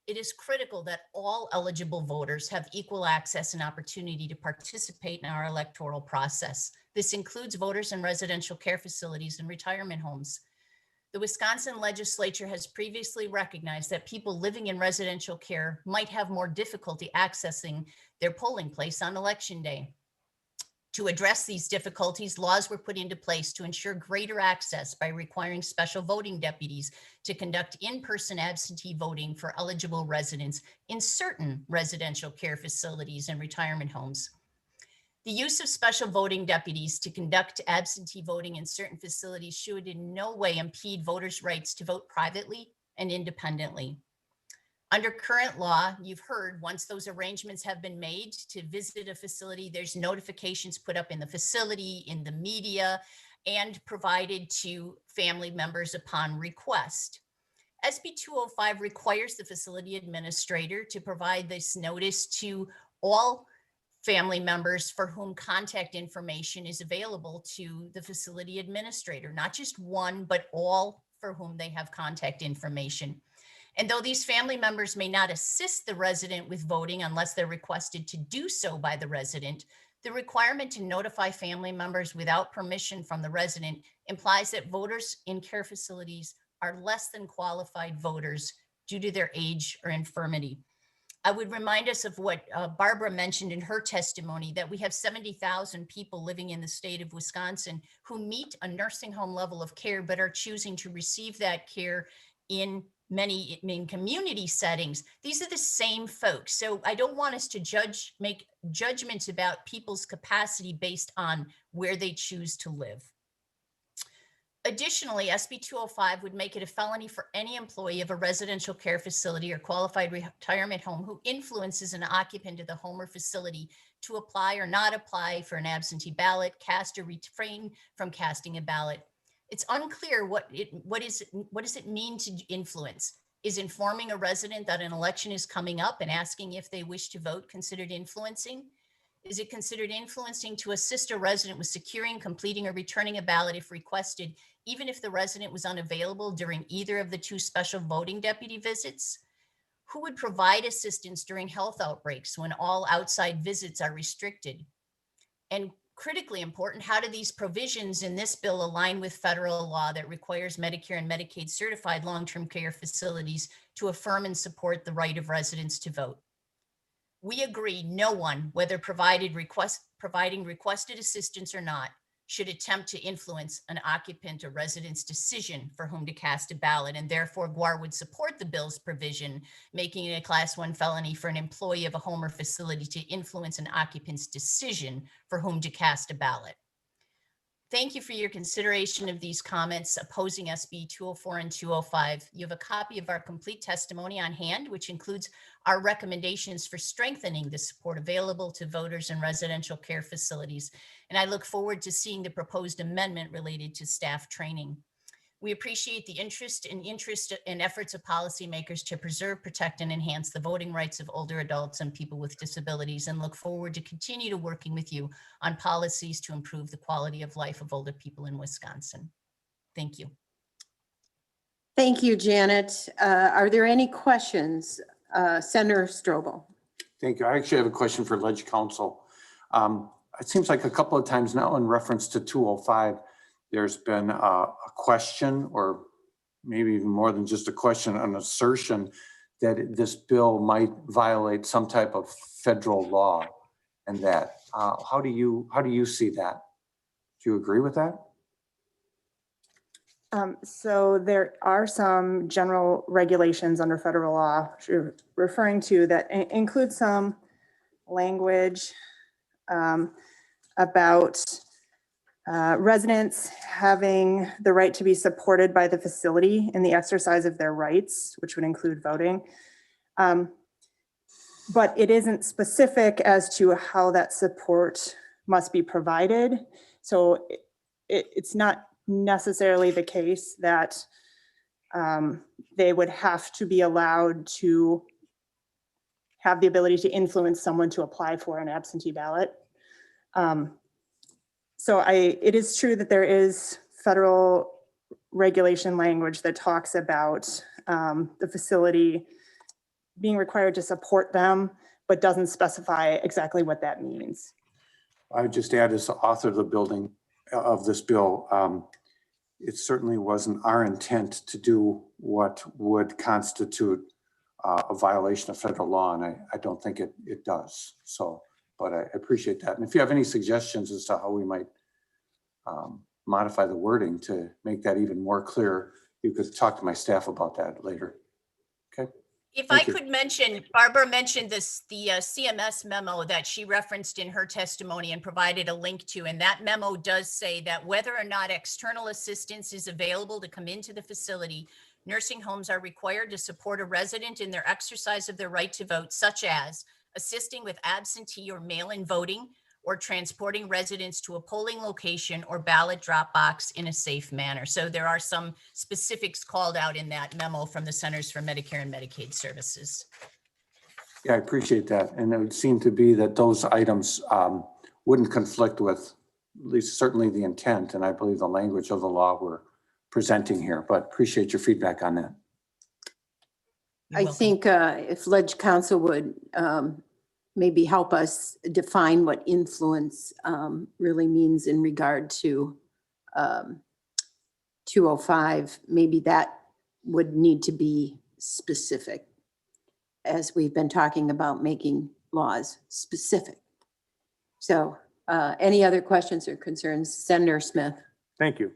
it is critical that all eligible voters have equal access and opportunity to participate in our electoral process. This includes voters in residential care facilities and retirement homes. The Wisconsin legislature has previously recognized that people living in residential care might have more difficulty accessing their polling place on election day. To address these difficulties, laws were put into place to ensure greater access by requiring special voting deputies to conduct in-person absentee voting for eligible residents in certain residential care facilities and retirement homes. The use of special voting deputies to conduct absentee voting in certain facilities should in no way impede voters' rights to vote privately and independently. Under current law, you've heard once those arrangements have been made to visit a facility, there's notifications put up in the facility, in the media, and provided to family members upon request. SB 205 requires the facility administrator to provide this notice to all family members for whom contact information is available to the facility administrator, not just one, but all for whom they have contact information. And though these family members may not assist the resident with voting unless they're requested to do so by the resident, the requirement to notify family members without permission from the resident implies that voters in care facilities are less than qualified voters due to their age or infirmity. I would remind us of what Barbara mentioned in her testimony, that we have 70,000 people living in the state of Wisconsin who meet a nursing home level of care, but are choosing to receive that care in many community settings. These are the same folks. So I don't want us to make judgments about people's capacity based on where they choose to live. Additionally, SB 205 would make it a felony for any employee of a residential care facility or qualified retirement home who influences an occupant of the home or facility to apply or not apply for an absentee ballot, cast or refrain from casting a ballot. It's unclear what does it mean to influence? Is informing a resident that an election is coming up and asking if they wish to vote considered influencing? Is it considered influencing to assist a resident with securing, completing, or returning a ballot if requested, even if the resident was unavailable during either of the two special voting deputy visits? Who would provide assistance during health outbreaks when all outside visits are restricted? And critically important, how do these provisions in this bill align with federal law that requires Medicare and Medicaid certified long-term care facilities to affirm and support the right of residents to vote? We agree no one, whether providing requested assistance or not, should attempt to influence an occupant or resident's decision for whom to cast a ballot, and therefore GWAR would support the bill's provision, making it a Class 1 felony for an employee of a home or facility to influence an occupant's decision for whom to cast a ballot. Thank you for your consideration of these comments opposing SB 204 and 205. You have a copy of our complete testimony on hand, which includes our recommendations for strengthening the support available to voters in residential care facilities. And I look forward to seeing the proposed amendment related to staff training. We appreciate the interest and efforts of policymakers to preserve, protect, and enhance the voting rights of older adults and people with disabilities, and look forward to continue to working with you on policies to improve the quality of life of older people in Wisconsin. Thank you. Thank you, Janet. Are there any questions? Senator Strobel. Thank you. I actually have a question for Ledge Council. It seems like a couple of times now in reference to 205, there's been a question, or maybe even more than just a question, an assertion that this bill might violate some type of federal law, and that. How do you see that? Do you agree with that? So there are some general regulations under federal law you're referring to that include some language about residents having the right to be supported by the facility in the exercise of their rights, which would include voting. But it isn't specific as to how that support must be provided. So it's not necessarily the case that they would have to be allowed to have the ability to influence someone to apply for an absentee ballot. So it is true that there is federal regulation language that talks about the facility being required to support them, but doesn't specify exactly what that means. I would just add, as the author of this bill, it certainly wasn't our intent to do what would constitute a violation of federal law, and I don't think it does. So, but I appreciate that. And if you have any suggestions as to how we might modify the wording to make that even more clear, you could talk to my staff about that later. Okay. If I could mention, Barbara mentioned the CMS memo that she referenced in her testimony and provided a link to, and that memo does say that whether or not external assistance is available to come into the facility, nursing homes are required to support a resident in their exercise of their right to vote, such as assisting with absentee or mail-in voting, or transporting residents to a polling location or ballot drop box in a safe manner. So there are some specifics called out in that memo from the Centers for Medicare and Medicaid Services. Yeah, I appreciate that. And it would seem to be that those items wouldn't conflict with, at least certainly the intent, and I believe the language of the law we're presenting here, but appreciate your feedback on that. You're I welcome. think if Ledge Council would maybe help us define what influence really means in regard to 205, maybe that would need to be specific, as we've been talking about making laws specific. So any other questions or concerns? Senator Smith. Thank you.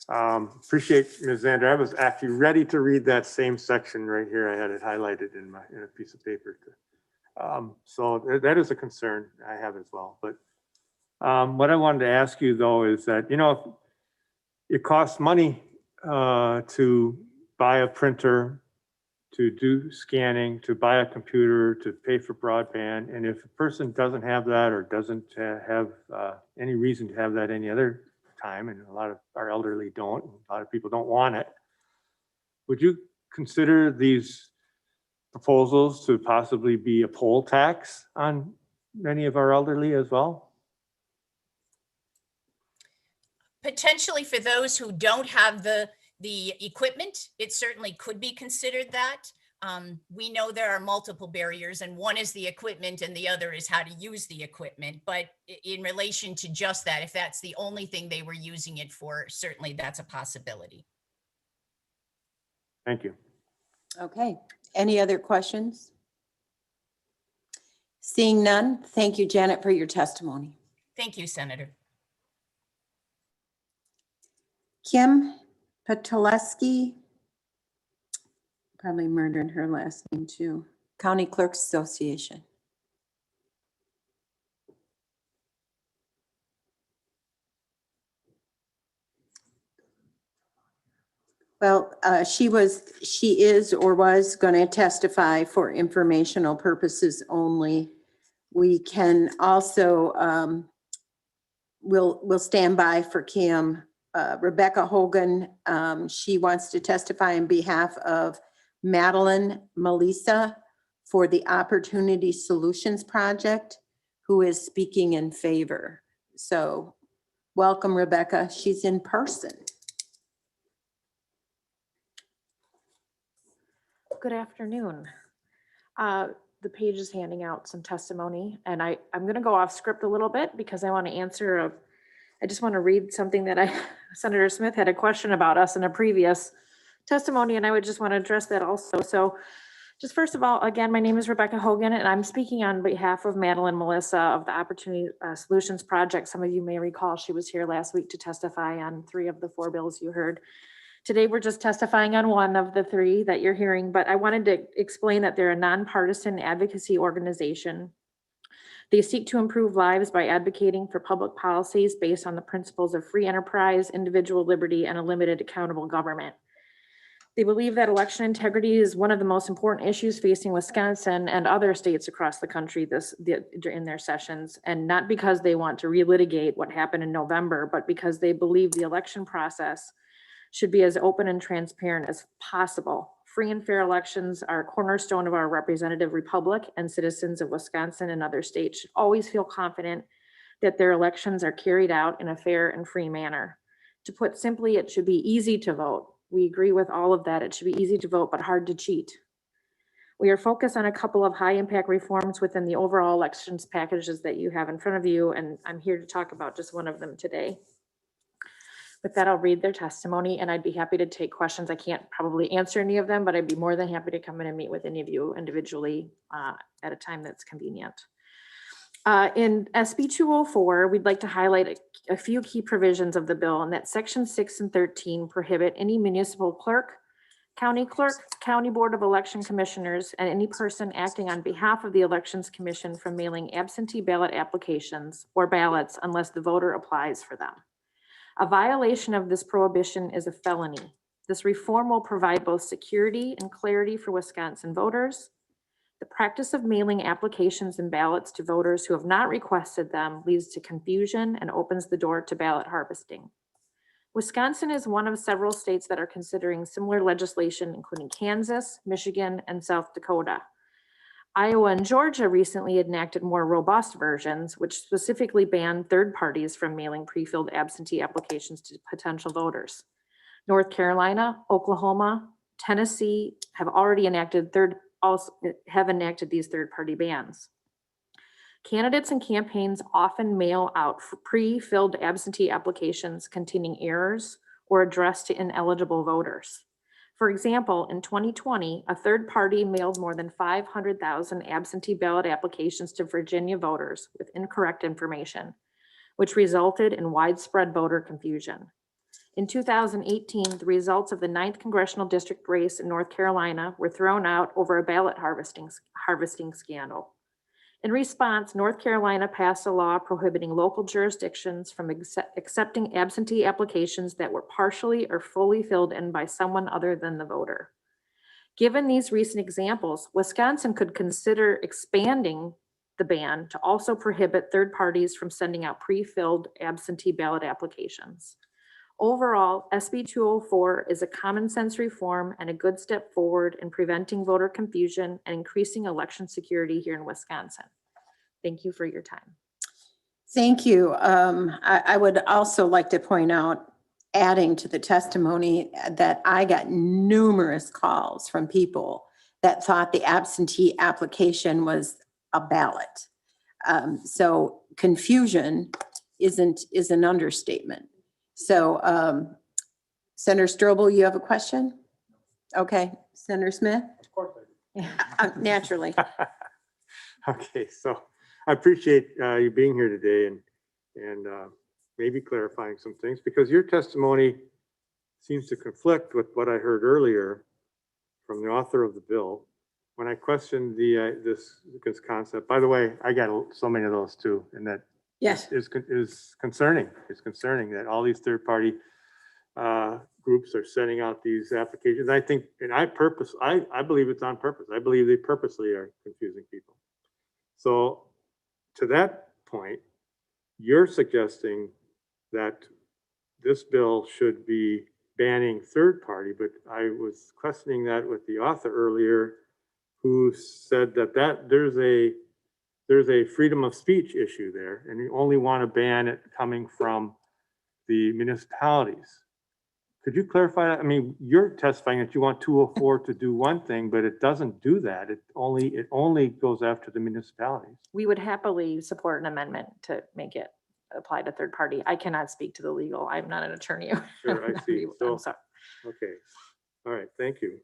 Appreciate Ms. Zander. I was actually ready to read that same section right here. I had it highlighted in a piece of paper. So that is a concern I have as well. But what I wanted to ask you though is that, you know, it costs money to buy a printer, to do scanning, to buy a computer, to pay for broadband. And if a person doesn't have that or doesn't have any reason to have that any other time, and a lot of our elderly don't, a lot of people don't want it, would you consider these proposals to possibly be a poll tax on many of our elderly as well? Potentially for those who don't have the equipment, it certainly could be considered that. We know there are multiple barriers, and one is the equipment and the other is how to use the equipment. But in relation to just that, if that's the only thing they were using it for, certainly that's a possibility. Thank you. Okay, any other questions? Seeing none, thank you, Janet, for your testimony. Thank you, Senator. Kim Petuleski, probably murdered her last name too. County Clerks Association. Well, she is or was going to testify for informational purposes only. We can also, we'll stand by for Kim. Rebecca Hogan, she wants to testify on behalf of Madeline Melissa for the Opportunity Solutions Project, who is speaking in favor. So welcome, Rebecca. She's in person. Good afternoon. The page is handing out some testimony, and I'm going to go off script a little bit because I want to answer I just want to read something that Senator Smith had a question about us in a previous testimony, and I would just want to address that also. So just first of all, again, my name is Rebecca Hogan, and I'm speaking on behalf of Madeline Melissa of the Opportunity Solutions Project. Some of you may recall she was here last week to testify on 3 of the 4 bills you heard. Today, we're just testifying on 1 of the 3 that you're hearing, but I wanted to explain that they're a nonpartisan advocacy organization. They seek to improve lives by advocating for public policies based on the principles of free enterprise, individual liberty, and a limited accountable government. They believe that election integrity is one of the most important issues facing Wisconsin and other states across the country in their sessions, and not because they want to relitigate what happened in November, but because they believe the election process should be as open and transparent as possible. Free and fair elections are a cornerstone of our representative republic, and citizens of Wisconsin and other states should always feel confident that their elections are carried out in a fair and free manner. To put simply, it should be easy to vote. We agree with all of that. It should be easy to vote, but hard to cheat. We are focused on a couple of high impact reforms within the overall elections packages that you have in front of you, and I'm here to talk about just one of them today. With that, I'll read their testimony, and I'd be happy to take questions. I can't probably answer any of them, but I'd be more than happy to come in and meet with any of you individually at a time that's convenient. In SB 204, we'd like to highlight a few key provisions of the bill, and that Section 6 and 13 prohibit any municipal clerk, county board of election commissioners, and any person acting on behalf of the Elections Commission from mailing absentee ballot applications or ballots unless the voter applies for them. A violation of this prohibition is a felony. This reform will provide both security and clarity for Wisconsin voters. The practice of mailing applications and ballots to voters who have not requested them leads to confusion and opens the door to ballot harvesting. Wisconsin is one of several states that are considering similar legislation, including Kansas, Michigan, and South Dakota. Iowa and Georgia recently enacted more robust versions, which specifically ban third parties from mailing pre-filled absentee applications to potential voters. North Carolina, Oklahoma, Tennessee have already enacted these third-party bans. Candidates and campaigns often mail out pre-filled absentee applications containing errors or addressed to ineligible voters. For example, in 2020, a third party mailed more than 500,000 absentee ballot applications to Virginia voters with incorrect information, which resulted in widespread voter confusion. In 2018, the results of the 9th Congressional District race in North Carolina were thrown out over a ballot harvesting scandal. In response, North Carolina passed a law prohibiting local jurisdictions from accepting absentee applications that were partially or fully filled in by someone other than the voter. Given these recent examples, Wisconsin could consider expanding the ban to also prohibit third parties from sending out pre-filled absentee ballot applications. Overall, SB 204 is a common sense reform and a good step forward in preventing voter confusion and increasing election security here in Wisconsin. Thank you for your time. Thank you. I would also like to point out, adding to the testimony, that I got numerous calls from people that thought the absentee application was a ballot. So confusion is an understatement. So Senator Strobel, you have a question? Okay, Senator Smith? Of course Naturally. Okay, so I appreciate you being here today and maybe clarifying some things, because your testimony seems to conflict with what I heard earlier from the author of the bill when I questioned this concept. By the way, I got so many of those too, and that yes is concerning. It's concerning that all these third-party groups are sending out these applications. I think, and I believe it's on purpose. I believe they purposely are confusing people. So to that point, you're suggesting that this bill should be banning third party, but I was questioning that with the author earlier, who said that there's a freedom of speech issue there, and you only want to ban it coming from the municipalities. Could you clarify that? I mean, you're testifying that you want 204 to do one thing, but it doesn't do that. It only goes after the municipalities. We would happily support an amendment to make it apply to third party. I cannot speak to the legal. I'm not an attorney. Sure, I see. I'm sorry. Okay. All right. Thank you.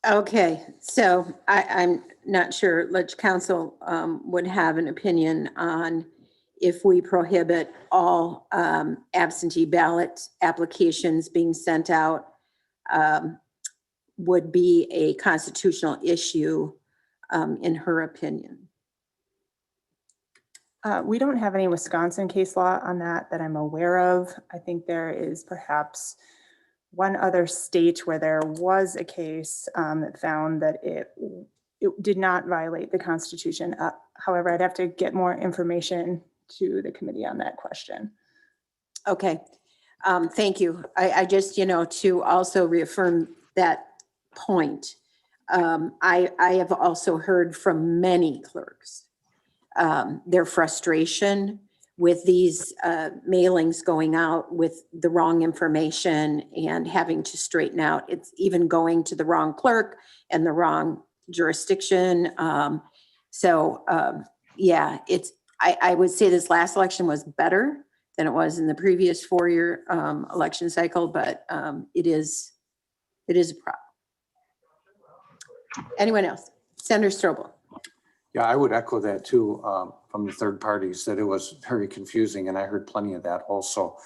Okay, so I'm not sure Ledge Council would have an opinion on if we prohibit all absentee ballot applications being sent out would be a constitutional issue in her opinion. We don't have any Wisconsin case law on that I'm aware of. I think there is perhaps one other state where there was a case that found that it did not violate the Constitution. However, I'd have to get more information to the committee on that question. Okay, thank you. I just, to also reaffirm that point, I have also heard from many clerks their frustration with these mailings going out with the wrong information and having to straighten out. It's even going to the wrong clerk and the wrong jurisdiction. Yeah, I would say this last election was better than it was in the previous 4-year election cycle, but it is a problem. Anyone else? Senator Strobel. Yeah, I would echo that too, from the third parties, that it was very confusing, and I heard plenty of that also.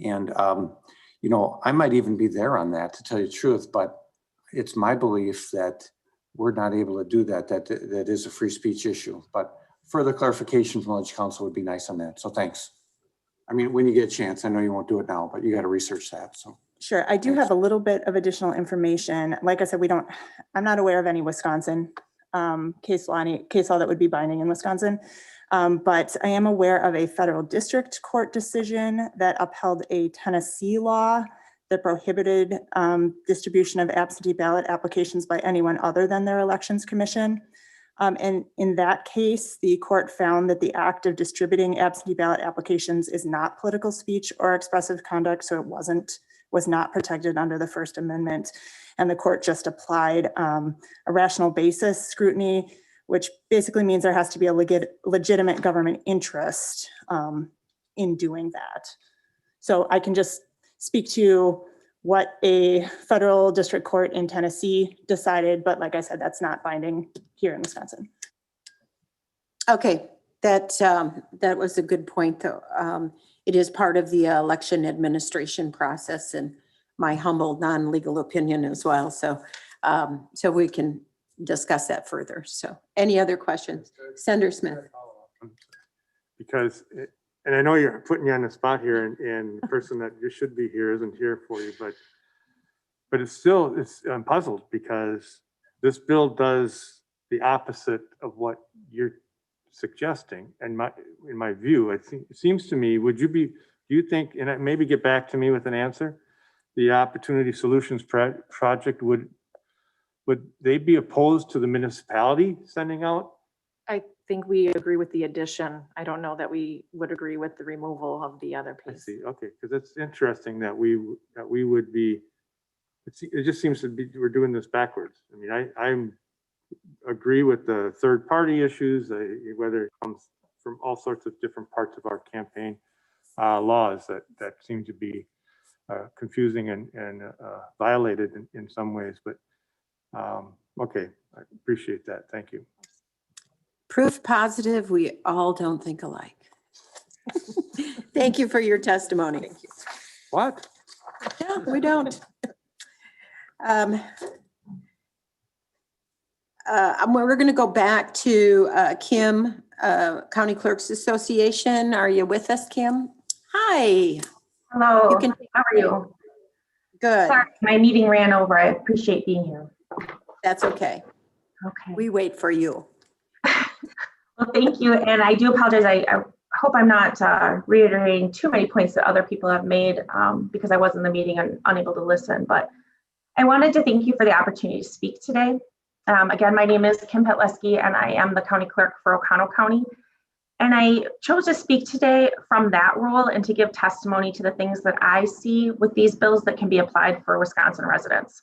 And, I might even be there on that, to tell you the truth, but it's my belief that we're not able to do that, that is a free speech issue. But further clarification from Ledge Council would be nice on that, so thanks. I mean, when you get a chance, I know you won't do it now, but you got to research that, so. Sure, I do have a little bit of additional information. Like I said, I'm not aware of any Wisconsin case law that would be binding in Wisconsin. But I am aware of a federal district court decision that upheld a Tennessee law that prohibited distribution of absentee ballot applications by anyone other than their elections commission. And in that case, the court found that the act of distributing absentee ballot applications is not political speech or expressive conduct, so it was not protected under the First Amendment. And the court just applied a rational basis scrutiny, which basically means there has to be a legitimate government interest in doing that. So I can just speak to what a federal district court in Tennessee decided, but like I said, that's not binding here in Wisconsin. Okay, that was a good point, though. It is part of the election administration process, and my humble non-legal opinion as well. So, so we can discuss that further. So, any other questions, Senator Smith? Because, and I know you're putting you on the spot here, and the person that you should be here isn't here for you, but it's still, I'm puzzled because this bill does the opposite of what you're suggesting. And in my view, it seems to me, do you think, and maybe get back to me with an answer, the Opportunity Solutions Project, would they be opposed to the municipality sending out? I think we agree with the addition. I don't know that we would agree with the removal of the other I piece. see, okay, because it's interesting that we would be, it just seems to be, we're doing this backwards. I mean, I agree with the third party issues, whether it comes from all sorts of different parts of our campaign laws that seem to be confusing and violated in some ways, but okay, I appreciate that. Thank you. Proof positive, we all don't think alike. Thank you for your testimony. Thank you. What? No, we don't. We're going to go back to Kim, County Clerks Association. Are you with us, Kim? Hi. Hello. You can, how are you? Good. Sorry, my meeting ran over. I appreciate being here. That's okay. Okay. We wait for you. Well, thank you. And I do apologize. I hope I'm not reiterating too many points that other people have made because I was in the meeting and unable to listen. But I wanted to thank you for the opportunity to speak today. Again, my name is Kim Petleski, and I am the county clerk for Oconto County. And I chose to speak today from that role and to give testimony to the things that I see with these bills that can be applied for Wisconsin residents.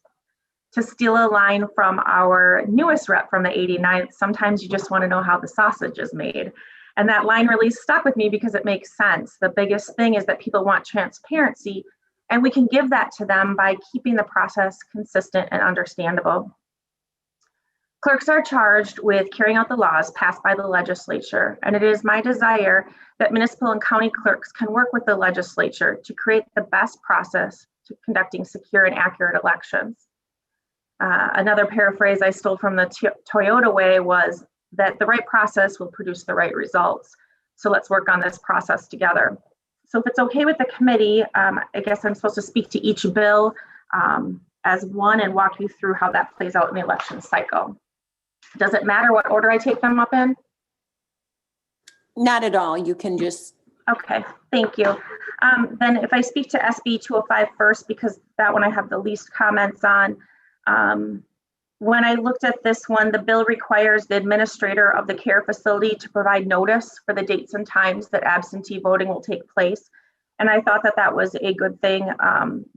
To steal a line from our newest rep from the 89th, sometimes you just want to know how the sausage is made. And that line really stuck with me because it makes sense. The biggest thing is that people want transparency, and we can give that to them by keeping the process consistent and understandable. Clerks are charged with carrying out the laws passed by the legislature, and it is my desire that municipal and county clerks can work with the legislature to create the best process to conducting secure and accurate elections. Another paraphrase I stole from the Toyota way was that the right process will produce the right results. So let's work on this process together. So if it's okay with the committee, I guess I'm supposed to speak to each bill as one and walk you through how that plays out in the election cycle. Does it matter what order I take them up in? Not at all. You can just. Okay, thank you. Then if I speak to SB 205 first, because that one I have the least comments on. When I looked at this one, the bill requires the administrator of the care facility to provide notice for the dates and times that absentee voting will take place. And I thought that that was a good thing,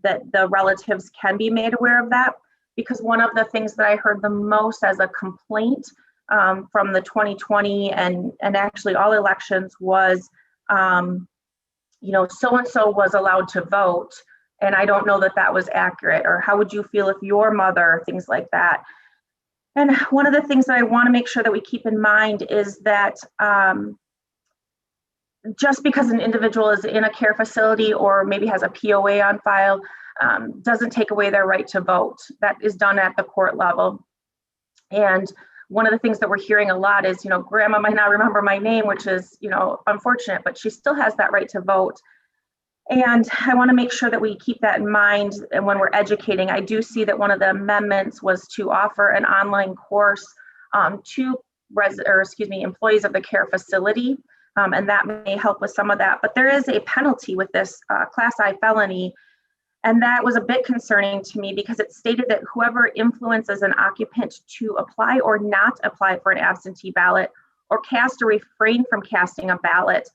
that the relatives can be made aware of that, because one of the things that I heard the most as a complaint from the 2020 and actually all elections was, you know, so-and-so was allowed to vote. And I don't know that that was accurate, or how would you feel if your mother, things like that. And one of the things that I want to make sure that we keep in mind is that just because an individual is in a care facility or maybe has a POA on file, doesn't take away their right to vote. That is done at the court level. And one of the things that we're hearing a lot is, you know, grandma might not remember my name, which is, you know, unfortunate, but she still has that right to vote. And I want to make sure that we keep that in mind. And when we're educating, I do see that one of the amendments was to offer an online course to employees of the care facility. And that may help with some of that. But there is a penalty with this Class I felony. And that was a bit concerning to me because it stated that whoever influences an occupant to apply or not apply for an absentee ballot or cast or refrain from casting a ballot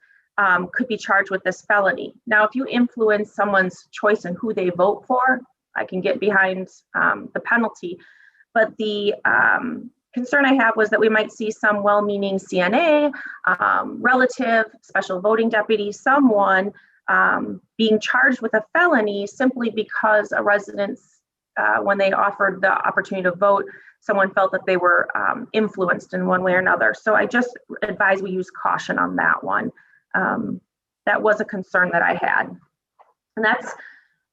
could be charged with this felony. Now, if you influence someone's choice in who they vote for, I can get behind the penalty. But the concern I have was that we might see some well-meaning CNA, relative, special voting deputy, someone being charged with a felony simply because a resident's, when they offered the opportunity to vote, someone felt that they were influenced in one way or another. So I just advise we use caution on that one. That was a concern that I had. And that's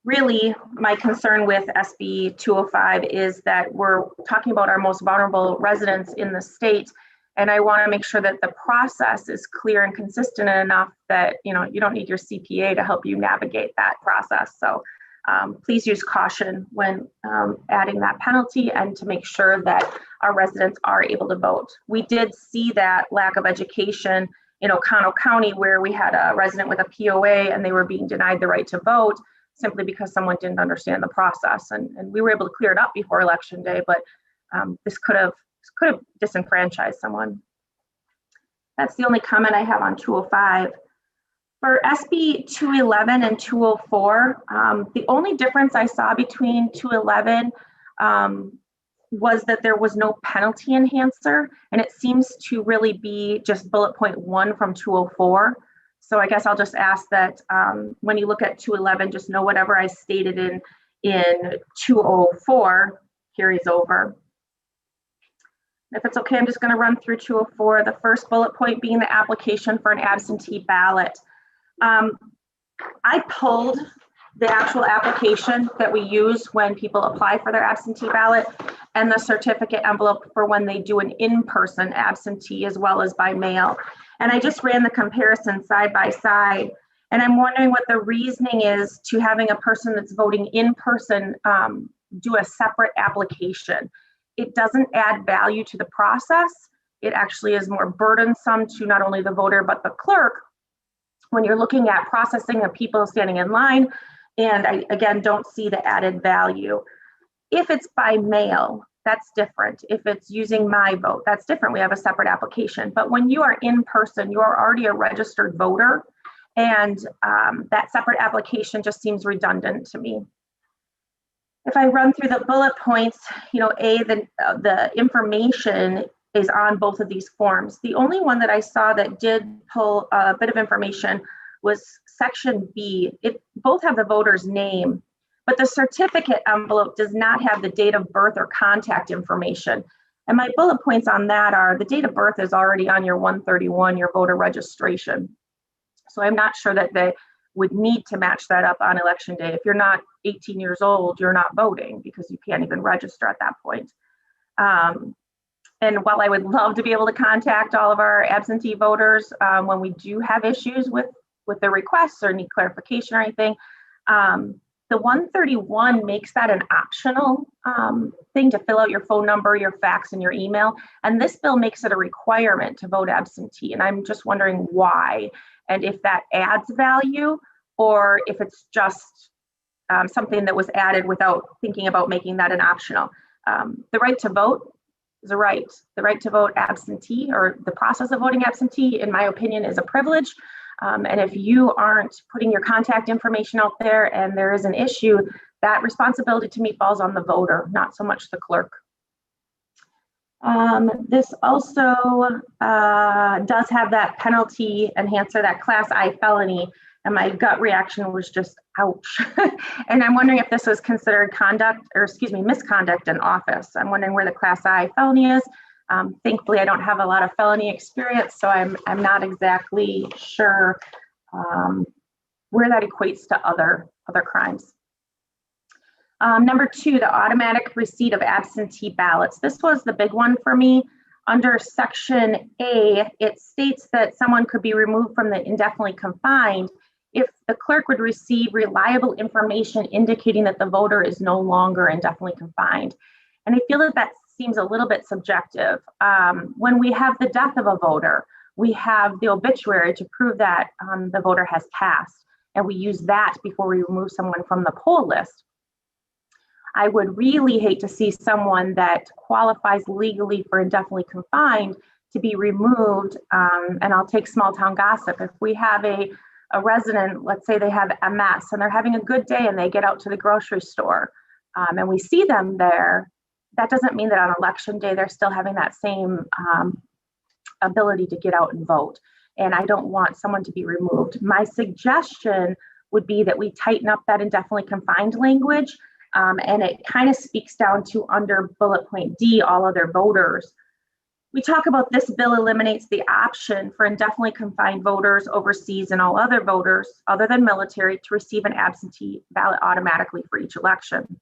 really my concern with SB 205 is that we're talking about our most vulnerable residents in the state. And I want to make sure that the process is clear and consistent enough that, you don't need your CPA to help you navigate that process. So please use caution when adding that penalty and to make sure that our residents are able to vote. We did see that lack of education in Oconto County where we had a resident with a POA and they were being denied the right to vote simply because someone didn't understand the process. And we were able to clear it up before Election Day, but this could have disenfranchised someone. That's the only comment I have on 205. For SB 211 and 204, the only difference I saw between 211 was that there was no penalty enhancer, and it seems to really be just bullet point 1 from 204. So I guess I'll just ask that when you look at 211, just know whatever I stated in 204 carries over. If it's okay, I'm just going to run through 204. The first bullet point being the application for an absentee ballot. I pulled the actual application that we use when people apply for their absentee ballot and the certificate envelope for when they do an in-person absentee as well as by mail. And I just ran the comparison side by side. And I'm wondering what the reasoning is to having a person that's voting in person do a separate application. It doesn't add value to the process. It actually is more burdensome to not only the voter, but the clerk when you're looking at processing of people standing in line. And I, again, don't see the added value. If it's by mail, that's different. If it's using my vote, that's different. We have a separate application. But when you are in person, you are already a registered voter. And that separate application just seems redundant to me. If I run through the bullet points, the information is on both of these forms. The only one that I saw that did pull a bit of information was section B. Both have the voter's name, but the certificate envelope does not have the date of birth or contact information. And my bullet points on that are the date of birth is already on your 131, your voter registration. So I'm not sure that they would need to match that up on Election Day. If you're not 18 years old, you're not voting because you can't even register at that point. And while I would love to be able to contact all of our absentee voters when we do have issues with their requests or need clarification or anything, the 131 makes that an optional thing to fill out your phone number, your fax, and your email. And this bill makes it a requirement to vote absentee. And I'm just wondering why, and if that adds value, or if it's just something that was added without thinking about making that an optional. The right to vote is a right. The right to vote absentee, or the process of voting absentee, in my opinion, is a privilege. And if you aren't putting your contact information out there and there is an issue, that responsibility to me falls on the voter, not so much the clerk. This also does have that penalty enhancer, that Class I felony, and my gut reaction was just ouch. And I'm wondering if this was considered misconduct in office. I'm wondering where the Class I felony is. Thankfully, I don't have a lot of felony experience, so I'm not exactly sure where that equates to other crimes. Number 2, the automatic receipt of absentee ballots. This was the big one for me. Under Section A, it states that someone could be removed from the indefinitely confined if the clerk would receive reliable information indicating that the voter is no longer indefinitely confined. And I feel that seems a little bit subjective. When we have the death of a voter, we have the obituary to prove that the voter has passed. and we use that before we remove someone from the poll list. I would really hate to see someone that qualifies legally for indefinitely confined to be removed. And I'll take small town gossip. If we have a resident, let's say they have MS and they're having a good day and they get out to the grocery store and we see them there, that doesn't mean that on election day they're still having that same ability to get out and vote. And I don't want someone to be removed. My suggestion would be that we tighten up that indefinitely confined language. And it kind of speaks down to under bullet point D, all other voters. We talk about this bill eliminates the option for indefinitely confined voters overseas and all other voters other than military to receive an absentee ballot automatically for each election.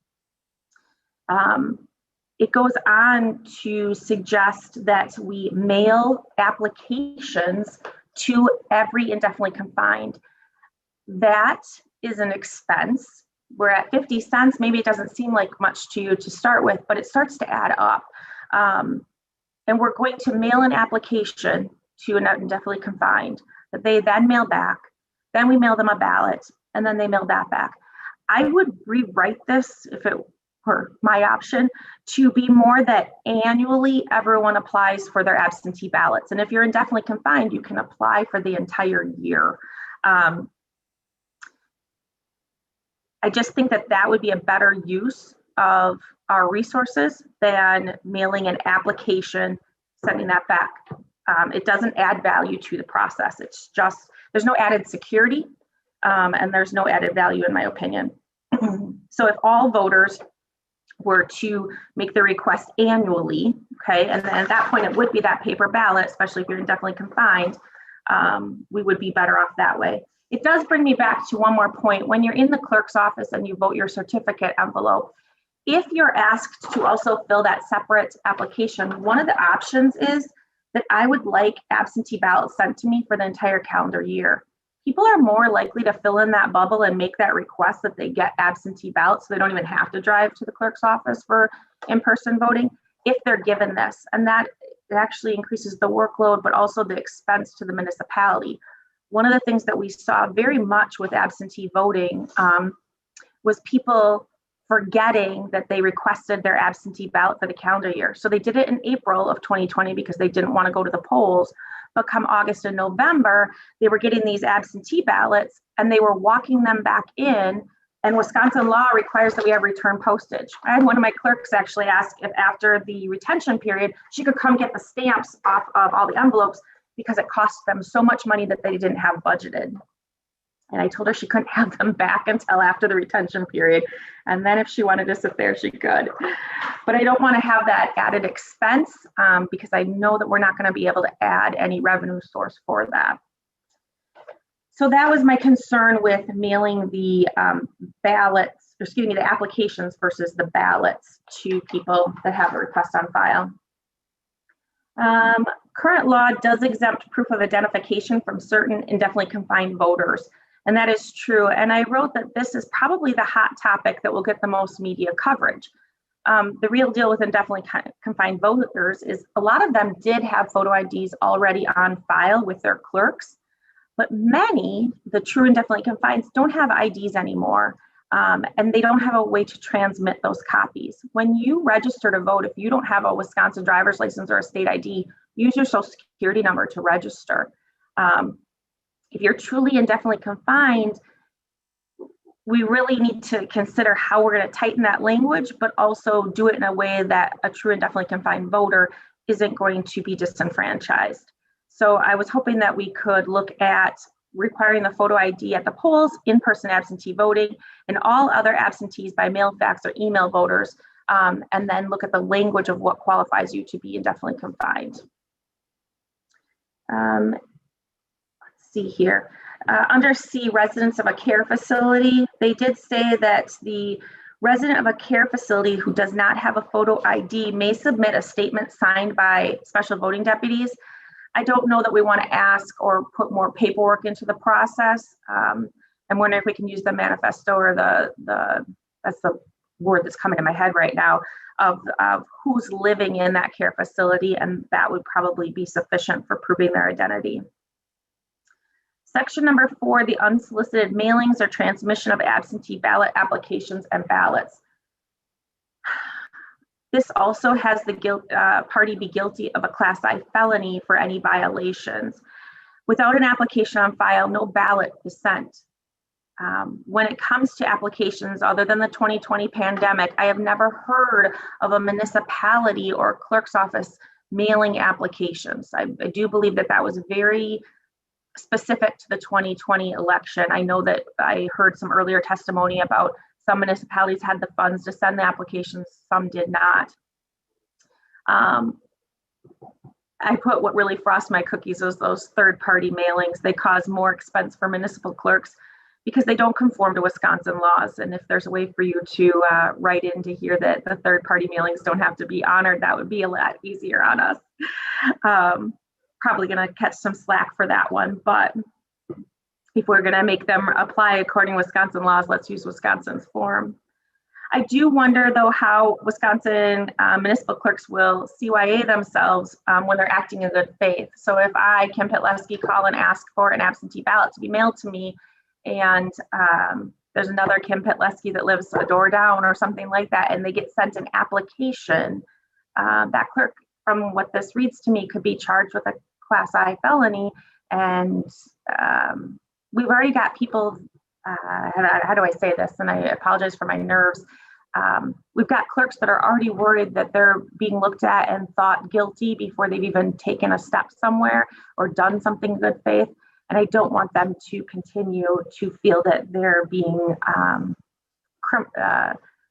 It goes on to suggest that we mail applications to every indefinitely confined. That is an expense. We're at 50 cents. Maybe it doesn't seem like much to you to start with, but it starts to add up. And we're going to mail an application to an indefinitely confined that they then mail back. Then we mail them a ballot, and then they mail that back. I would rewrite this, if it were my option, to be more that annually everyone applies for their absentee ballots. And if you're indefinitely confined, you can apply for the entire year. I just think that that would be a better use of our resources than mailing an application, sending that back. It doesn't add value to the process. It's just, there's no added security and there's no added value in my opinion. So if all voters were to make the request annually, okay, and then at that point it would be that paper ballot, especially if you're indefinitely confined, we would be better off that way. It does bring me back to one more point. When you're in the clerk's office and you vote your certificate envelope, if you're asked to also fill that separate application, one of the options is that I would like absentee ballots sent to me for the entire calendar year. People are more likely to fill in that bubble and make that request that they get absentee ballots, so they don't even have to drive to the clerk's office for in-person voting if they're given this. And that actually increases the workload, but also the expense to the municipality. One of the things that we saw very much with absentee voting was people forgetting that they requested their absentee ballot for the calendar year. So they did it in April of 2020 because they didn't want to go to the polls. But come August and November, they were getting these absentee ballots and they were walking them back in. And Wisconsin law requires that we have return postage. I had one of my clerks actually ask if after the retention period, she could come get the stamps off of all the envelopes because it cost them so much money that they didn't have budgeted. And I told her she couldn't have them back until after the retention period. And then if she wanted to sit there, she could. But I don't want to have that added expense because I know that we're not going to be able to add any revenue source for that. So that was my concern with mailing the ballots, excuse me, the applications versus the ballots to people that have a request on file. Current law does exempt proof of identification from certain indefinitely confined voters. And that is true. And I wrote that this is probably the hot topic that will get the most media coverage. The real deal with indefinitely confined voters is a lot of them did have photo IDs already on file with their clerks, but many, the true indefinitely confined, don't have IDs anymore. And they don't have a way to transmit those copies. When you register to vote, if you don't have a Wisconsin driver's license or a state ID, use your social security number to register. If you're truly indefinitely confined, we really need to consider how we're going to tighten that language, but also do it in a way that a true indefinitely confined voter isn't going to be disenfranchised. So I was hoping that we could look at requiring the photo ID at the polls, in-person absentee voting, and all other absentees by mail, fax, or email voters, and then look at the language of what qualifies you to be indefinitely confined. See here. Under C, residents of a care facility, they did say that the resident of a care facility who does not have a photo ID may submit a statement signed by special voting deputies. I don't know that we want to ask or put more paperwork into the process. I'm wondering if we can use the manifesto or that's the word that's coming to my head right now, of who's living in that care facility, and that would probably be sufficient for proving their identity. Section number 4, the unsolicited mailings or transmission of absentee ballot applications and ballots. This also has the party be guilty of a Class I felony for any violations. Without an application on file, no ballot is sent. When it comes to applications other than the 2020 pandemic, I have never heard of a municipality or clerk's office mailing applications. I do believe that that was very specific to the 2020 election. I know that I heard some earlier testimony about some municipalities had the funds to send the applications, some did not. I put what really frosts my cookies is those third-party mailings. They cause more expense for municipal clerks because they don't conform to Wisconsin laws. And if there's a way for you to write in to hear that the third-party mailings don't have to be honored, that would be a lot easier on us. Probably going to catch some slack for that one, but if we're going to make them apply according to Wisconsin laws, let's use Wisconsin's form. I do wonder, though, how Wisconsin municipal clerks will CYA themselves when they're acting in good faith. So if I, Kim Pitleski, call and ask for an absentee ballot to be mailed to me, and there's another Kim Pitleski that lives a door down or something like that, and they get sent an application, that clerk, from what this reads to me, could be charged with a Class I felony. And we've already got people, how do I say this? And I apologize for my nerves. We've got clerks that are already worried that they're being looked at and thought guilty before they've even taken a step somewhere or done something in good faith. And I don't want them to continue to feel that they're being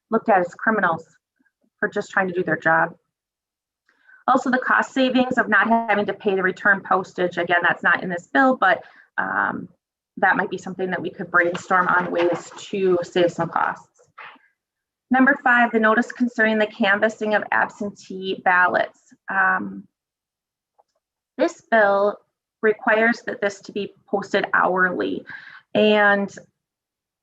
looked at as criminals for just trying to do their job. Also, the cost savings of not having to pay the return postage. Again, that's not in this bill, but that might be something that we could brainstorm on ways to save some costs. Number 5, the notice concerning the canvassing of absentee ballots. This bill requires that this to be posted hourly, and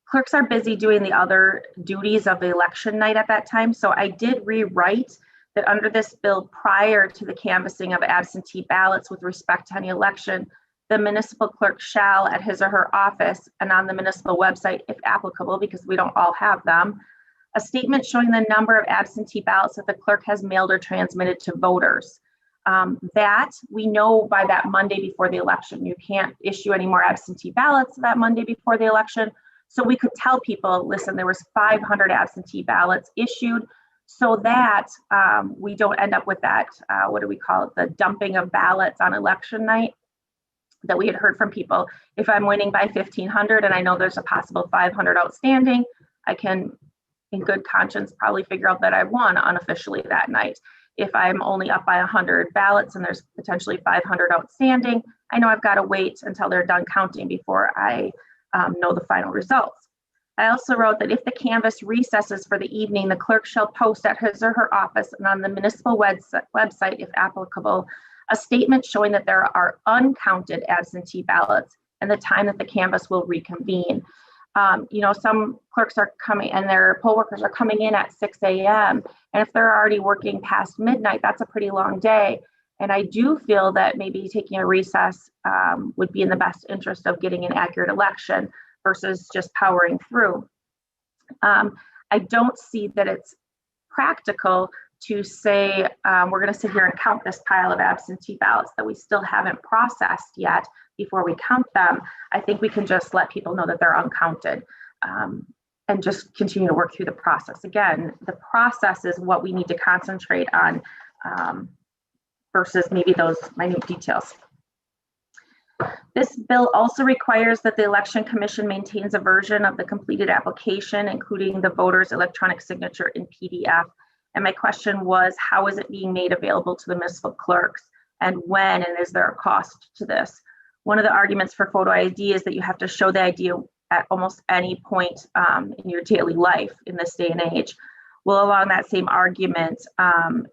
clerks are busy doing the other duties of the election night at that time. So I did rewrite that under this bill, prior to the canvassing of absentee ballots with respect to any election, the municipal clerk shall, at his or her office and on the municipal website, if applicable, because we don't all have them, a statement showing the number of absentee ballots that the clerk has mailed or transmitted to voters. That we know by that Monday before the election. You can't issue any more absentee ballots that Monday before the election. So we could tell people, listen, there was 500 absentee ballots issued, so that we don't end up with that, what do we call it, the dumping of ballots on election night that we had heard from people. If I'm winning by 1,500 and I know there's a possible 500 outstanding, I can, in good conscience, probably figure out that I won unofficially that night. If I'm only up by 100 ballots and there's potentially 500 outstanding, I know I've got to wait until they're done counting before I know the final results. I also wrote that if the canvass recesses for the evening, the clerk shall post at his or her office and on the municipal website, if applicable, a statement showing that there are uncounted absentee ballots and the time that the canvass will reconvene. Some clerks are coming and their poll workers are coming in at 6 a.m. And if they're already working past midnight, that's a pretty long day. And I do feel that maybe taking a recess would be in the best interest of getting an accurate election versus just powering through. I don't see that it's practical to say we're going to sit here and count this pile of absentee ballots that we still haven't processed yet before we count them. I think we can just let people know that they're uncounted and just continue to work through the process. Again, the process is what we need to concentrate on versus maybe those minute details. This bill also requires that the Election Commission maintains a version of the completed application, including the voter's electronic signature in PDF. And my question was, how is it being made available to the municipal clerks, and when, and is there a cost to this? One of the arguments for photo ID is that you have to show the ID at almost any point in your daily life in this day and age. Well, along that same argument,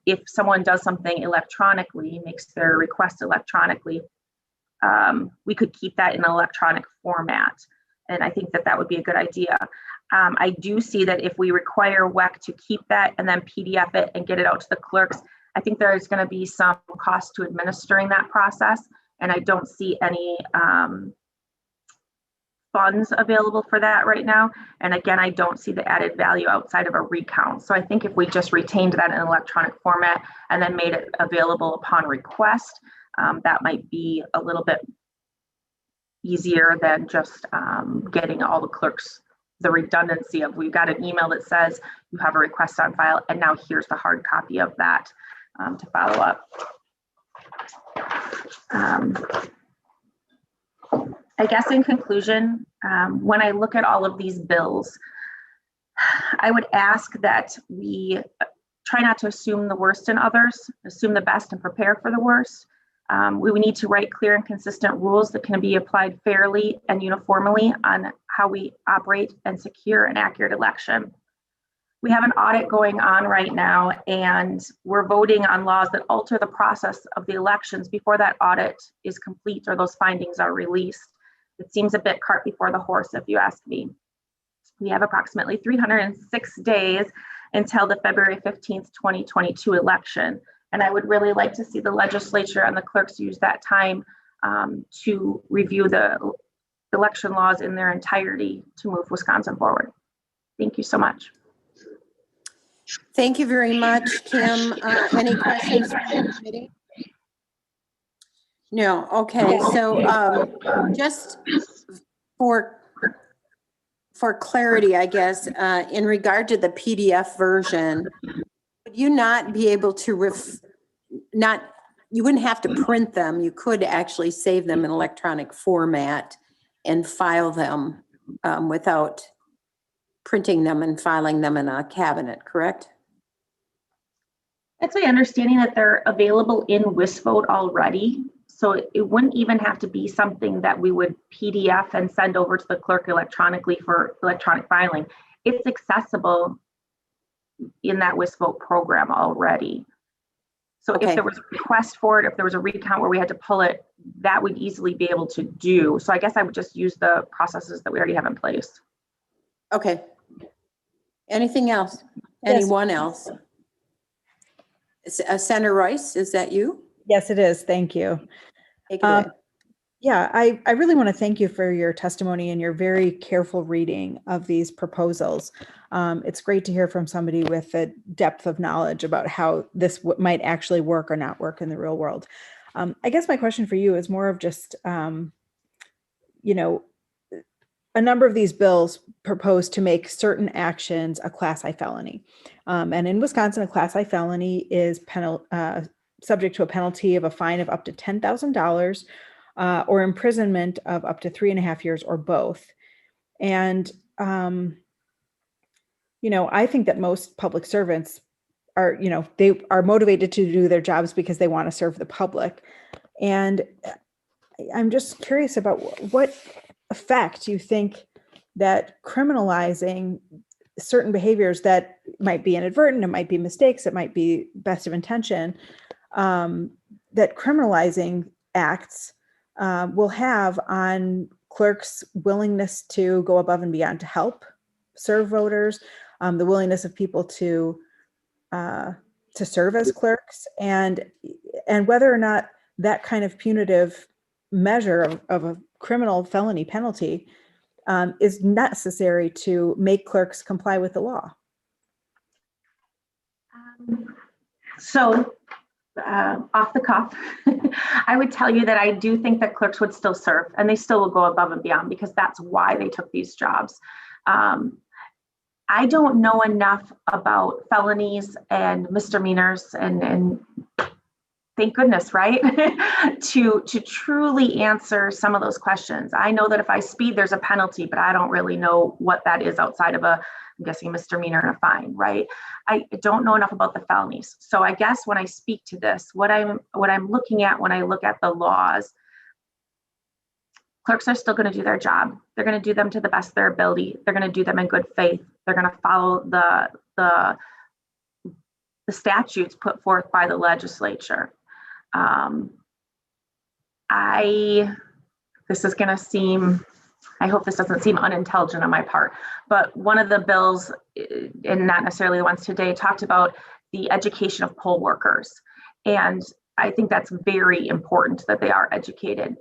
if someone does something electronically, makes their request electronically, we could keep that in an electronic format. And I think that that would be a good idea. I do see that if we require WEC to keep that and then PDF it and get it out to the clerks, I think there is going to be some cost to administering that process. And I don't see any funds available for that right now. And again, I don't see the added value outside of a recount. So I think if we just retained that in electronic format and then made it available upon request, that might be a little bit easier than just getting all the clerks the redundancy of, we've got an email that says you have a request on file, and now here's the hard copy of that to follow up. I guess in conclusion, when I look at all of these bills, I would ask that we try not to assume the worst in others, assume the best and prepare for the worst. We need to write clear and consistent rules that can be applied fairly and uniformly on how we operate and secure an accurate election. We have an audit going on right now, and we're voting on laws that alter the process of the elections before that audit is complete or those findings are released. It seems a bit cart before the horse, if you ask me. We have approximately 306 days until the February 15th, 2022 election. And I would really like to see the legislature and the clerks use that time to review the election laws in their entirety to move Wisconsin forward. Thank you so much. Thank you very much, Kim. Any questions from the committee? No. Okay. So just for clarity, I guess, in regard to the PDF version, would you not be able to you wouldn't have to print them. You could actually save them in electronic format and file them without printing them and filing them in a cabinet, correct? That's my understanding, that they're available in WisVote already. So it wouldn't even have to be something that we would PDF and send over to the clerk electronically for electronic filing. It's accessible in that WisVote program already. So if there was a request for it, if there was a recount where we had to pull it, that would easily be able to do. So I guess I would just use the processes that we already have in place. Okay. Anything else? Yes. Anyone else? Senator Royce, is that you? Yes, it is. Thank you. Take it away. Yeah, I really want to thank you for your testimony and your very careful reading of these proposals. It's great to hear from somebody with a depth of knowledge about how this might actually work or not work in the real world. I guess my question for you is more of just, you know, a number of these bills propose to make certain actions a Class I felony. And in Wisconsin, a Class I felony is subject to a penalty of a fine of up to $10,000 or imprisonment of up to 3.5 years or both. And, you know, I think that most public servants are, you know, they are motivated to do their jobs because they want to serve the public. And I'm just curious about what effect you think that criminalizing certain behaviors that might be inadvertent, it might be mistakes, it might be best of intention, that criminalizing acts will have on clerks' willingness to go above and beyond to help serve voters, the willingness of people to serve as clerks, and whether or not that kind of punitive measure of a criminal felony penalty is necessary to make clerks comply with the law. So off the cuff, I would tell you that I do think that clerks would still serve, and they still will go above and beyond because that's why they took these jobs. I don't know enough about felonies and misdemeanors and thank goodness, right? to truly answer some of those questions. I know that if I speed, there's a penalty, but I don't really know what that is outside of I'm guessing a misdemeanor and a fine, right? I don't know enough about the felonies. So I guess when I speak to this, what I'm looking at when I look at the laws, clerks are still going to do their job. They're going to do them to the best of their ability. They're going to do them in good faith. They're going to follow the statutes put forth by the legislature. This is going to seem, I hope this doesn't seem unintelligent on my part, but one of the bills, and not necessarily the ones today, talked about the education of poll workers. And I think that's very important that they are educated.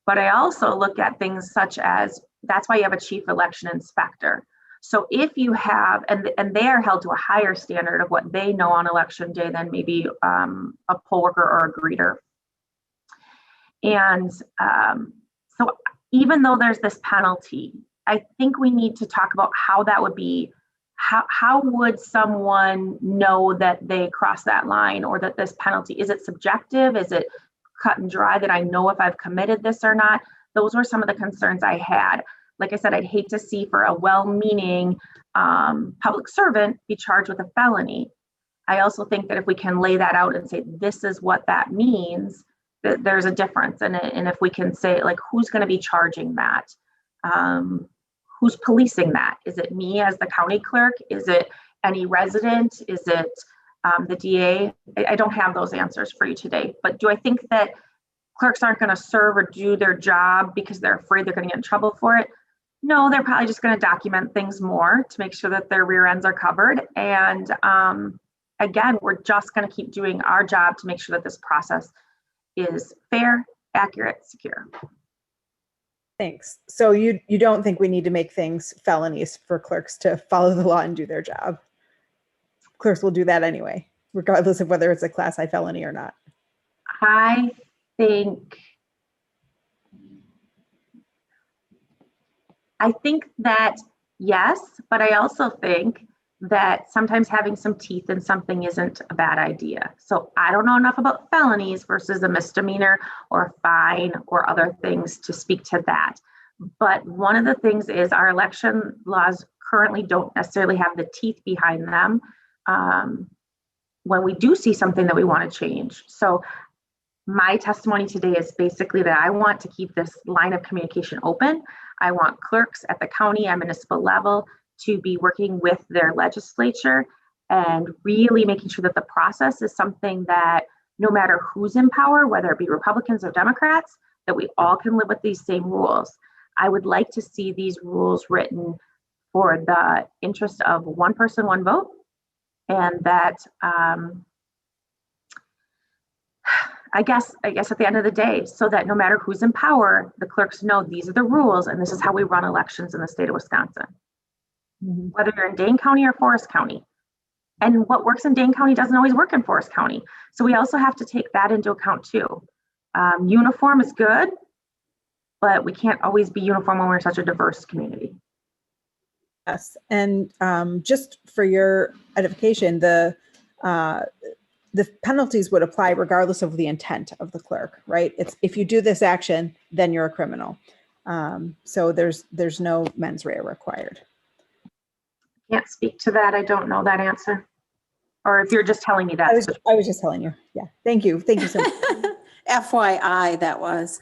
But I also look at things such as That's why you have a chief election inspector. So if you have, and they are held to a higher standard of what they know on election day than maybe a poll worker or a greeter. And so even though there's this penalty, I think we need to talk about how that would be, how would someone know that they crossed that line or that this penalty, is it subjective? Is it cut and dry that I know if I've committed this or not? Those were some of the concerns I had. Like I said, I'd hate to see for a well-meaning public servant be charged with a felony. I also think that if we can lay that out and say, this is what that means, that there's a difference. And if we can say, like, who's going to be charging that? Who's policing that? Is it me as the county clerk? Is it any resident? Is it the DA? I don't have those answers for you today. But do I think that clerks aren't going to serve or do their job because they're afraid they're going to get in trouble for it? No, they're probably just going to document things more to make sure that their rear ends are covered. And again, we're just going to keep doing our job to make sure that this process is fair, accurate, secure. Thanks. So you don't think we need to make things felonies for clerks to follow the law and do their job? Clerks will do that anyway, regardless of whether it's a class I felony or not. I think that yes, but I also think that sometimes having some teeth in something isn't a bad idea. So I don't know enough about felonies versus a misdemeanor or a fine or other things to speak to that. But one of the things is our election laws currently don't necessarily have the teeth behind them when we do see something that we want to change. So my testimony today is basically that I want to keep this line of communication open. I want clerks at the county and municipal level to be working with their legislature and really making sure that the process is something that no matter who's in power, whether it be Republicans or Democrats, that we all can live with these same rules. I would like to see these rules written for the interest of one person, one vote, and that I guess at the end of the day, so that no matter who's in power, the clerks know these are the rules and this is how we run elections in the state of Wisconsin. Mm-hmm. Whether you're in Dane County or Forest County. And what works in Dane County doesn't always work in Forest County. So we also have to take that into account too. Uniform is good, but we can't always be uniform when we're such a diverse community. Yes, and just for your edification, the penalties would apply regardless of the intent of the clerk, right? It's if you do this action, then you're a criminal. So there's no mens rea required. Can't speak to that. I don't know that answer. Or if you're just telling me that. I was just telling you. Yeah. Thank you. Thank you so much. FYI, that was.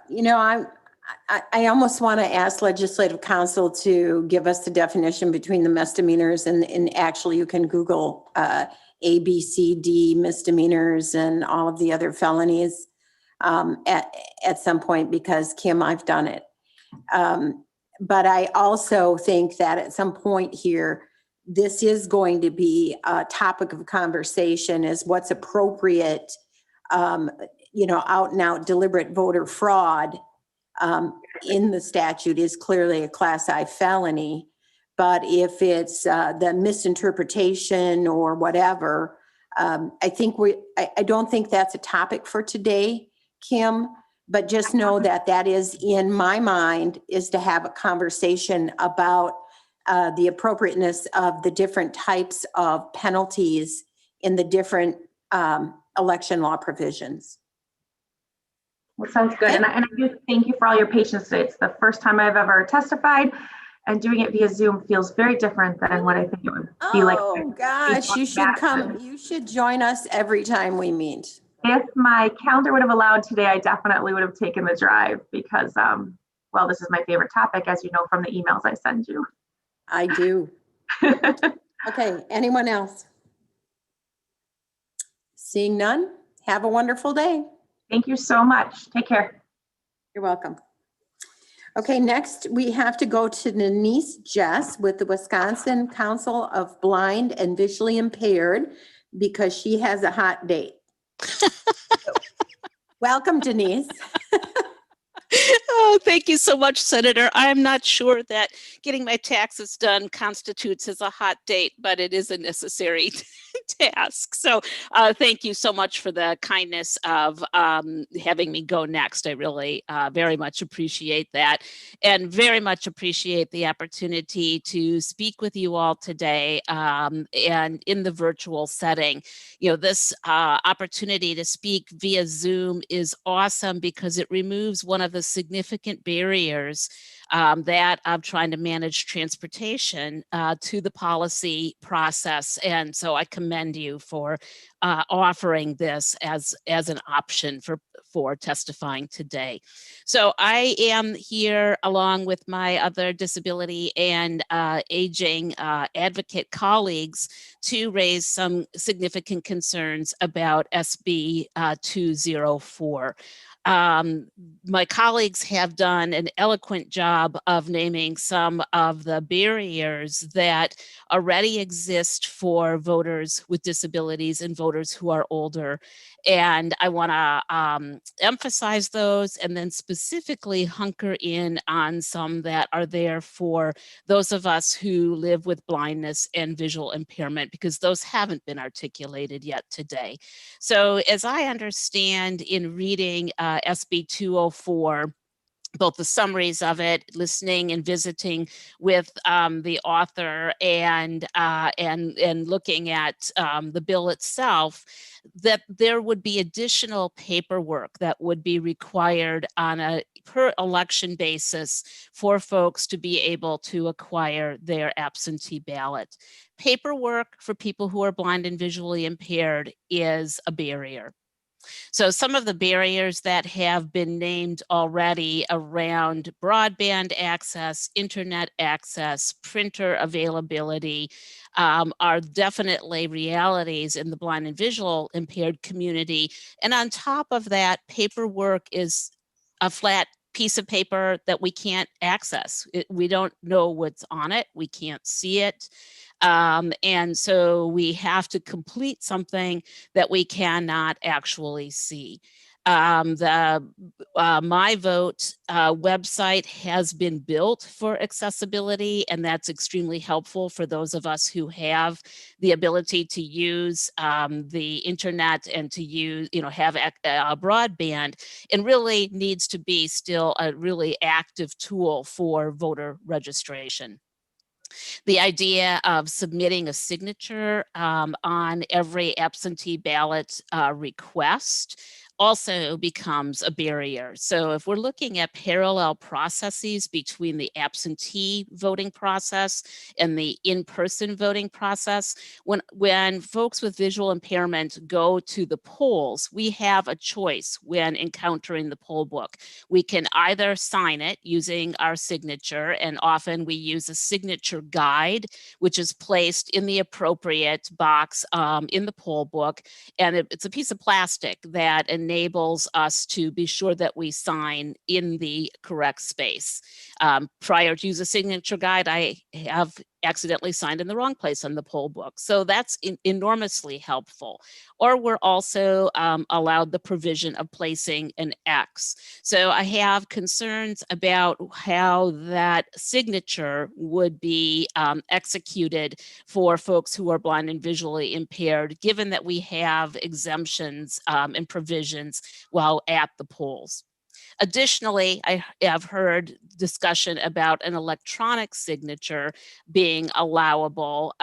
You know, I almost want to ask Legislative Council to give us the definition between the misdemeanors and actually you can Google A, B, C, D misdemeanors and all of the other felonies at some point because Kim, I've done it. But I also think that at some point here, this is going to be a topic of conversation is what's appropriate, you know, out and out deliberate voter fraud in the statute is clearly a class I felony. But if it's the misinterpretation or whatever, I don't think that's a topic for today, Kim. But just know that that is in my mind is to have a conversation about the appropriateness of the different types of penalties in the different election law provisions. Well, sounds good. And I do thank you for all your patience today. It's the first time I've ever testified and doing it via Zoom feels very different than what I think it would be like. Oh gosh, you should come. You should join us every time we meet. If my calendar would have allowed today, I definitely would have taken the drive because, well, this is my favorite topic, as you know from the emails I send you. I do. Okay, anyone else? Seeing none, have a wonderful day. Thank you so much. Take care. You're welcome. Okay, next we have to go to Denise Jess with the Wisconsin Council of Blind and Visually Impaired because she has a hot date. Welcome, Denise. Oh, thank you so much, Senator. I'm not sure that getting my taxes done constitutes as a hot date, but it is a necessary task. So thank you so much for the kindness of having me go next. I really very much appreciate that, and very much appreciate the opportunity to speak with you all today and in the virtual setting. You know, this opportunity to speak via Zoom is awesome because it removes one of the significant barriers that of trying to manage transportation to the policy process. And so I commend you for offering this as an option for testifying today. So I am here along with my other disability and aging advocate colleagues to raise some significant concerns about SB 204. My colleagues have done an eloquent job of naming some of the barriers that already exist for voters with disabilities and voters who are older. And I want to emphasize those and then specifically hunker in on some that are there for those of us who live with blindness and visual impairment, because those haven't been articulated yet today. So as I understand in reading SB 204, both the summaries of it, listening and visiting with the author, and looking at the bill itself, that there would be additional paperwork that would be required on a per election basis for folks to be able to acquire their absentee ballot. Paperwork for people who are blind and visually impaired is a barrier. So some of the barriers that have been named already around broadband access, internet access, printer availability are definitely realities in the blind and visual impaired community. And on top of that, paperwork is a flat piece of paper that we can't access. We don't know what's on it. We can't see it. And so we have to complete something that we cannot actually see. The My Vote website has been built for accessibility, and that's extremely helpful for those of us who have the ability to use the internet and to use, have broadband, and really needs to be still a really active tool for voter registration. The idea of submitting a signature on every absentee ballot request also becomes a barrier. So if we're looking at parallel processes between the absentee voting process and the in-person voting process, when folks with visual impairment go to the polls, we have a choice when encountering the poll book. We can either sign it using our signature, and often we use a signature guide, which is placed in the appropriate box in the poll book. And it's a piece of plastic that enables us to be sure that we sign in the correct space. Prior to use a signature guide, I have accidentally signed in the wrong place on the poll book. So that's enormously helpful. Or we're also allowed the provision of placing an X. So I have concerns about how that signature would be executed for folks who are blind and visually impaired, given that we have exemptions and provisions while at the polls. Additionally, I have heard discussion about an electronic signature being allowable,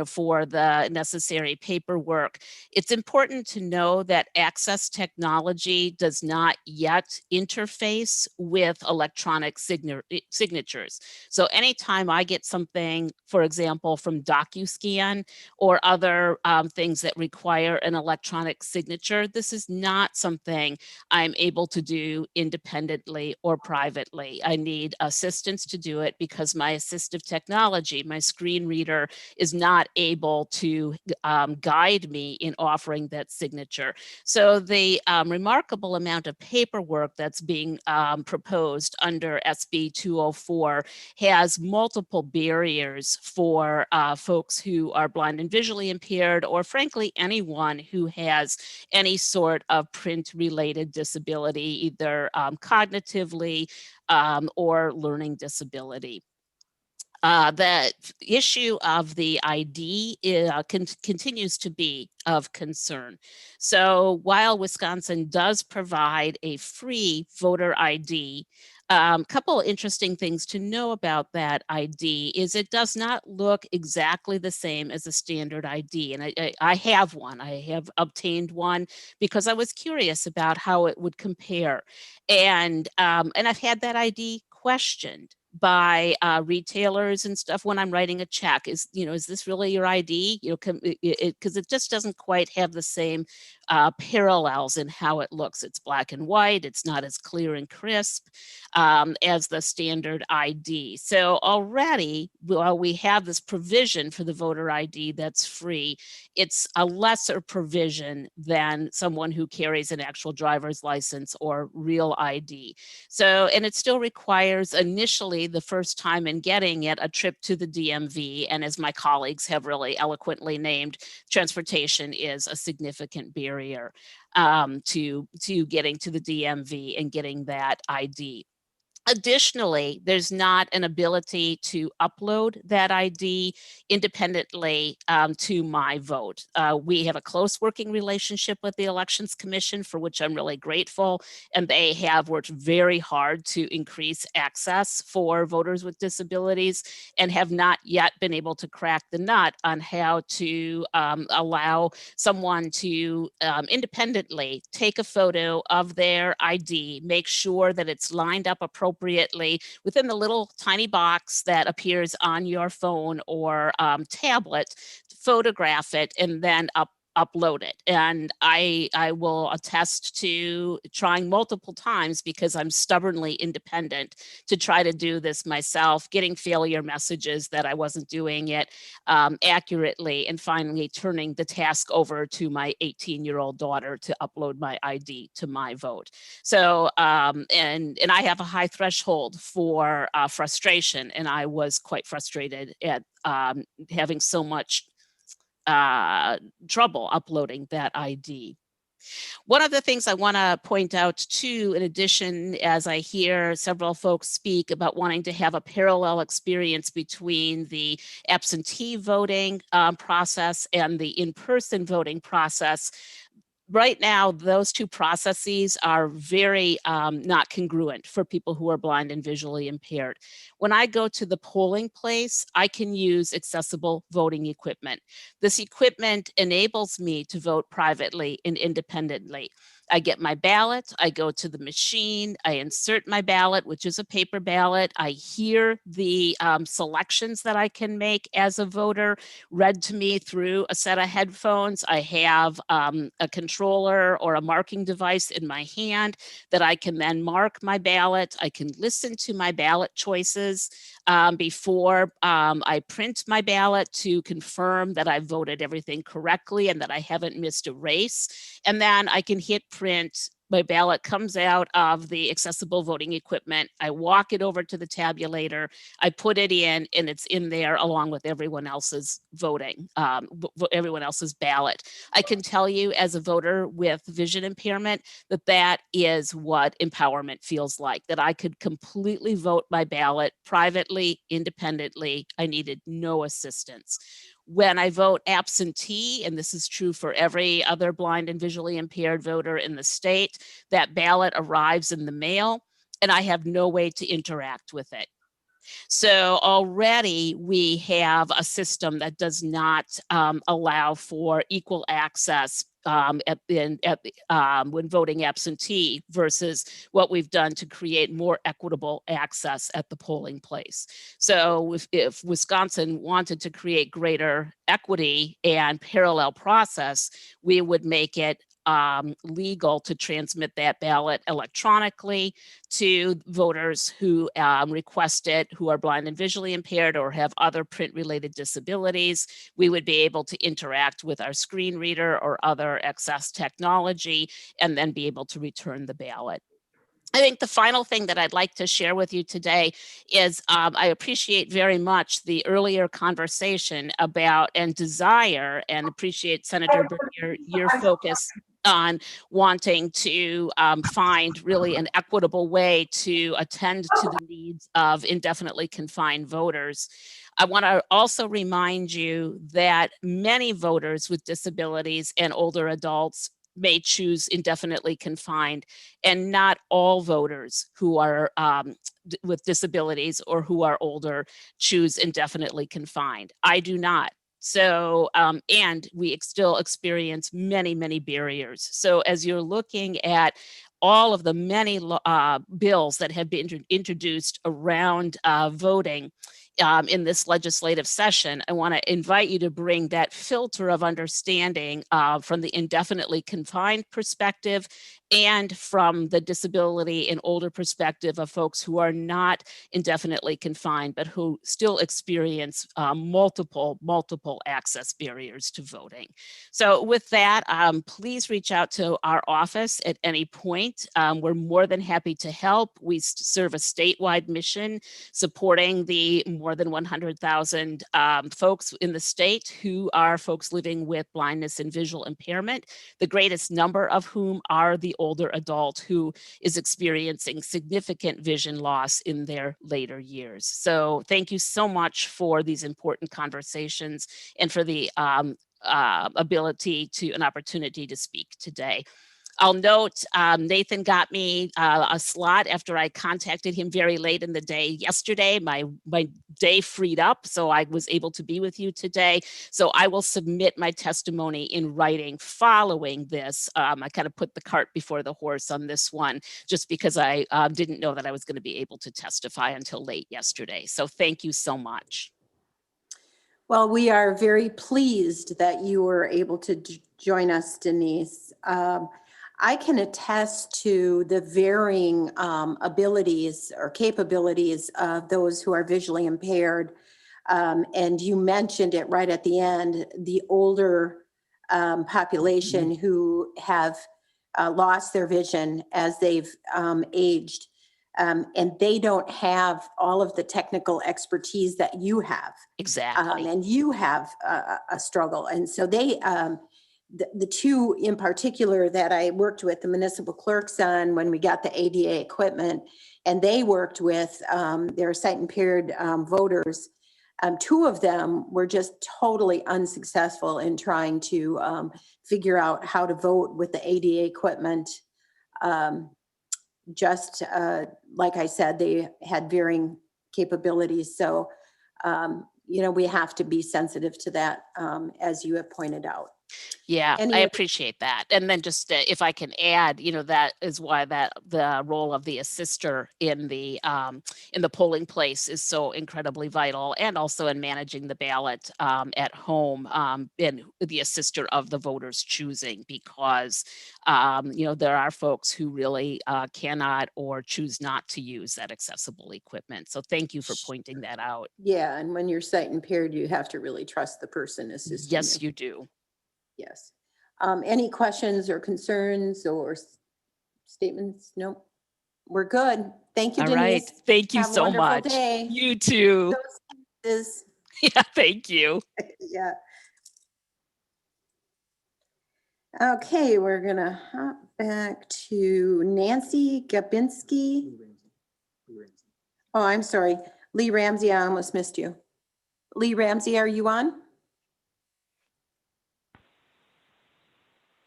for the necessary paperwork. It's important to know that access technology does not yet interface with electronic signatures. So anytime I get something, for example, from DocuScan or other things that require an electronic signature, this is not something I'm able to do independently or privately. I need assistance to do it because my assistive technology, my screen reader, is not able to guide me in offering that signature. So the remarkable amount of paperwork that's being proposed under SB 204 has multiple barriers for folks who are blind and visually impaired, or frankly, anyone who has any sort of print-related disability, either cognitively or learning disability. The issue of the ID continues to be of concern. So while Wisconsin does provide a free voter ID, couple interesting things to know about that ID is it does not look exactly the same as a standard ID. And I have one. I have obtained one because I was curious about how it would compare. And I've had that ID questioned by retailers and stuff when I'm writing a check. Is this really your ID? Because it just doesn't quite have the same parallels in how it looks. It's black and white. It's not as clear and crisp as the standard ID. So already, while we have this provision for the voter ID that's free, it's a lesser provision than someone who carries an actual driver's license or real ID. So, and it still requires initially the first time in getting it, a trip to the DMV. And as my colleagues have really eloquently named, transportation is a significant barrier to getting to the DMV and getting that ID. Additionally, there's not an ability to upload that ID independently to my vote. We have a close working relationship with the Elections Commission, for which I'm really grateful, and they have worked very hard to increase access for voters with disabilities and have not yet been able to crack the nut on how to allow someone to independently take a photo of their ID, make sure that it's lined up appropriately within the little tiny box that appears on your phone or tablet, photograph it, and then upload it. And I will attest to trying multiple times, because I'm stubbornly independent, to try to do this myself, getting failure messages that I wasn't doing it accurately, and finally turning the task over to my 18-year-old daughter to upload my ID to my vote. So, and I have a high threshold for frustration, and I was quite frustrated at having so much trouble uploading that ID. One of the things I want to point out too, in addition, as I hear several folks speak about wanting to have a parallel experience between the absentee voting process and the in-person voting process, right now, those two processes are very not congruent for people who are blind and visually impaired. When I go to the polling place, I can use accessible voting equipment. This equipment enables me to vote privately and independently. I get my ballot, I go to the machine, I insert my ballot, which is a paper ballot. I hear the selections that I can make as a voter read to me through a set of headphones. I have a controller or a marking device in my hand that I can then mark my ballot. I can listen to my ballot choices before I print my ballot to confirm that I voted everything correctly and that I haven't missed a race. And then I can hit print. My ballot comes out of the accessible voting equipment. I walk it over to the tabulator. I put it in, and it's in there along with everyone else's voting, everyone else's ballot. I can tell you as a voter with vision impairment that that is what empowerment feels like, that I could completely vote my ballot privately, independently. I needed no assistance. When I vote absentee, and this is true for every other blind and visually impaired voter in the state, that ballot arrives in the mail and I have no way to interact with it. So already we have a system that does not allow for equal access when voting absentee versus what we've done to create more equitable access at the polling place. So if Wisconsin wanted to create greater equity and parallel process, we would make it legal to transmit that ballot electronically to voters who request it, who are blind and visually impaired or have other print-related disabilities. We would be able to interact with our screen reader or other access technology and then be able to return the ballot. I think the final thing that I'd like to share with you today is I appreciate very much the earlier conversation about and desire, and appreciate Senator Bernier, your focus on wanting to find really an equitable way to attend to the needs of indefinitely confined voters. I want to also remind you that many voters with disabilities and older adults may choose indefinitely confined, and not all voters who are with disabilities or who are older choose indefinitely confined. I do not. So, and we still experience many, many barriers. So as you're looking at all of the many bills that have been introduced around voting in this legislative session, I want to invite you to bring that filter of understanding from the indefinitely confined perspective and from the disability and older perspective of folks who are not indefinitely confined, but who still experience multiple access barriers to voting. So with that, please reach out to our office at any point. We're more than happy to help. We serve a statewide mission supporting the more than 100,000 folks in the state who are folks living with blindness and visual impairment, the greatest number of whom are the older adult who is experiencing significant vision loss in their later years. So thank you so much for these important conversations and for the an opportunity to speak today. I'll note Nathan got me a slot after I contacted him very late in the day yesterday. My day freed up, so I was able to be with you today. So I will submit my testimony in writing following this. I kind of put the cart before the horse on this one, just because I didn't know that I was going to be able to testify until late yesterday. So thank you so much. Well, we are very pleased that you were able to join us, Denise. I can attest to the varying abilities or capabilities of those who are visually impaired. And you mentioned it right at the end, the older population who have lost their vision as they've aged. And they don't have all of the technical expertise that you have. Exactly. And you have a struggle. And so they, the two in particular that I worked with the municipal clerks on when we got the ADA equipment, and they worked with their sight impaired voters. Two of them were just totally unsuccessful in trying to figure out how to vote with the ADA equipment. Just like I said, they had varying capabilities. So, you know, we have to be sensitive to that, as you have pointed out. Yeah, Anyway. I appreciate that. And then just if I can add, you know, that is why that the role of the assister in the polling place is so incredibly vital, and also in managing the ballot at home, and the assister of the voters choosing, because you know, there are folks who really cannot or choose not to use that accessible equipment. So thank you for pointing that out. Yeah, and when you're sight impaired, you have to really trust the person assisting Yes, you do. Yes. Any questions or concerns or statements? Nope. We're good. Thank you, All Denise. right. Thank you Have a so wonderful much. day. You too. Yeah, thank you. Yeah. Okay, we're gonna hop back to Nancy Gabinski. Oh, I'm sorry. Lee Ramsey, I almost missed you. Lee Ramsey, are you on?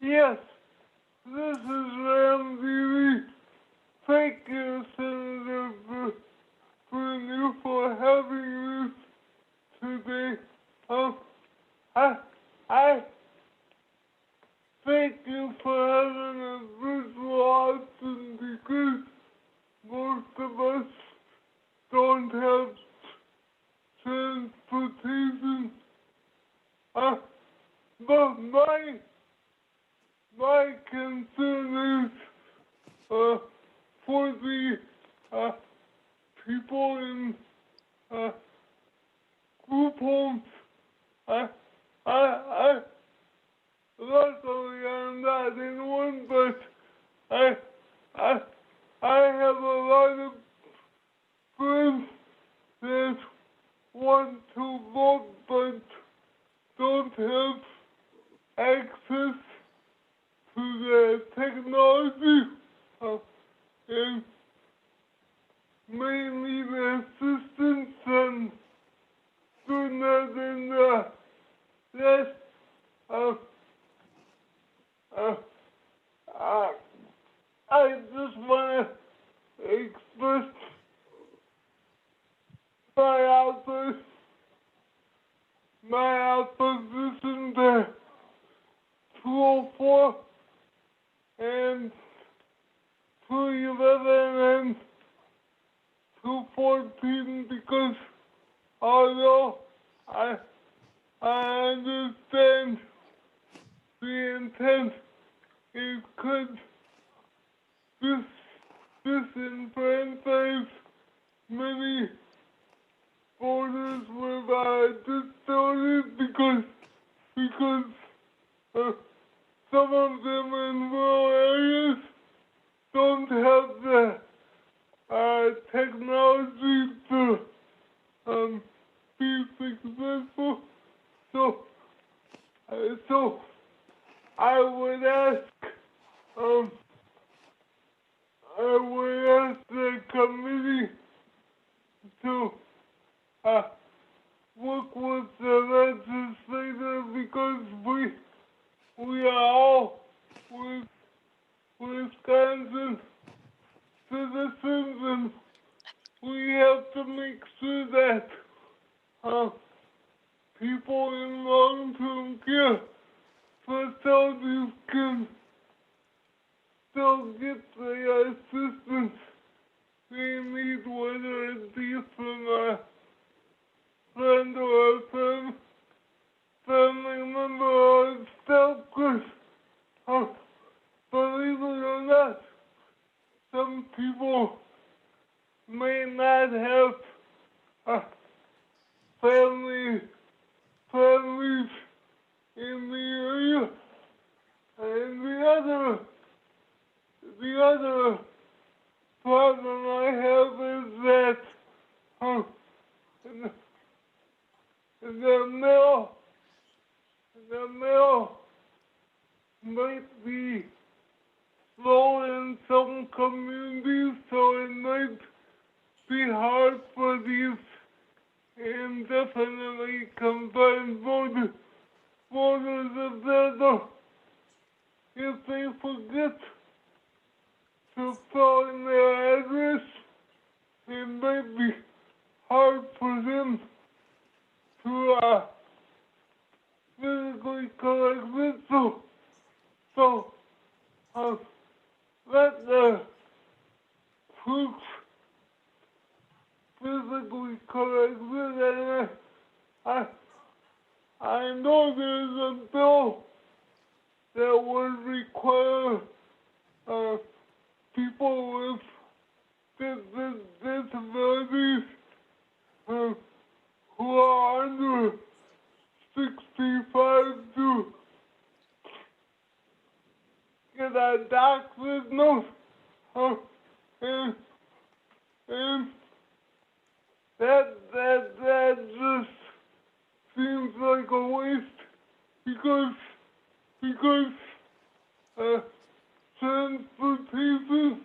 Yes, this is Ramsey. Thank you, Senator Bernier, for having this today. I thank you for having a visual option, because most of us don't have transportation. But my concern is for the people in group homes. Luckily I'm not in one, but I have a lot of friends that want to vote but don't have access to mention that in that I just want to express my opposition to 204 and 211 and 214 because although I understand the intent, it could disenfranchise many voters with disabilities because some of them in rural areas don't have the technology to be successful. So I would ask the committee to work with the legislator because we are all Wisconsin citizens and we have to make sure that people in long-term care facilities can still get the assistance they need, whether it be from a friend or a family member or staff, because believe it or not, some people may not have families in the area. And the other problem I have is that the mail might be slow in some communities, so it might be hard for these indefinitely confined voters if they forget to fill in their address, it might be hard for them to physically collect it. So let the troops physically collect it, and I know there's a bill that would require people with disabilities who are under 65 to get a doctor's note, and that just seems like a waste because transportation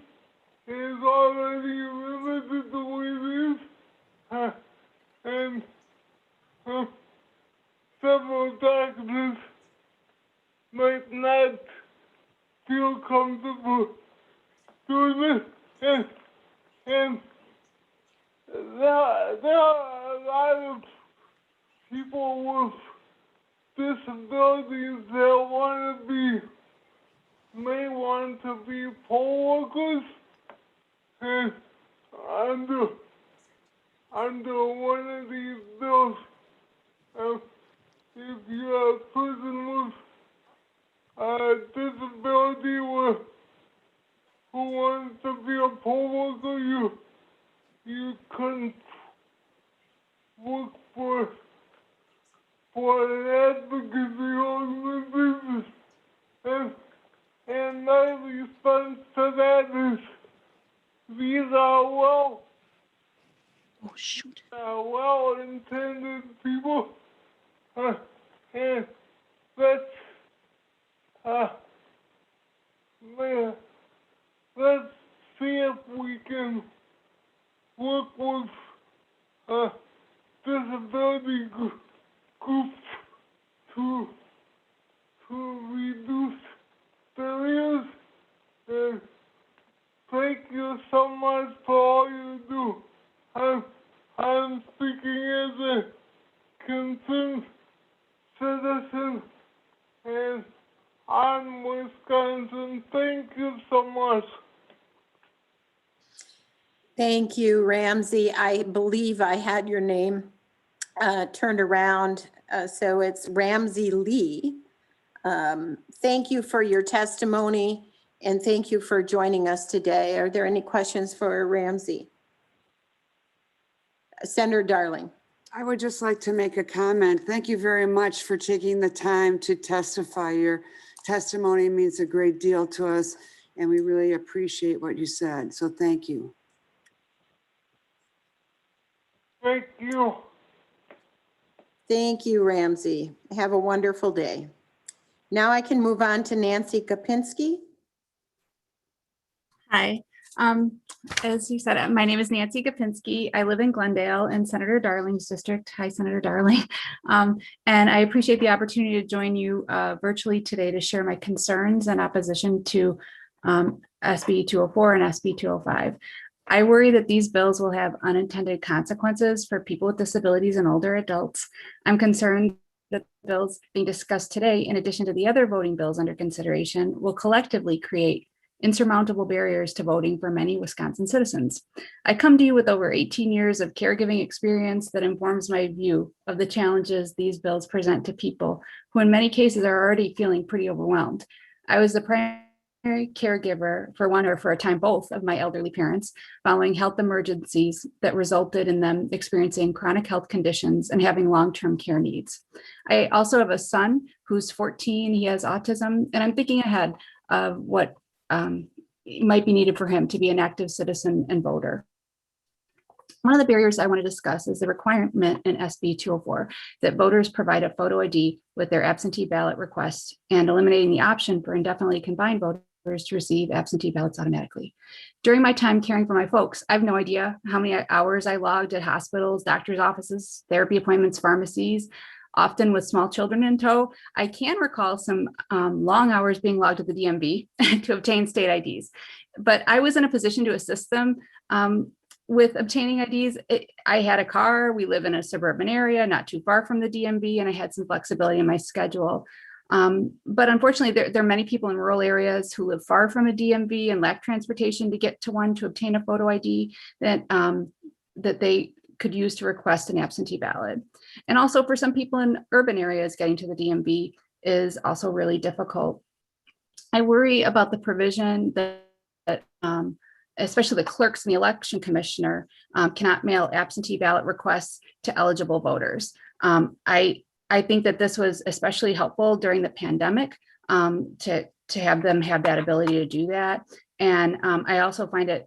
is already limited the way it is, and several doctors might not feel comfortable doing this, and there are a lot of people with disabilities that may want to be poll workers, and under one of these bills, if you're a person with a disability who wants to be a poll worker, you couldn't work for an advocacy organization. And my response to that is these are well-intended people, and let's see if we can work with disability community groups to reduce barriers. And thank you so much for all you do. I'm speaking as a concerned citizen, and I'm Wisconsin. Thank you so much. Thank you, Ramsey. I believe I had your name turned around. So it's Ramsey Lee. Thank you for your testimony and thank you for joining us today. Are there any questions for Ramsey? Senator Darling. I would just like to make a comment. Thank you very much for taking the time to testify. Your testimony means a great deal to us, and we really appreciate what you said. So thank you. Thank you. Thank you, Ramsey. Have a wonderful day. Now I can move on to Nancy Kapinski. Hi. As you said, my name is Nancy Kapinski. I live in Glendale in Senator Darling's district. Hi, Senator Darling. And I appreciate the opportunity to join you virtually today to share my concerns and opposition to SB 204 and SB 205. I worry that these bills will have unintended consequences for people with disabilities and older adults. I'm concerned that the bills being discussed today, in addition to the other voting bills under consideration, will collectively create insurmountable barriers to voting for many Wisconsin citizens. I come to you with over 18 years of caregiving experience that informs my view of the challenges these bills present to people who in many cases are already feeling pretty overwhelmed. I was the primary caregiver for one, or for a time both, of my elderly parents following health emergencies that resulted in them experiencing chronic health conditions and having long-term care needs. I also have a son who's 14, he has autism, and I'm thinking ahead of what might be needed for him to be an active citizen and voter. One of the barriers I want to discuss is the requirement in SB 204 that voters provide a photo ID with their absentee ballot request and eliminating the option for indefinitely confined voters to receive absentee ballots automatically. During my time caring for my folks, I have no idea how many hours I logged at hospitals, doctor's offices, therapy appointments, pharmacies, often with small children in tow. I can recall some long hours being logged at the DMV to obtain state IDs, but I was in a position to assist them with obtaining IDs. I had a car, we live in a suburban area, not too far from the DMV, and I had some flexibility in my schedule. But unfortunately, there are many people in rural areas who live far from a DMV and lack transportation to get to one to obtain a photo ID that they could use to request an absentee ballot. And also for some people in urban areas, getting to the DMV is also really difficult. I worry about the provision that especially the clerks and the election commissioner cannot mail absentee ballot requests to eligible voters. I think that this was especially helpful during the pandemic to have them have that ability to do that. And I also find I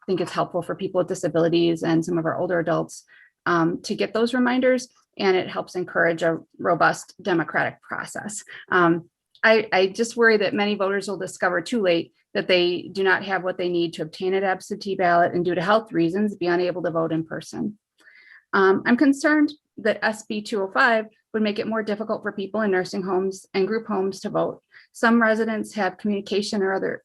think it's helpful for people with disabilities and some of our older adults to get those reminders, and it helps encourage a robust democratic process. I just worry that many voters will discover too late that they do not have what they need to obtain an absentee ballot and due to health reasons be unable to vote in person. I'm concerned that SB 205 would make it more difficult for people in nursing homes and group homes to vote. Some residents have communication or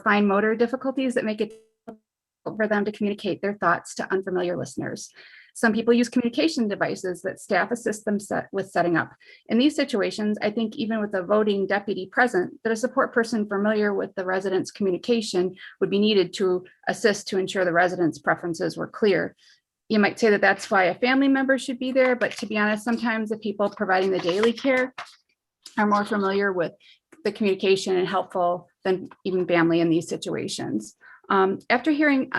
fine motor difficulties that make it difficult for them to communicate their thoughts to unfamiliar listeners. Some people use communication devices that staff assist them with setting up. In these situations, I think even with a voting deputy present, that a support person familiar with the resident's communication would be needed to assist to ensure the resident's preferences were clear. You might say that that's why a family member should be there, but to be honest, sometimes the people providing the daily care are more familiar with the communication and helpful than even family in these situations. After hearing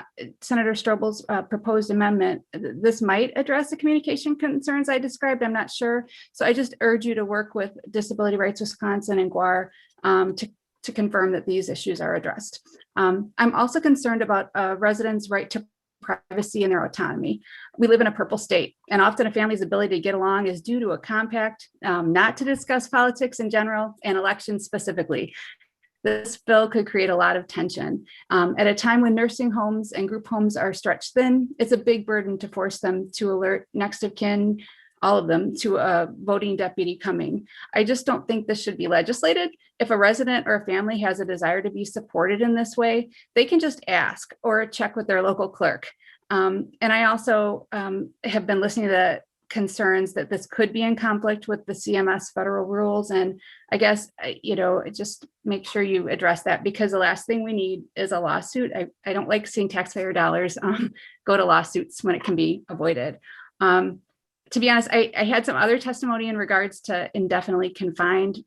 Senator Strobel's proposed amendment, this might address the communication concerns I described, I'm not sure. So I just urge you to work with Disability Rights Wisconsin and GWAR to confirm that these issues are addressed. I'm also concerned about residents' right to privacy and their autonomy. We live in a purple state, and often a family's ability to get along is due to a compact not to discuss politics in general and elections specifically. This bill could create a lot of tension. At a time when nursing homes and group homes are stretched thin, it's a big burden to force them to alert next of kin, all of them, to a voting deputy coming. I just don't think this should be legislated. If a resident or a family has a desire to be supported in this way, they can just ask or check with their local clerk. And I also have been listening to the concerns that this could be in conflict with the CMS federal rules. And I guess, just make sure you address that, because the last thing we need is a lawsuit. I don't like seeing taxpayer dollars go to lawsuits when it can be avoided. To be honest, I had some other testimony in regards to indefinitely confined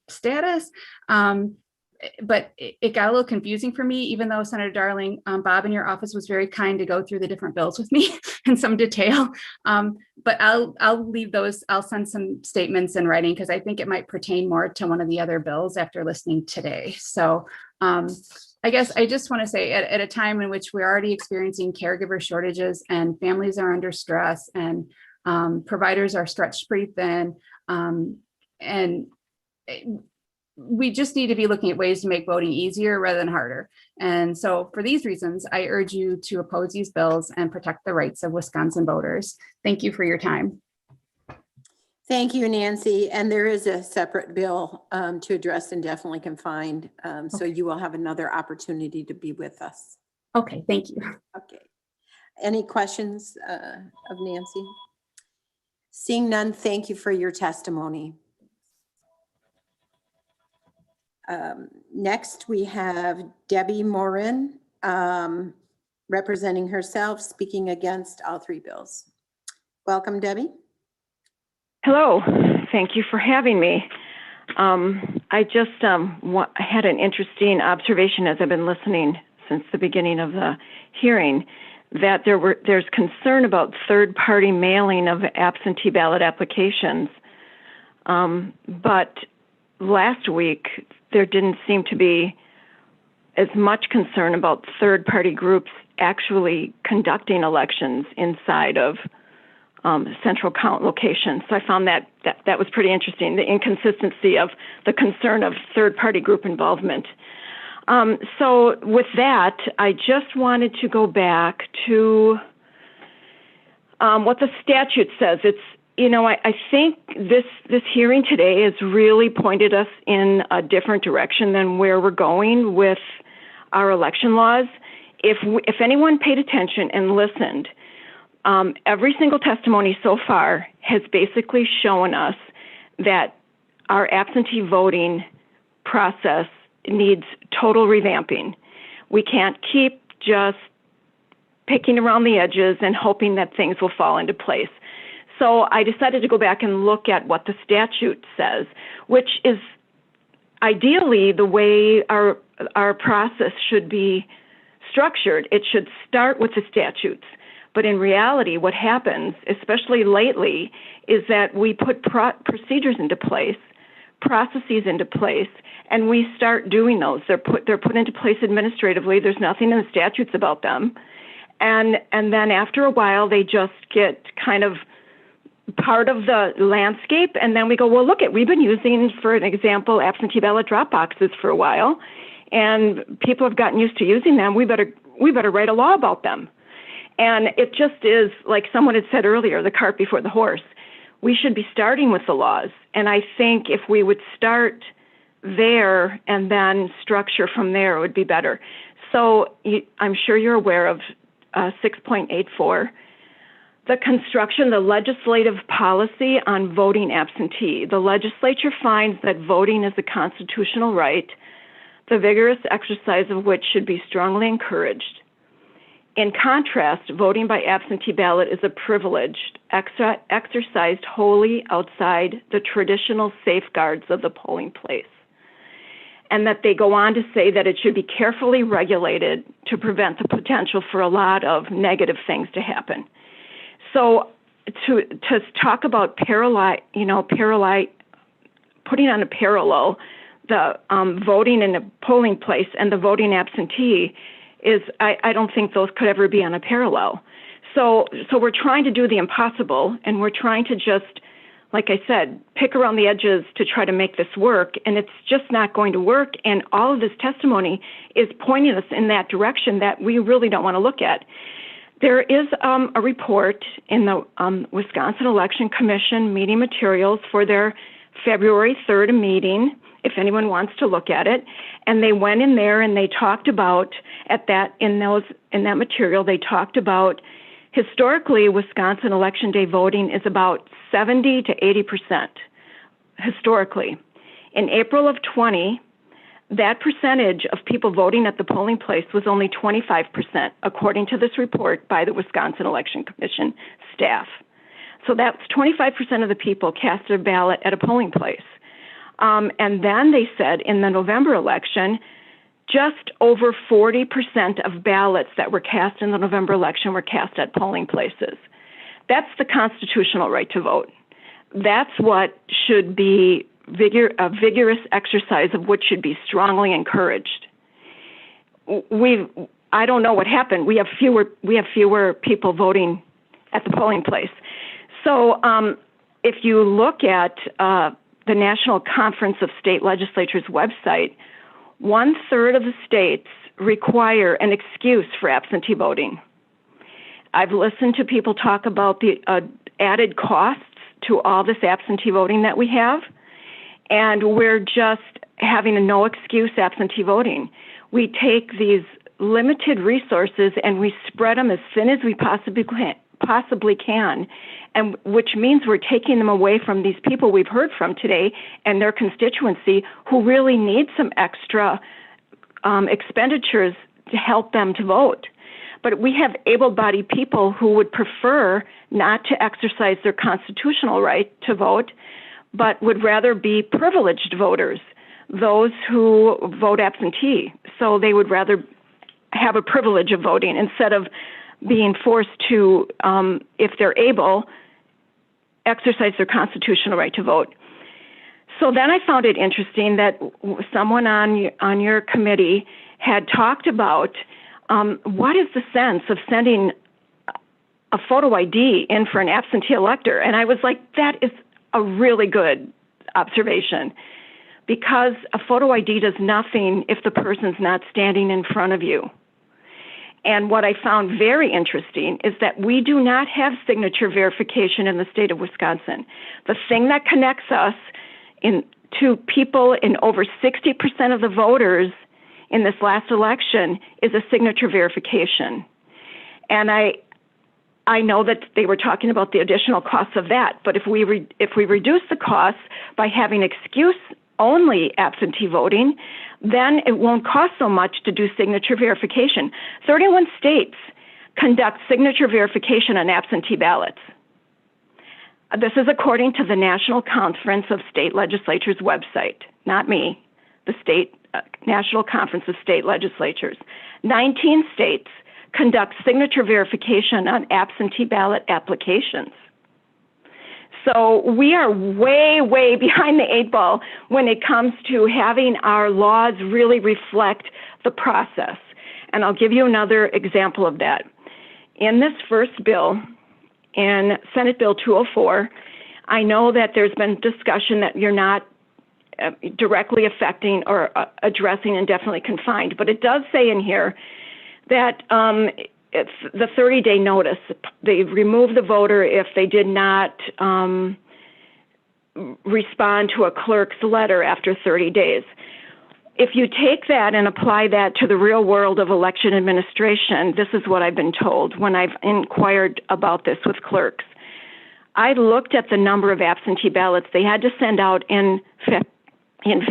status, but it got a little confusing for me, even though Senator Darling, Bob in your office was very kind to go through the different bills with me in some detail. But I'll leave those, I'll send some statements in writing, because I think it might pertain more to one of the other bills after listening today. So I guess I just want to say at a time in which we're already experiencing caregiver shortages and families are under stress and providers are stretched pretty thin, and we just need to be looking at ways to make voting easier rather than harder. And so for these reasons, I urge you to oppose these bills and protect the rights of Wisconsin voters. Thank you for your time. Thank you, Nancy. And there is a separate bill to address indefinitely confined. So you will have another opportunity to be with us. Okay, thank you. Okay. Any questions of Nancy? Seeing none, thank you for your testimony. Next, we have Debbie Morin representing herself, speaking against all three bills. Welcome, Debbie. Hello, thank you for having me. I just had an interesting observation as I've been listening since the beginning of the hearing, that there's concern about third-party mailing of absentee ballot applications. But last week, there didn't seem to be as much concern about third-party groups actually conducting elections inside of central count locations. So I found that was pretty interesting, the inconsistency of the concern of third-party group involvement. So with that, I just wanted to go back to what the statute says. It's, I think this hearing today has really pointed us in a different direction than where we're going with our election laws. If anyone paid attention and listened, every single testimony so far has basically shown us that our absentee voting process needs total revamping. We can't keep just picking around the edges and hoping that things will fall into place. So I decided to go back and look at what the statute says, which is ideally the way our process should be structured. It should start with the statutes. But in reality, what happens, especially lately, is that we put procedures into place, processes into place, and we start doing those. They're put into place administratively. There's nothing in the statutes about them. And then after a while, they just get kind of part of the landscape. And then we go, well, we've been using, for an example, absentee ballot drop boxes for a while, and people have gotten used to using them. We better write a law about them. And it just is, like someone had said earlier, the cart before the horse. We should be starting with the laws. And I think if we would start there and then structure from there, it would be better. So I'm sure you're aware of 6.84. The legislative policy on voting absentee. The legislature finds that voting is a constitutional right, the vigorous exercise of which should be strongly encouraged. In contrast, voting by absentee ballot is a privilege exercised wholly outside the traditional safeguards of the polling place. And that they go on to say that it should be carefully regulated to prevent the potential for a lot of negative things to happen. So to talk about putting on a parallel the voting in a polling place and the voting absentee is, I don't think those could ever be on a parallel. So we're trying to do the impossible, and we're trying to just like I said, pick around the edges to try to make this work, and it's just not going to work. And all of this testimony is pointing us in that direction that we really don't want to look at. There is a report in the Wisconsin Election Commission meeting materials for their February 3rd meeting, if anyone wants to look at it. And they went in there and they talked about in that material, they talked about historically, Wisconsin election day voting is about 70 to 80%, historically. In April of 20, that percentage of people voting at the polling place was only 25%, according to this report by the Wisconsin Election Commission staff. So that's 25% of the people cast a ballot at a polling place. And then they said in the November election, just over 40% of ballots that were cast in the November election were cast at polling places. That's the constitutional right to vote. That's what should be a vigorous exercise of which should be strongly encouraged. I don't know what happened. We have fewer people voting at the polling place. So if you look at the National Conference of State Legislatures website, 1/3 of the states require an excuse for absentee voting. I've listened to people talk about the added costs to all this absentee voting that we have, and we're just having a no excuse absentee voting. We take these limited resources and we spread them as thin as we possibly can, and which means we're taking them away from these people we've heard from today and their constituency who really need some extra expenditures to help them to vote. But we have able-bodied people who would prefer not to exercise their constitutional right to vote, but would rather be privileged voters, those who vote absentee. So they would rather have a privilege of voting instead of being forced to, if they're able, exercise their constitutional right to vote. So then I found it interesting that someone on your committee had talked about what is the sense of sending a photo ID in for an absentee elector? And I was like, that is a really good observation, because a photo ID does nothing if the person's not standing in front of you. And what I found very interesting is that we do not have signature verification in the state of Wisconsin. The thing that connects us to people in over 60% of the voters in this last election is a signature verification. And I know that they were talking about the additional costs of that, but if we reduce the costs by having excuse-only absentee voting, then it won't cost so much to do signature verification. 31 states conduct signature verification on absentee ballots. This is according to the National Conference of State Legislatures website, not me, the National Conference of State Legislatures. 19 states conduct signature verification on absentee ballot applications. So we are way, way behind the 8 ball when it comes to having our laws really reflect the process. And I'll give you another example of that. In this first bill, in Senate Bill 204, I know that there's been discussion that you're not directly affecting or addressing indefinitely confined, but it does say in here that it's the 30-day notice. They remove the voter if they did not respond to a clerk's letter after 30 days. If you take that and apply that to the real world of election administration, this is what I've been told when I've inquired about this with clerks. I looked at the number of absentee ballots they had to send out in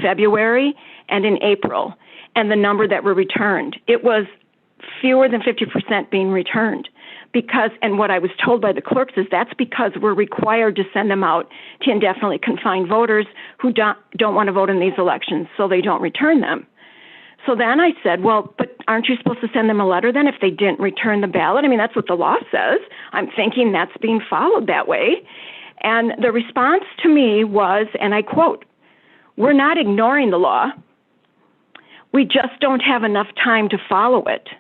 February and in April, and the number that were returned. It was fewer than 50% being returned. And what I was told by the clerks is that's because we're required to send them out to indefinitely confined voters who don't want to vote in these elections, so they don't return them. So then I said, well, but aren't you supposed to send them a letter then if they didn't return the ballot? I mean, that's what the law says. I'm thinking that's being followed that way. And the response to me was, and I quote, "We're not ignoring the law. We just don't have enough time to follow it."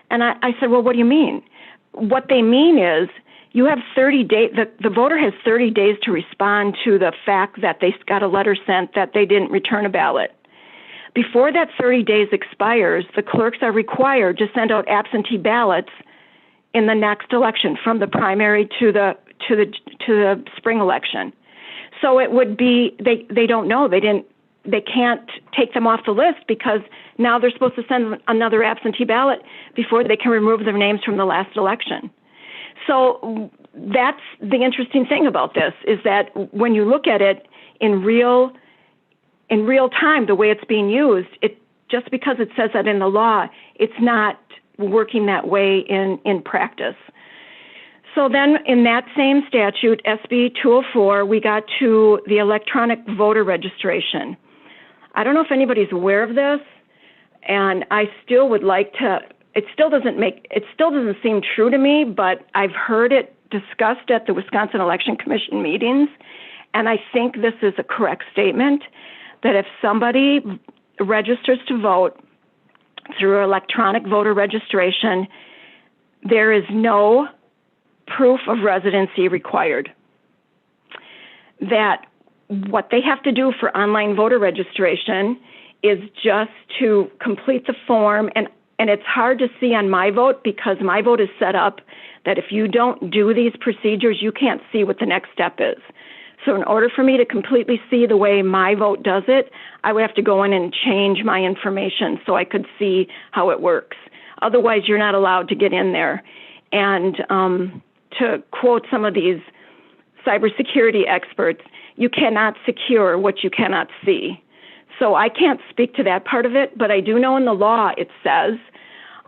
And I said, well, what do you mean? What they mean is you have 30 days, the voter has 30 days to respond to the fact that they got a letter sent that they didn't return a ballot. Before that 30 days expires, the clerks are required to send out absentee ballots in the next election, from the primary to the spring election. So it would be, they don't know, they can't take them off the list because now they're supposed to send another absentee ballot before they can remove their names from the last election. So that's the interesting thing about this, is that when you look at it in real time, the way it's being used, it just because it says that in the law, it's not working that way in practice. So then in that same statute, SB 204, we got to the electronic voter registration. I don't know if anybody's aware of this, and I still would like to, it still doesn't seem true to me, but I've heard it discussed at the Wisconsin Election Commission meetings, and I think this is a correct statement, that if somebody registers to vote through electronic voter registration, there is no proof of residency required. That what they have to do for online voter registration is just to complete the form, and it's hard to see on My Vote because My Vote is set up that if you don't do these procedures, you can't see what the next step is. So in order for me to completely see the way My Vote does it, I would have to go in and change my information so I could see how it works. Otherwise, you're not allowed to get in there. And to quote some of these cybersecurity experts, you cannot secure what you cannot see. So I can't speak to that part of it, but I do know in the law it says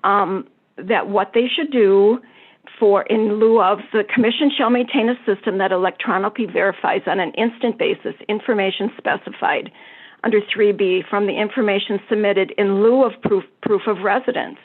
that what they should do in lieu of, the commission shall maintain a system that electronically verifies on an instant basis information specified under 3B from the information submitted in lieu of proof of residence.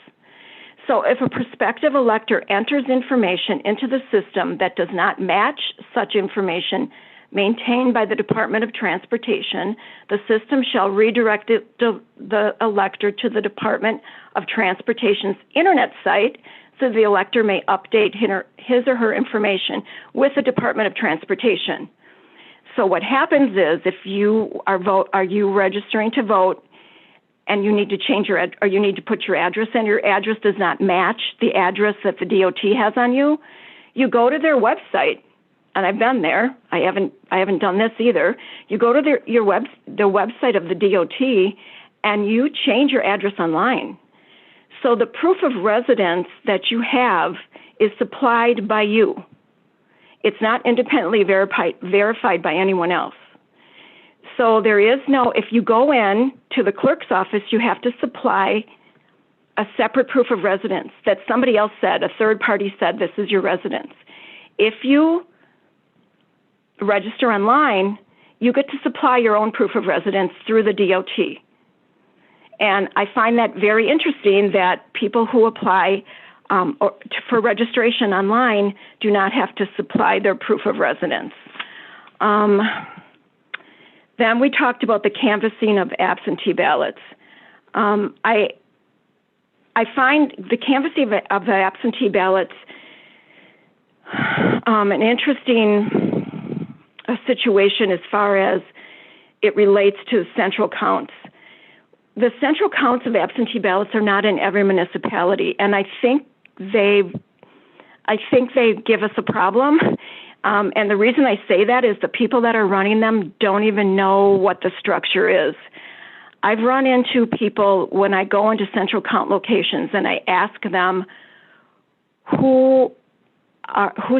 So if a prospective elector enters information into the system that does not match such information maintained by the Department of Transportation, the system shall redirect the elector to the Department of Transportation's internet site so the elector may update his or her information with the Department of Transportation. So what happens is, if you are you registering to vote and you need to change or you need to put your address in, your address does not match the address that the DOT has on you, you go to their website, and I've been there. I haven't done this either. You go to the website of the DOT and you change your address online. So the proof of residence that you have is supplied by you. It's not independently verified by anyone else. So there is no, if you go in to the clerk's office, you have to supply a separate proof of residence that somebody else said, a third party said, this is your residence. If you register online, you get to supply your own proof of residence through the DOT. And I find that very interesting that people who apply for registration online do not have to supply their proof of residence. Then we talked about the canvassing of absentee ballots. I find the canvassing of the absentee ballots an interesting situation as far as it relates to central counts. The central counts of absentee ballots are not in every municipality, and I think they give us a problem. And the reason I say that is the people that are running them don't even know what the structure is. I've run into people when I go into central count locations and I ask them who's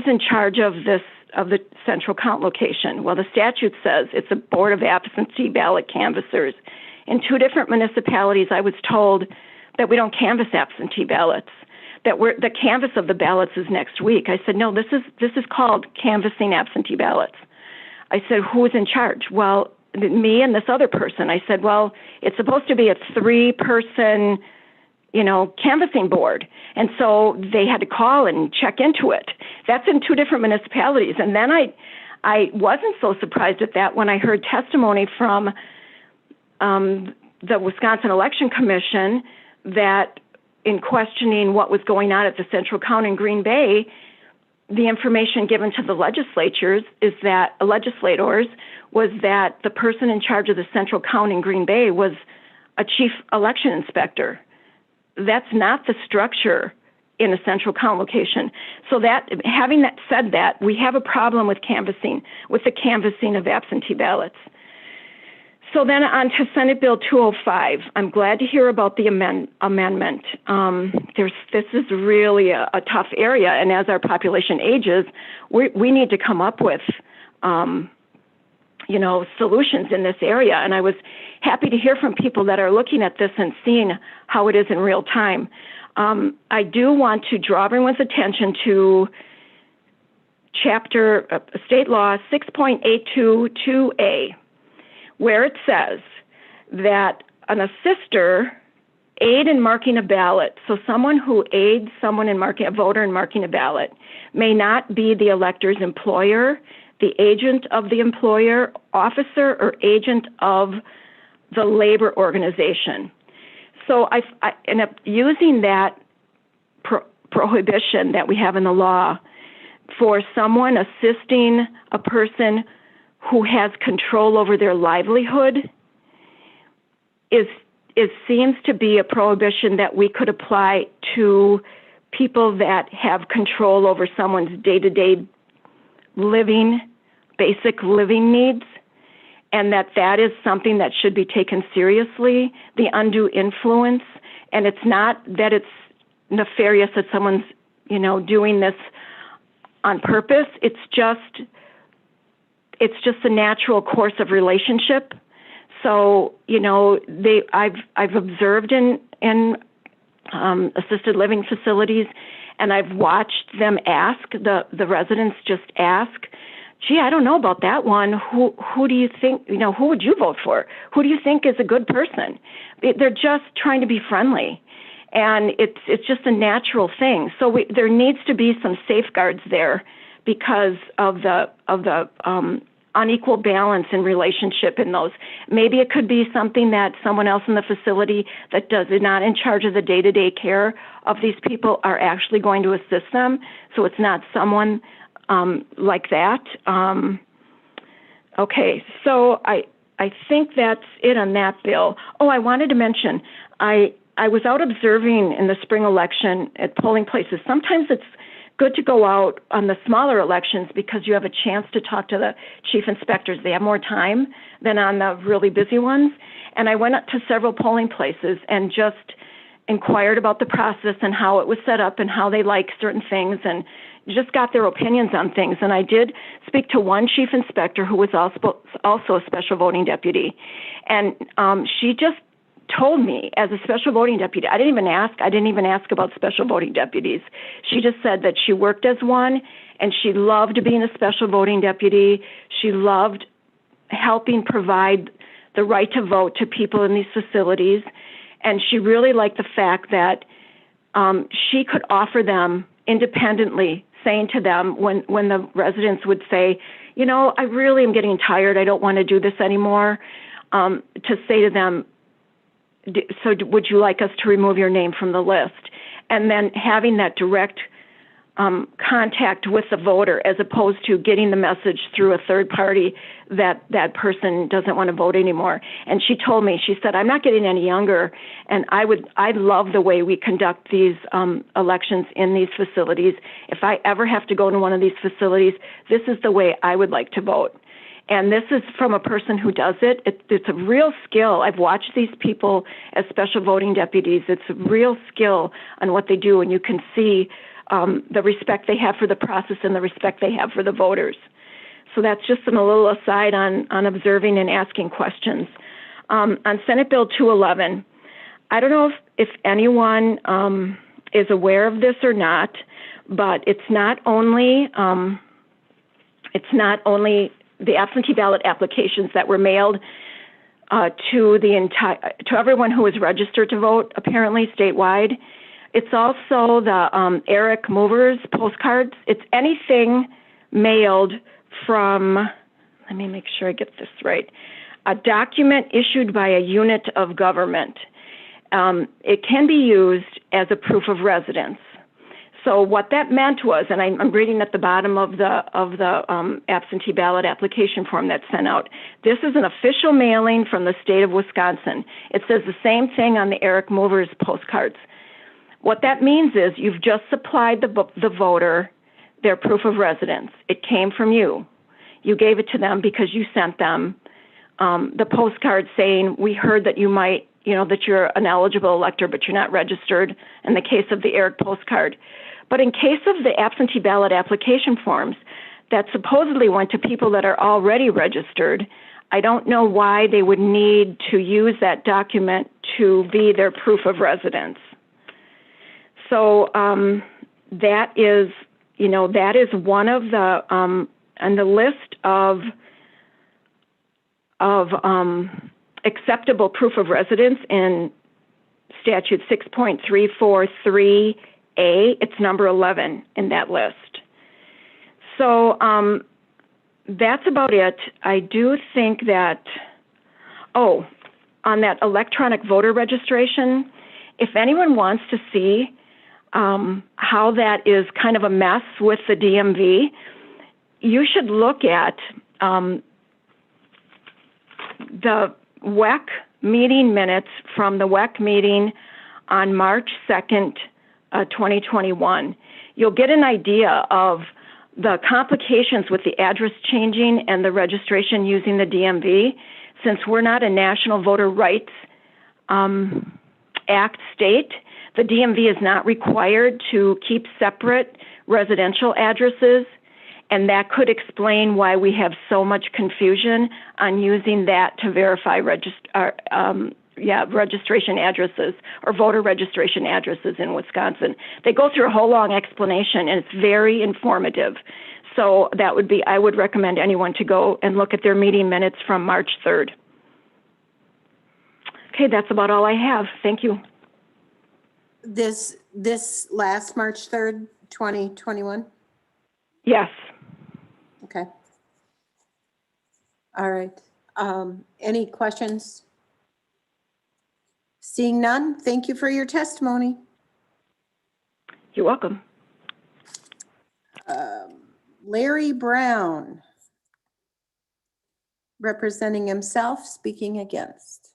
in charge of the central count location. Well, the statute says it's a board of absentee ballot canvassers. In 2 different municipalities, I was told that we don't canvass absentee ballots, that the canvass of the ballots is next week. I said, no, this is called canvassing absentee ballots. I said, who's in charge? Well, me and this other person. I said, well, it's supposed to be a 3-person, canvassing board. And so they had to call and check into it. That's in 2 different municipalities. And then I wasn't so surprised at that when I heard testimony from the Wisconsin Election Commission that in questioning what was going on at the central count in Green Bay, the information given to the legislators was that the person in charge of the central count in Green Bay was a chief election inspector. That's not the structure in a central count location. So that, having that said that, we have a problem with the canvassing of absentee ballots. So then on to Senate Bill 205. I'm glad to hear about the amendment. This is really a tough area, and as our population ages, we need to come up with solutions in this area. And I was happy to hear from people that are looking at this and seeing how it is in real time. I do want to draw everyone's attention to Chapter State Law 6.822A, where it says that an assister aid in marking a ballot, so someone who aids someone in marking, a voter in marking a ballot, may not be the elector's employer, the agent of the employer, officer, or agent of the labor organization. So I end up using that prohibition that we have in the law for someone assisting a person who has control over their livelihood seems to be a prohibition that we could apply to people that have control over someone's day-to-day living, basic living needs, and that is something that should be taken seriously, the undue influence. And it's not that it's nefarious that someone's, doing this on purpose. It's just the natural course of relationship. So, I've observed in assisted living facilities, and I've watched them ask, the residents just ask, gee, I don't know about that one. Who do you think, who would you vote for? Who do you think is a good person? They're just trying to be friendly. And it's just a natural thing. So there needs to be some safeguards there because of the unequal balance in relationship in those. Maybe it could be something that someone else in the facility that is not in charge of the day-to-day care of these people are actually going to assist them. So it's not someone like that. Okay, so I think that's it on that bill. Oh, I wanted to mention, I was out observing in the spring election at polling places. Sometimes it's good to go out on the smaller elections because you have a chance to talk to the chief inspectors. They have more time than on the really busy ones. And I went up to several polling places and just inquired about the process and how it was set up and how they like certain things and just got their opinions on things. And I did speak to one chief inspector who was also a special voting deputy. And she just told me, as a special voting deputy, I didn't even ask about special voting deputies. She just said that she worked as one and she loved being a special voting deputy. She loved helping provide the right to vote to people in these facilities. And she really liked the fact that she could offer them independently, saying to them when the residents would say, I really am getting tired, I don't want to do this anymore, to say to them, so would you like us to remove your name from the list? And then having that direct contact with the voter as opposed to getting the message through a third party that that person doesn't want to vote anymore. And she told me, she said, I'm not getting any younger, and I love the way we conduct these elections in these facilities. If I ever have to go to one of these facilities, this is the way I would like to vote. And this is from a person who does it. It's a real skill. I've watched these people as special voting deputies. It's a real skill on what they do, and you can see the respect they have for the process and the respect they have for the voters. So that's just a little aside on observing and asking questions. On Senate Bill 211, I don't know if anyone is aware of this or not, but it's not only the absentee ballot applications that were mailed to everyone who is registered to vote, apparently statewide. It's also the Eric Movers postcards. It's anything mailed from, let me make sure I get this right, a document issued by a unit of government. It can be used as a proof of residence. So what that meant was, and I'm reading at the bottom of the absentee ballot application form that's sent out. This is an official mailing from the state of Wisconsin. It says the same thing on the Eric Movers postcards. What that means is you've just supplied the voter their proof of residence. It came from you. You gave it to them because you sent them the postcard saying, we heard that you might, that you're an eligible elector, but you're not registered, in the case of the Eric postcard. But in case of the absentee ballot application forms that supposedly went to people that are already registered, I don't know why they would need to use that document to be their proof of residence. So that is one of the, on the list of acceptable proof of residence in statute 6.343A, it's number 11 in that list. So that's about it. I do think that, on that electronic voter registration, if anyone wants to see how that is kind of a mess with the DMV, you should look at the WEC meeting minutes from the WEC meeting on March 2nd, 2021. You'll get an idea of the complications with the address changing and the registration using the DMV. Since we're not a National Voter Rights Act state, the DMV is not required to keep separate residential addresses, and that could explain why we have so much confusion on using that to verify registration addresses or voter registration addresses in Wisconsin. They go through a whole long explanation, and it's very informative. So that would be, I would recommend anyone to go and look at their meeting minutes from March 3rd. Okay, that's about all I have. Thank you. This last March 3rd, 2021? Yes. Okay. All right. Any questions? Seeing none, thank you for your testimony. You're welcome. Larry Brown, representing himself, speaking against.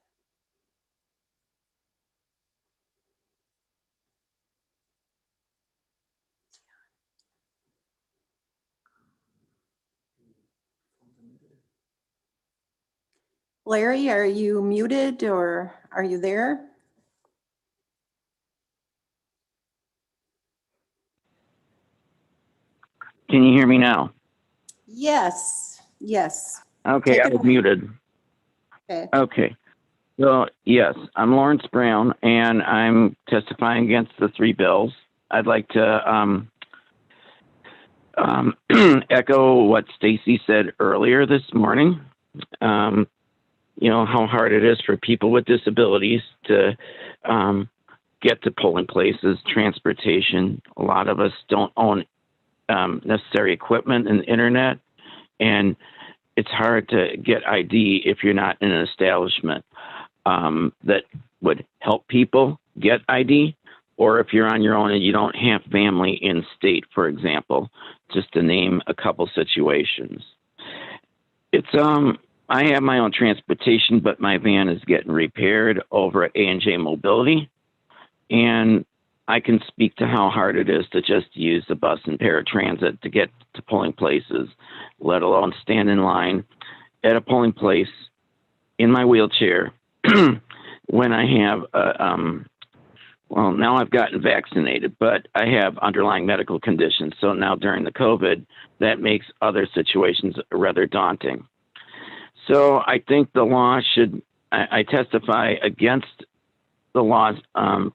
Larry, are you muted or are you there? Can you hear me now? Yes, yes. Okay, Take I it was away. muted. Okay. Okay. So, yes, I'm Lawrence Brown, and I'm testifying against the three bills. I'd like to echo what Stacy said earlier this morning. How hard it is for people with disabilities to get to polling places, transportation. A lot of us don't own necessary equipment and internet, and it's hard to get ID if you're not in an establishment that would help people get ID, or if you're on your own and you don't have family in state, for example, just to name a couple situations. It's I have my own transportation, but my van is getting repaired over at A&J Mobility, and I can speak to how hard it is to just use the bus and paratransit to get to polling places, let alone stand in line at a polling place in my wheelchair when I have, well, now I've gotten vaccinated, but I have underlying medical conditions. So now during the COVID, that makes other situations rather daunting. So I think the law should, I testify against the laws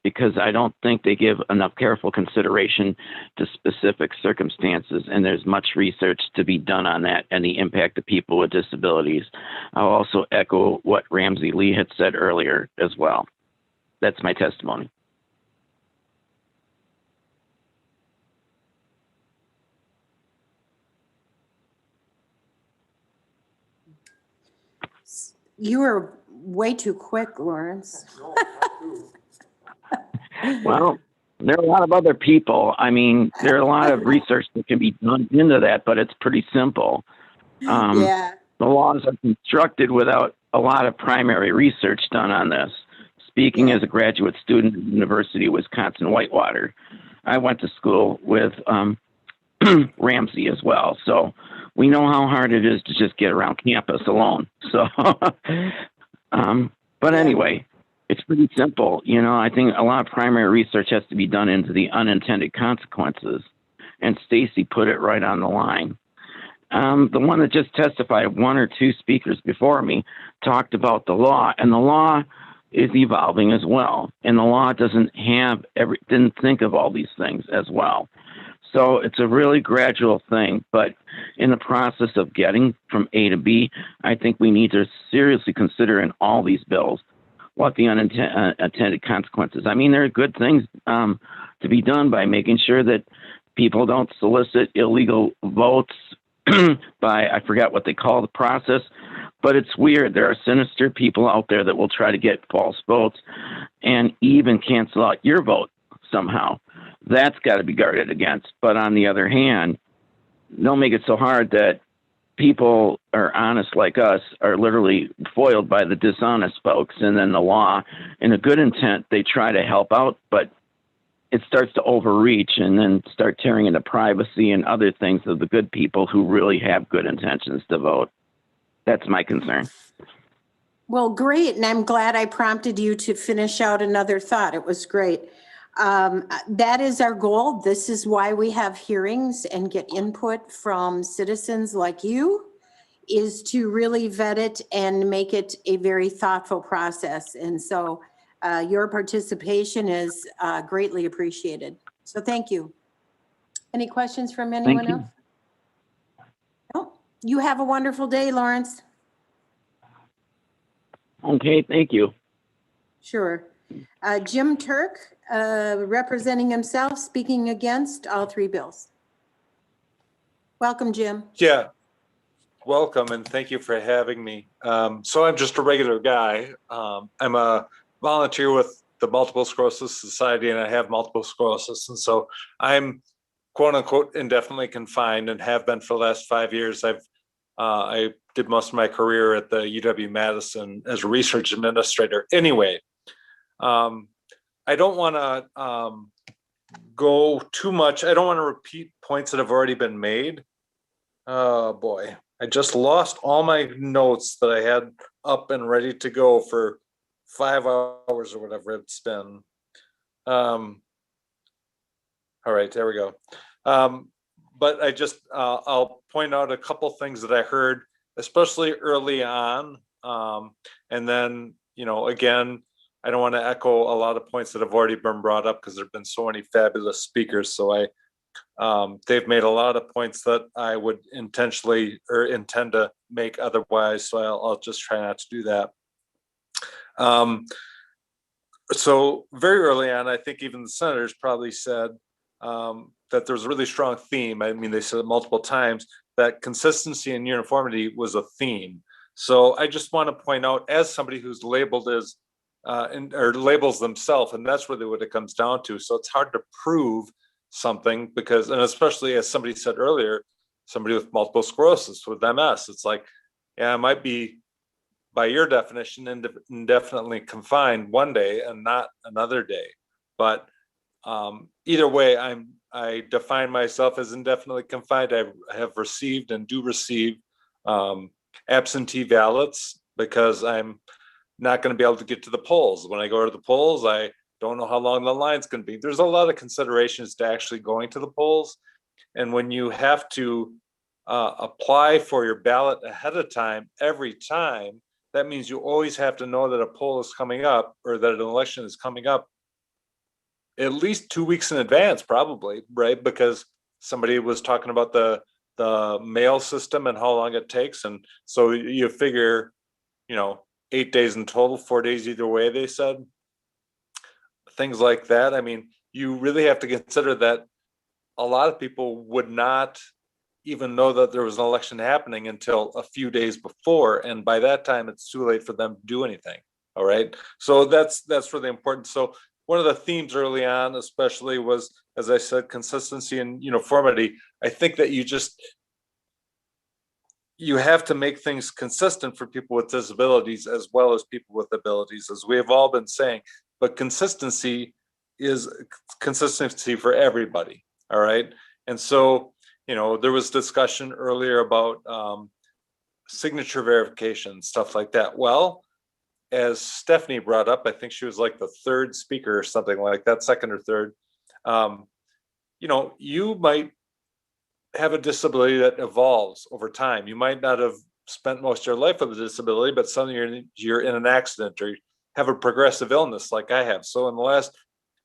because I don't think they give enough careful consideration to specific circumstances, and there's much research to be done on that and the impact of people with disabilities. I'll also echo what Ramsey Lee had said earlier as well. That's my testimony. You were way too quick, Lawrence. Well, there are a lot of other people. I mean, there are a lot of research that can be done into that, but it's pretty simple. Yeah. The laws are constructed without a lot of primary research done on this. Speaking as a graduate student at the University of Wisconsin-Whitewater, I went to school with Ramsey as well. So we know how hard it is to just get around campus alone. So, but anyway, it's pretty simple. You know, I think a lot of primary research has to be done into the unintended consequences. And Stacy put it right on the line. The one that just testified, one or two speakers before me, talked about the law, and the law is evolving as well. And the law didn't think of all these things as well. So it's a really gradual thing, but in the process of getting from A to B, I think we need to seriously consider in all these bills what the unintended consequences. I mean, there are good things to be done by making sure that people don't solicit illegal votes by, I forgot what they call the process, but it's weird. There are sinister people out there that will try to get false votes and even cancel out your vote somehow. That's got to be guarded against. But on the other hand, don't make it so hard that people are honest like us are literally foiled by the dishonest folks. And then the law, in a good intent, they try to help out, but it starts to overreach and then start tearing into privacy and other things of the good people who really have good intentions to vote. That's my concern. Well, great. And I'm glad I prompted you to finish out another thought. It was great. That is our goal. This is why we have hearings and get input from citizens like you, is to really vet it and make it a very thoughtful process. And so your participation is greatly appreciated. So thank you. Any questions from anyone else? No? You have a wonderful day, Lawrence. Okay, thank you. Sure. Jim Turk, representing himself, speaking against all three bills. Welcome, Jim. Yeah, welcome, and thank you for having me. So I'm just a regular guy. I'm a volunteer with the Multiple Sclerosis Society, and I have multiple sclerosis, and so I'm quote unquote indefinitely confined and have been for the last 5 years. I did most of my career at the UW-Madison as a research administrator. Anyway, I don't want to go too much. I don't want to repeat points that have already been made. Oh boy, I just lost all my notes that I had up and ready to go for 5 hours or whatever it's been. All right, there we go. But I just, I'll point out a couple things that I heard, especially early on. And then, you know, again, I don't want to echo a lot of points that have already been brought up because there've been so many fabulous speakers. So they've made a lot of points that I would intentionally or intend to make otherwise. So I'll just try not to do that. So very early on, I think even the senators probably said that there's a really strong theme. I mean, they said it multiple times that consistency and uniformity was a theme. So I just want to point out, as somebody who's labeled as or labels themselves, and that's really what it comes down to. So it's hard to prove something because, and especially as somebody said earlier, somebody with multiple sclerosis, with MS, it's like, yeah, it might be by your definition indefinitely confined one day and not another day. But either way, I define myself as indefinitely confined. I have received and do receive absentee ballots because I'm not going to be able to get to the polls. When I go to the polls, I don't know how long the line's going to be. There's a lot of considerations to actually going to the polls. And when you have to apply for your ballot ahead of time, every time, that means you always have to know that a poll is coming up or that an election is coming up at least 2 weeks in advance, probably, right? Because somebody was talking about the mail system and how long it takes. And so you figure, you know, 8 days in total, 4 days either way, they said. Things like that. I mean, you really have to consider that a lot of people would not even know that there was an election happening until a few days before. And by that time, it's too late for them to do anything. All right. So that's really important. So one of the themes early on, especially, was, as I said, consistency and uniformity. I think that you have to make things consistent for people with disabilities as well as people with abilities, as we have all been saying. But consistency is consistency for everybody. All right. And so, there was discussion earlier about signature verification, stuff like that. Well, as Stephanie brought up, I think she was like the third speaker or something like that, second or third. You might have a disability that evolves over time. You might not have spent most of your life with a disability, but suddenly you're in an accident or you have a progressive illness like I have. So in the last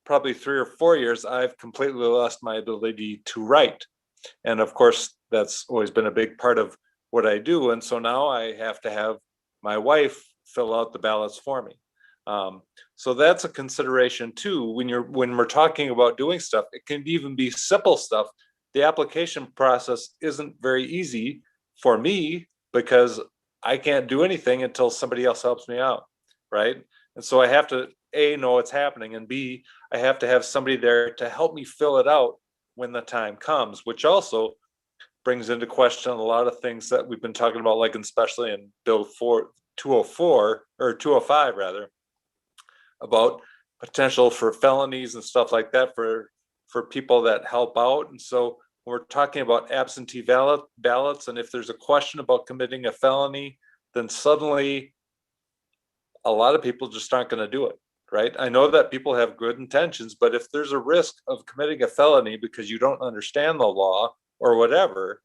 probably 3 or 4 years, I've completely lost my ability to write. And of course, that's always been a big part of what I do. And so now I have to have my wife fill out the ballots for me. So that's a consideration too. When we're talking about doing stuff, it can even be simple stuff. The application process isn't very easy for me because I can't do anything until somebody else helps me out, right? And so I have to A, know what's happening, and B, I have to have somebody there to help me fill it out when the time comes, which also brings into question a lot of things that we've been talking about, like especially in Bill 204 or 205 rather, about potential for felonies and stuff like that for people that help out. And so when we're talking about absentee ballots, and if there's a question about committing a felony, then suddenly a lot of people just aren't going to do it, right? I know that people have good intentions, but if there's a risk of committing a felony because you don't understand the law or whatever,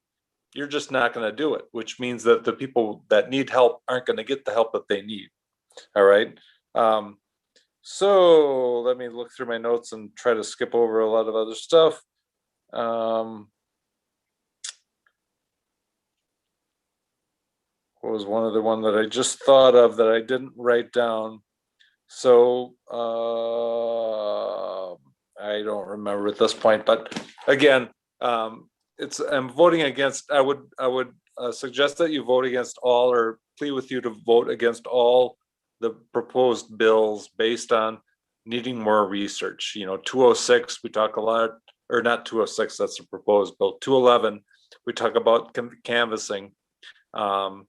you're just not going to do it, which means that the people that need help aren't going to get the help that they need. All right. So let me look through my notes and try to skip over a lot of other stuff. What was one other one that I just thought of that I didn't write down? So I don't remember at this point, but again, I'm voting against. I would suggest that you vote against all, or plead with you to vote against all the proposed bills based on needing more research. 206, we talk a lot, or not 206, that's the proposed bill. 211, we talk about canvassing. And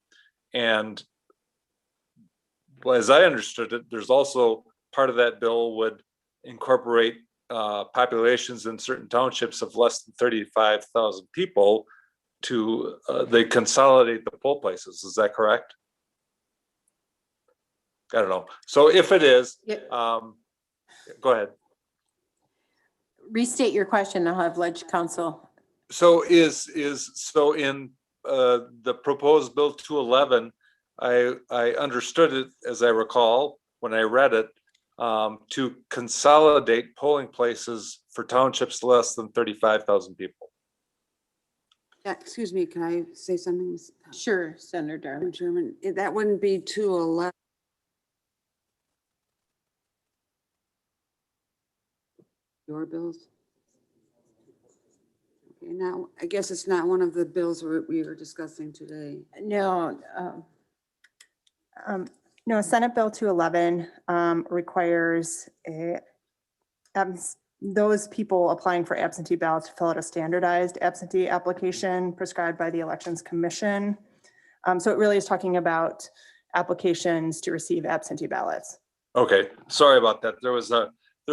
as I understood it, there's also part of that bill would incorporate populations in certain townships of less than 35,000 people to, they consolidate the poll places. Is that correct? I don't know. So if it is, go ahead. Restate your question. I'll have Ledge Council. So so in the proposed bill 211, I understood it, as I recall when I read it, to consolidate polling places for townships less than 35,000 people. Yeah, excuse me, can I say something? Sure, Senator Darling. Chairman, that wouldn't be 211. Your bills? Okay, now, I guess it's not one of the bills we were discussing today. No. No, Senate Bill 211 requires those people applying for absentee ballots to fill out a standardized absentee application prescribed by the Elections Commission. So it really is talking about applications to receive absentee ballots. Okay, sorry about that. There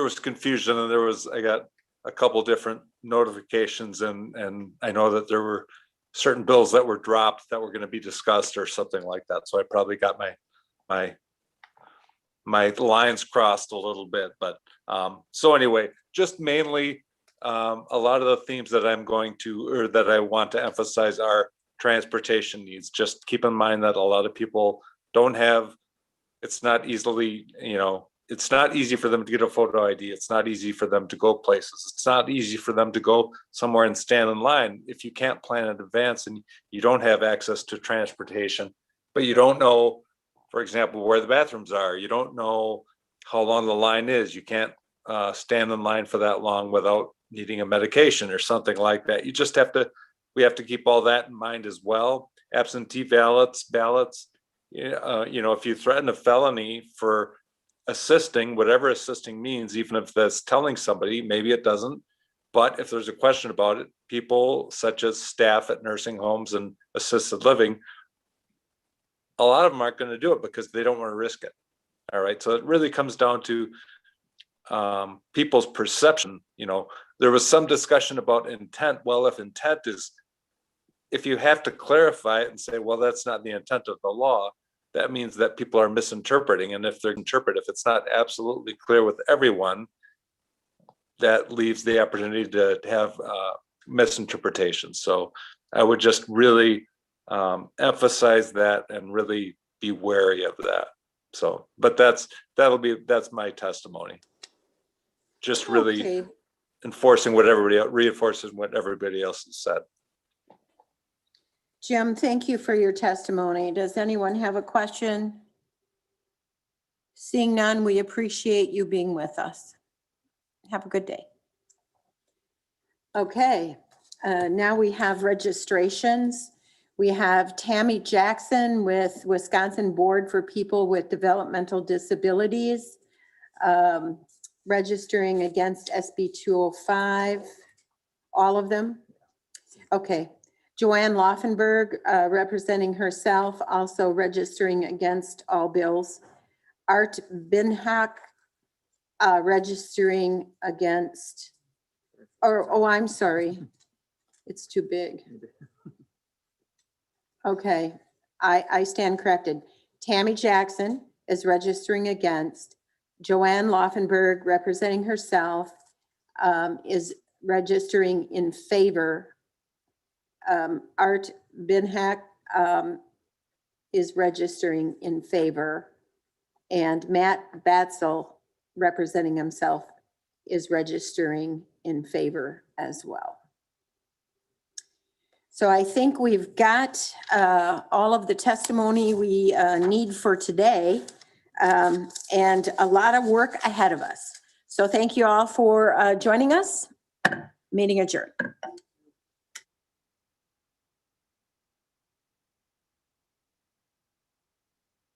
was confusion, and I got a couple different notifications, and I know that there were certain bills that were dropped that were going to be discussed or something like that. So I probably got my lines crossed a little bit, but so anyway, just mainly a lot of the themes that I want to emphasize are transportation needs. Just keep in mind that a lot of people don't have, it's not easily, it's not easy for them to get a photo ID. It's not easy for them to go places. It's not easy for them to go somewhere and stand in line. If you can't plan in advance and you don't have access to transportation, but you don't know, for example, where the bathrooms are, you don't know how long the line is. You can't stand in line for that long without needing a medication or something like that. We have to keep all that in mind as well. Absentee ballots, if you threaten a felony for assisting, whatever assisting means, even if that's telling somebody, maybe it doesn't. But if there's a question about it, people such as staff at nursing homes and assisted living, a lot of them aren't going to do it because they don't want to risk it. All right. So it really comes down to people's perception. You know, there was some discussion about intent. Well, if intent is, if you have to clarify it and say, well, that's not the intent of the law, that means that people are misinterpreting. And if they're if it's not absolutely clear with everyone, that leaves the opportunity to have misinterpretation. So I would just really emphasize that and really be wary of that. So, but that's my testimony. Just really Okay. enforcing what everybody else, reinforces what everybody else has said. Jim, thank you for your testimony. Does anyone have a question? Seeing none, we appreciate you being with us. Have a good day. Okay, now we have registrations. We have Tammy Jackson with Wisconsin Board for People with Developmental Disabilities, registering against SB 205. All of them? Okay. Joanne Laufenberg, representing herself, also registering against all bills. Art Binhack, registering against, I'm sorry. It's too big. Okay, I stand corrected. Tammy Jackson is registering against. Joanne Laufenberg, representing herself, is registering in favor. Art Binhack is registering in favor. And Matt Batzel, representing himself, is registering in favor as well. So I think we've got all of the testimony we need for today, and a lot of work ahead of us. So thank you all for joining us. Meeting adjourned.